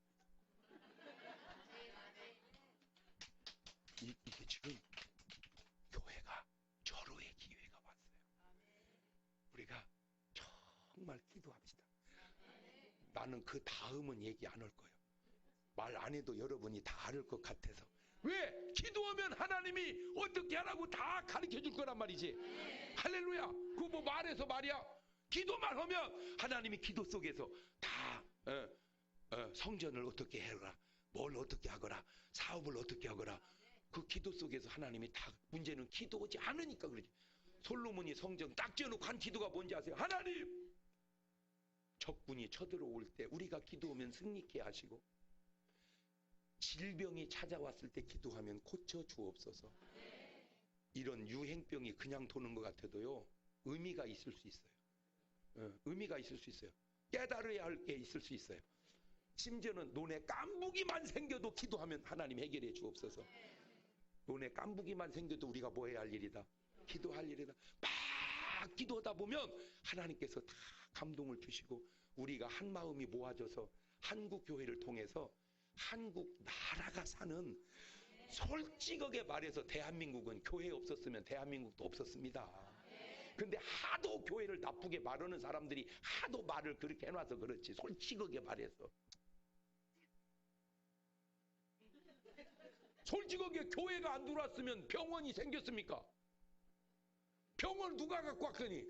이게 지금 교회가 절호의 기회가 왔어요. 우리가 정말 기도합시다. 나는 그 다음은 얘기 안 할 거예요. 말 안 해도 여러분이 다 알 것 같아서. 왜? 기도하면 하나님이 어떻게 하라고 다 가르쳐 줄 거란 말이지. 할렐루야. 그거 뭐 말해서 말이야. 기도만 하면 하나님이 기도 속에서 다 성전을 어떻게 해라, 뭘 어떻게 하거라, 사업을 어떻게 하거라. 그 기도 속에서 하나님이 다. 문제는 기도하지 않으니까 그러지. 솔로몬이 성전 딱 지어놓고 한 기도가 뭔지 아세요? 하나님, 적군이 쳐들어올 때 우리가 기도하면 승리케 하시고, 질병이 찾아왔을 때 기도하면 고쳐 주옵소서. 이런 유행병이 그냥 도는 것 같아도요 의미가 있을 수 있어요. 의미가 있을 수 있어요. 깨달아야 할 게 있을 수 있어요. 심지어는 눈에 깐부기만 생겨도 기도하면 하나님 해결해 주옵소서. 눈에 깐부기만 생겨도 우리가 뭐 해야 할 일이다? 기도할 일이다. 막 기도하다 보면 하나님께서 다 감동을 주시고 우리가 한 마음이 모아져서 한국 교회를 통해서 한국 나라가 사는, 솔직하게 말해서 대한민국은 교회 없었으면 대한민국도 없었습니다. 근데 하도 교회를 나쁘게 말하는 사람들이 하도 말을 그렇게 해놔서 그렇지, 솔직하게 말해서. 솔직하게 교회가 안 들어왔으면 병원이 생겼습니까? 병원 누가 갖고 왔거니?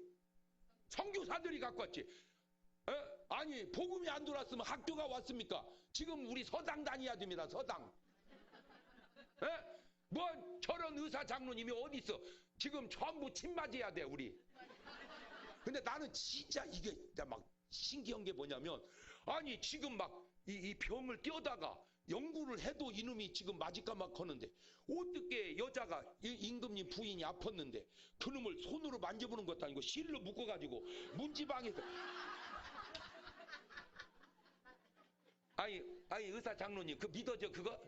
선교사들이 갖고 왔지. 에? 아니, 복음이 안 들어왔으면 학교가 왔습니까? 지금 우리 서당 다녀야 됩니다. 서당. 에? 뭐 저런 의사 장로님이 어디 있어? 지금 전부 침 맞아야 돼, 우리. 근데 나는 진짜 이게 막 신기한 게 뭐냐면, 아니 지금 막 이 병을 떼어다가 연구를 해도 이놈이 지금 맞을까 막 하는데, 어떻게 여자가 임금님 부인이 아팠는데 그놈을 손으로 만져보는 것도 아니고 실로 묶어가지고 문지방에서, 아니 의사 장로님 그 믿어져 그거?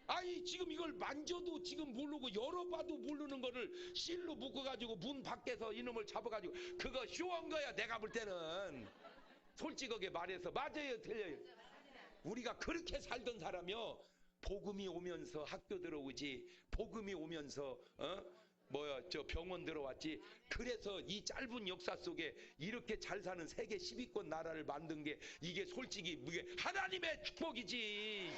아니 지금 이걸 만져도 지금 모르고 열어봐도 모르는 거를 실로 묶어가지고 문 밖에서 이놈을 잡아가지고, 그거 쇼한 거야 내가 볼 때는. 솔직하게 말해서. 맞아요 틀려요? 우리가 그렇게 살던 사람이요, 복음이 오면서 학교 들어오지, 복음이 오면서 저 병원 들어왔지. 그래서 이 짧은 역사 속에 이렇게 잘 사는 세계 10위권 나라를 만든 게, 이게 솔직히 이게 하나님의 축복이지.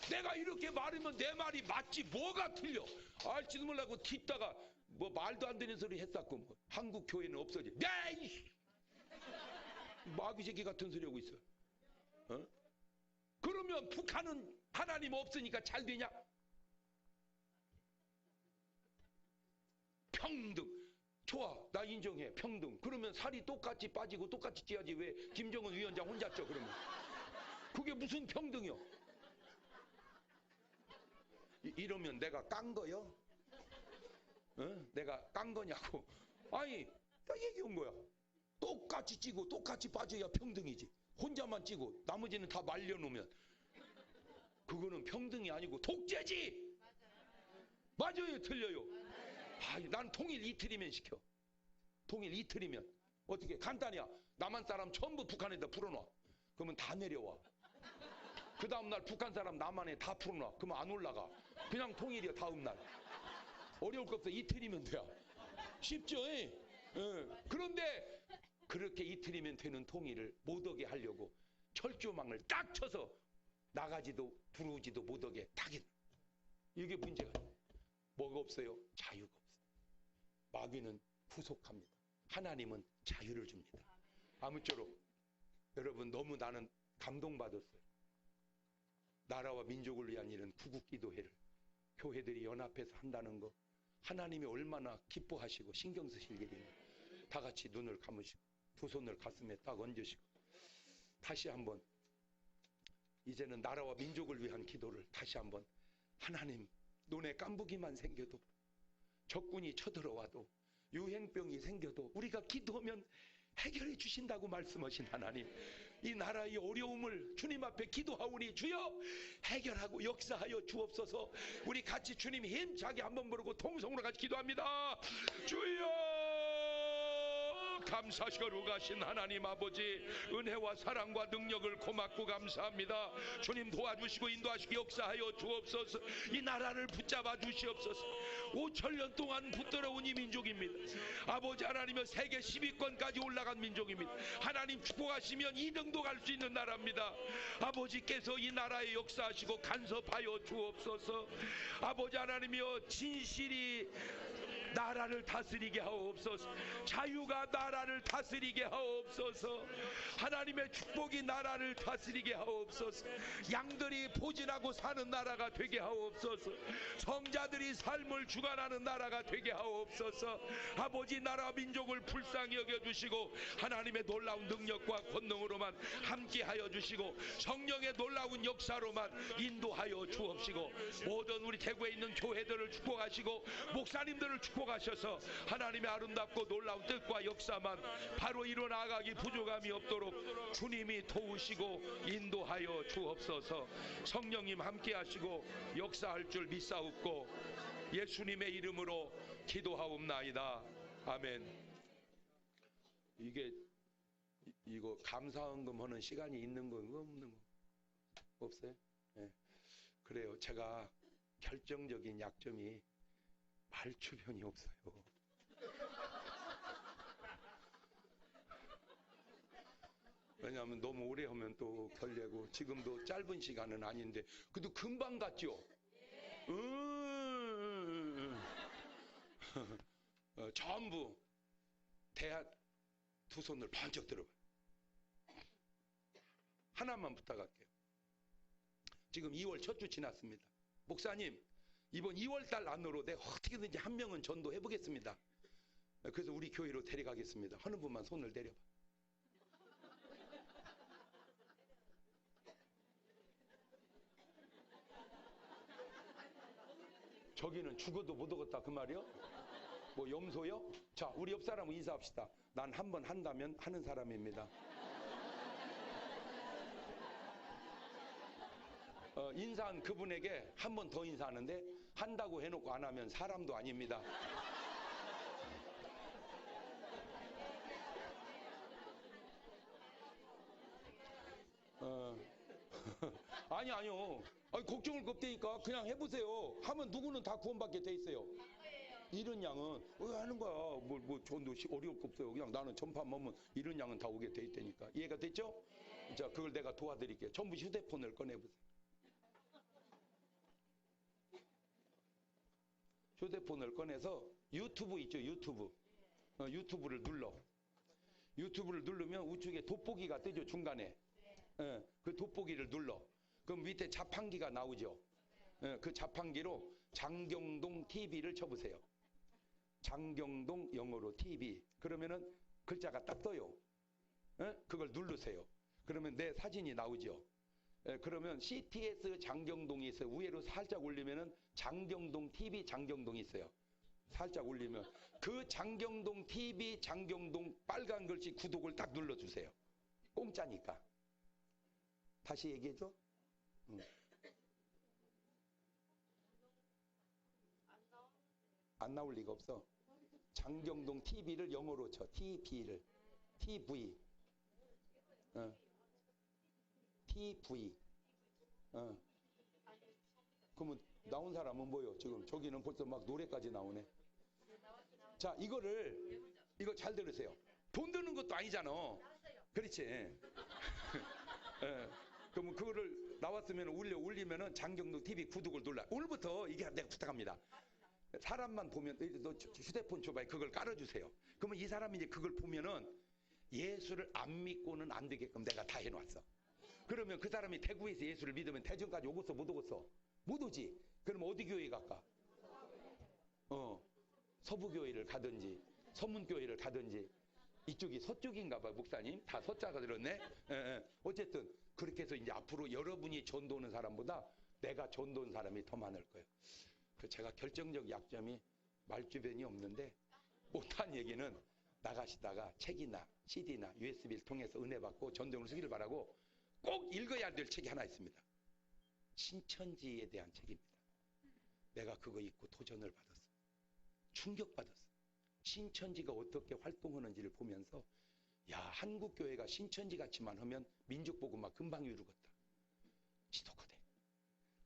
내가 이렇게 말하면 내 말이 맞지 뭐가 틀려? 알지도 몰라고 뒷다가 뭐 말도 안 되는 소리 했었고, 뭐 한국 교회는 없어지. 네! 마귀 새끼 같은 소리 하고 있어. 그러면 북한은 하나님 없으니까 잘 되냐? 평등. 좋아, 나 인정해. 평등. 그러면 살이 똑같이 빠지고 똑같이 찌야지 왜 김정은 위원장 혼자 쪄 그러면? 그게 무슨 평등이요? 이러면 내가 깐 거요? 내가 깐 거냐고. 아니, 나 얘기한 거야. 똑같이 찌고 똑같이 빠져야 평등이지. 혼자만 찌고 나머지는 다 말려놓으면 그거는 평등이 아니고 독재지. 맞아요 틀려요? 난 통일 이틀이면 시켜. 통일 이틀이면. 어떻게 간단이야. 남한 사람 전부 북한에다 풀어놔. 그러면 다 내려와. 그 다음날 북한 사람 남한에 다 풀어놔. 그러면 안 올라가. 그냥 통일이야 다음날. 어려울 거 없어. 이틀이면 돼요. 쉽죠? 그런데 그렇게 이틀이면 되는 통일을 못하게 하려고 철조망을 딱 쳐서 나가지도 들어오지도 못하게 딱. 이게 문제가. 뭐가 없어요? 자유가 없어요. 마귀는 후속합니다. 하나님은 자유를 줍니다. 아무쪼록 여러분, 너무 나는 감동받았어요. 나라와 민족을 위한 일은 구국기도회를 교회들이 연합해서 한다는 거, 하나님이 얼마나 기뻐하시고 신경 쓰실 일인가. 다 같이 눈을 감으시고 두 손을 가슴에 딱 얹으시고 다시 한번 이제는 나라와 민족을 위한 기도를 다시 한번, 하나님, 눈에 깜부기만 생겨도, 적군이 쳐들어와도, 유행병이 생겨도 우리가 기도하면 해결해 주신다고 말씀하신 하나님, 이 나라의 어려움을 주님 앞에 기도하오니 주여 해결하고 역사하여 주옵소서. 우리 같이 주님 힘차게 한번 부르고 통성으로 같이 기도합니다. 주여 감사시고 가신 하나님 아버지, 은혜와 사랑과 능력을 고맙고 감사합니다. 주님 도와주시고 인도하시고 역사하여 주옵소서. 이 나라를 붙잡아 주시옵소서. 5,000년 동안 붙들어온 이 민족입니다. 아버지 하나님은 세계 10위권까지 올라간 민족입니다. 하나님 축복하시면 2등도 갈 수 있는 나라입니다. 아버지께서 이 나라에 역사하시고 간섭하여 주옵소서. 아버지 하나님이여, 진실이 나라를 다스리게 하옵소서. 자유가 나라를 다스리게 하옵소서. 하나님의 축복이 나라를 다스리게 하옵소서. 양들이 포진하고 사는 나라가 되게 하옵소서. 성자들이 삶을 주관하는 나라가 되게 하옵소서. 아버지, 나라 민족을 불쌍히 여겨주시고 하나님의 놀라운 능력과 권능으로만 함께하여 주시고 성령의 놀라운 역사로만 인도하여 주옵시고, 모든 우리 대구에 있는 교회들을 축복하시고 목사님들을 축복하셔서 하나님의 아름답고 놀라운 뜻과 역사만 바로 이뤄나가기 부족함이 없도록 주님이 도우시고 인도하여 주옵소서. 성령님 함께하시고 역사할 줄 믿사옵고 예수님의 이름으로 기도하옵나이다. 아멘. 이게 이거 감사헌금 하는 시간이 있는 거 없는 거 없어요? 예. 그래요. 제가 결정적인 약점이 말주변이 없어요. 왜냐하면 너무 오래 하면 또 결례고 지금도 짧은 시간은 아닌데 그래도 금방 갔죠? 전부 대학 두 손을 번쩍 들어봐요. 하나만 부탁할게요. 지금 2월 첫 주 지났습니다. 목사님, 이번 2월 달 안으로 내가 어떻게든지 한 명은 전도해 보겠습니다. 그래서 우리 교회로 데려가겠습니다. 하는 분만 손을 내려봐. 저기는 죽어도 못 오겠다 그 말이요? 뭐 염소요? 자, 우리 옆 사람 인사합시다. 난 한 번 한다면 하는 사람입니다. 인사한 그분에게 한 번 더 인사하는데 한다고 해놓고 안 하면 사람도 아닙니다. 아니요. 아니, 걱정을 겁대니까 그냥 해보세요. 하면 누구는 다 구원받게 돼 있어요. 이런 양은 왜 하는 거야? 뭐 전도 어려울 거 없어요. 그냥 나는 전파만 하면 이런 양은 다 오게 돼 있다니까. 이해가 됐죠? 자, 그걸 내가 도와드릴게요. 전부 휴대폰을 꺼내보세요. 휴대폰을 꺼내서 유튜브 있죠? 유튜브. 유튜브를 눌러. 유튜브를 누르면 우측에 돋보기가 뜨죠? 중간에. 그 돋보기를 눌러. 그럼 밑에 자판기가 나오죠? 그 자판기로 장경동 TV를 쳐보세요. 장경동 영어로 TV. 그러면은 글자가 딱 떠요. 그걸 누르세요. 그러면 내 사진이 나오죠? 그러면 CTS 장경동이 있어요. 위로 살짝 올리면은 장경동 TV 장경동이 있어요. 살짝 올리면 그 장경동 TV 장경동 빨간 글씨 구독을 딱 눌러주세요. 공짜니까. 다시 얘기해줘. 안 나올 리가 없어. 장경동 TV를 영어로 쳐. TV를. TV. TV. 그러면 나온 사람은 뭐요? 지금 저기는 벌써 막 노래까지 나오네. 자, 이거 잘 들으세요. 돈 드는 것도 아니잖아. 그렇지. 그러면 그거를 나왔으면 올리면은 장경동 TV 구독을 눌러. 오늘부터 이게 내가 부탁합니다. 사람만 보면 너 휴대폰 줘봐요. 그걸 깔아주세요. 그러면 이 사람이 이제 그걸 보면은 예수를 안 믿고는 안 되게끔 내가 다 해놨어. 그러면 그 사람이 대구에서 예수를 믿으면 대전까지 오겠어 못 오겠어? 못 오지. 그럼 어디 교회 갈까? 서부교회를 가든지 서문교회를 가든지. 이쪽이 서쪽인가 봐. 목사님 다 서자가 들었네. 어쨌든 그렇게 해서 이제 앞으로 여러분이 전도하는 사람보다 내가 전도하는 사람이 더 많을 거예요. 제가 결정적 약점이 말주변이 없는데 못한 얘기는 나가시다가 책이나 CD나 USB를 통해서 은혜 받고 전도를 쓰기를 바라고 꼭 읽어야 될 책이 하나 있습니다. 신천지에 대한 책입니다. 내가 그거 읽고 도전을 받았어. 충격받았어. 신천지가 어떻게 활동하는지를 보면서 야, 한국교회가 신천지 같이만 하면 민족복음화 금방 이루겠다. 지도가 돼.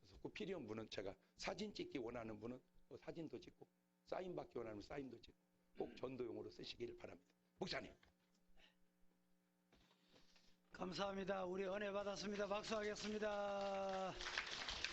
그래서 꼭 필요한 분은 제가 사진 찍기 원하는 분은 사진도 찍고 사인 받기 원하는 분은 사인도 찍고 꼭 전도용으로 쓰시기를 바랍니다. 목사님. 감사합니다. 우리 은혜 받았습니다. 박수하겠습니다.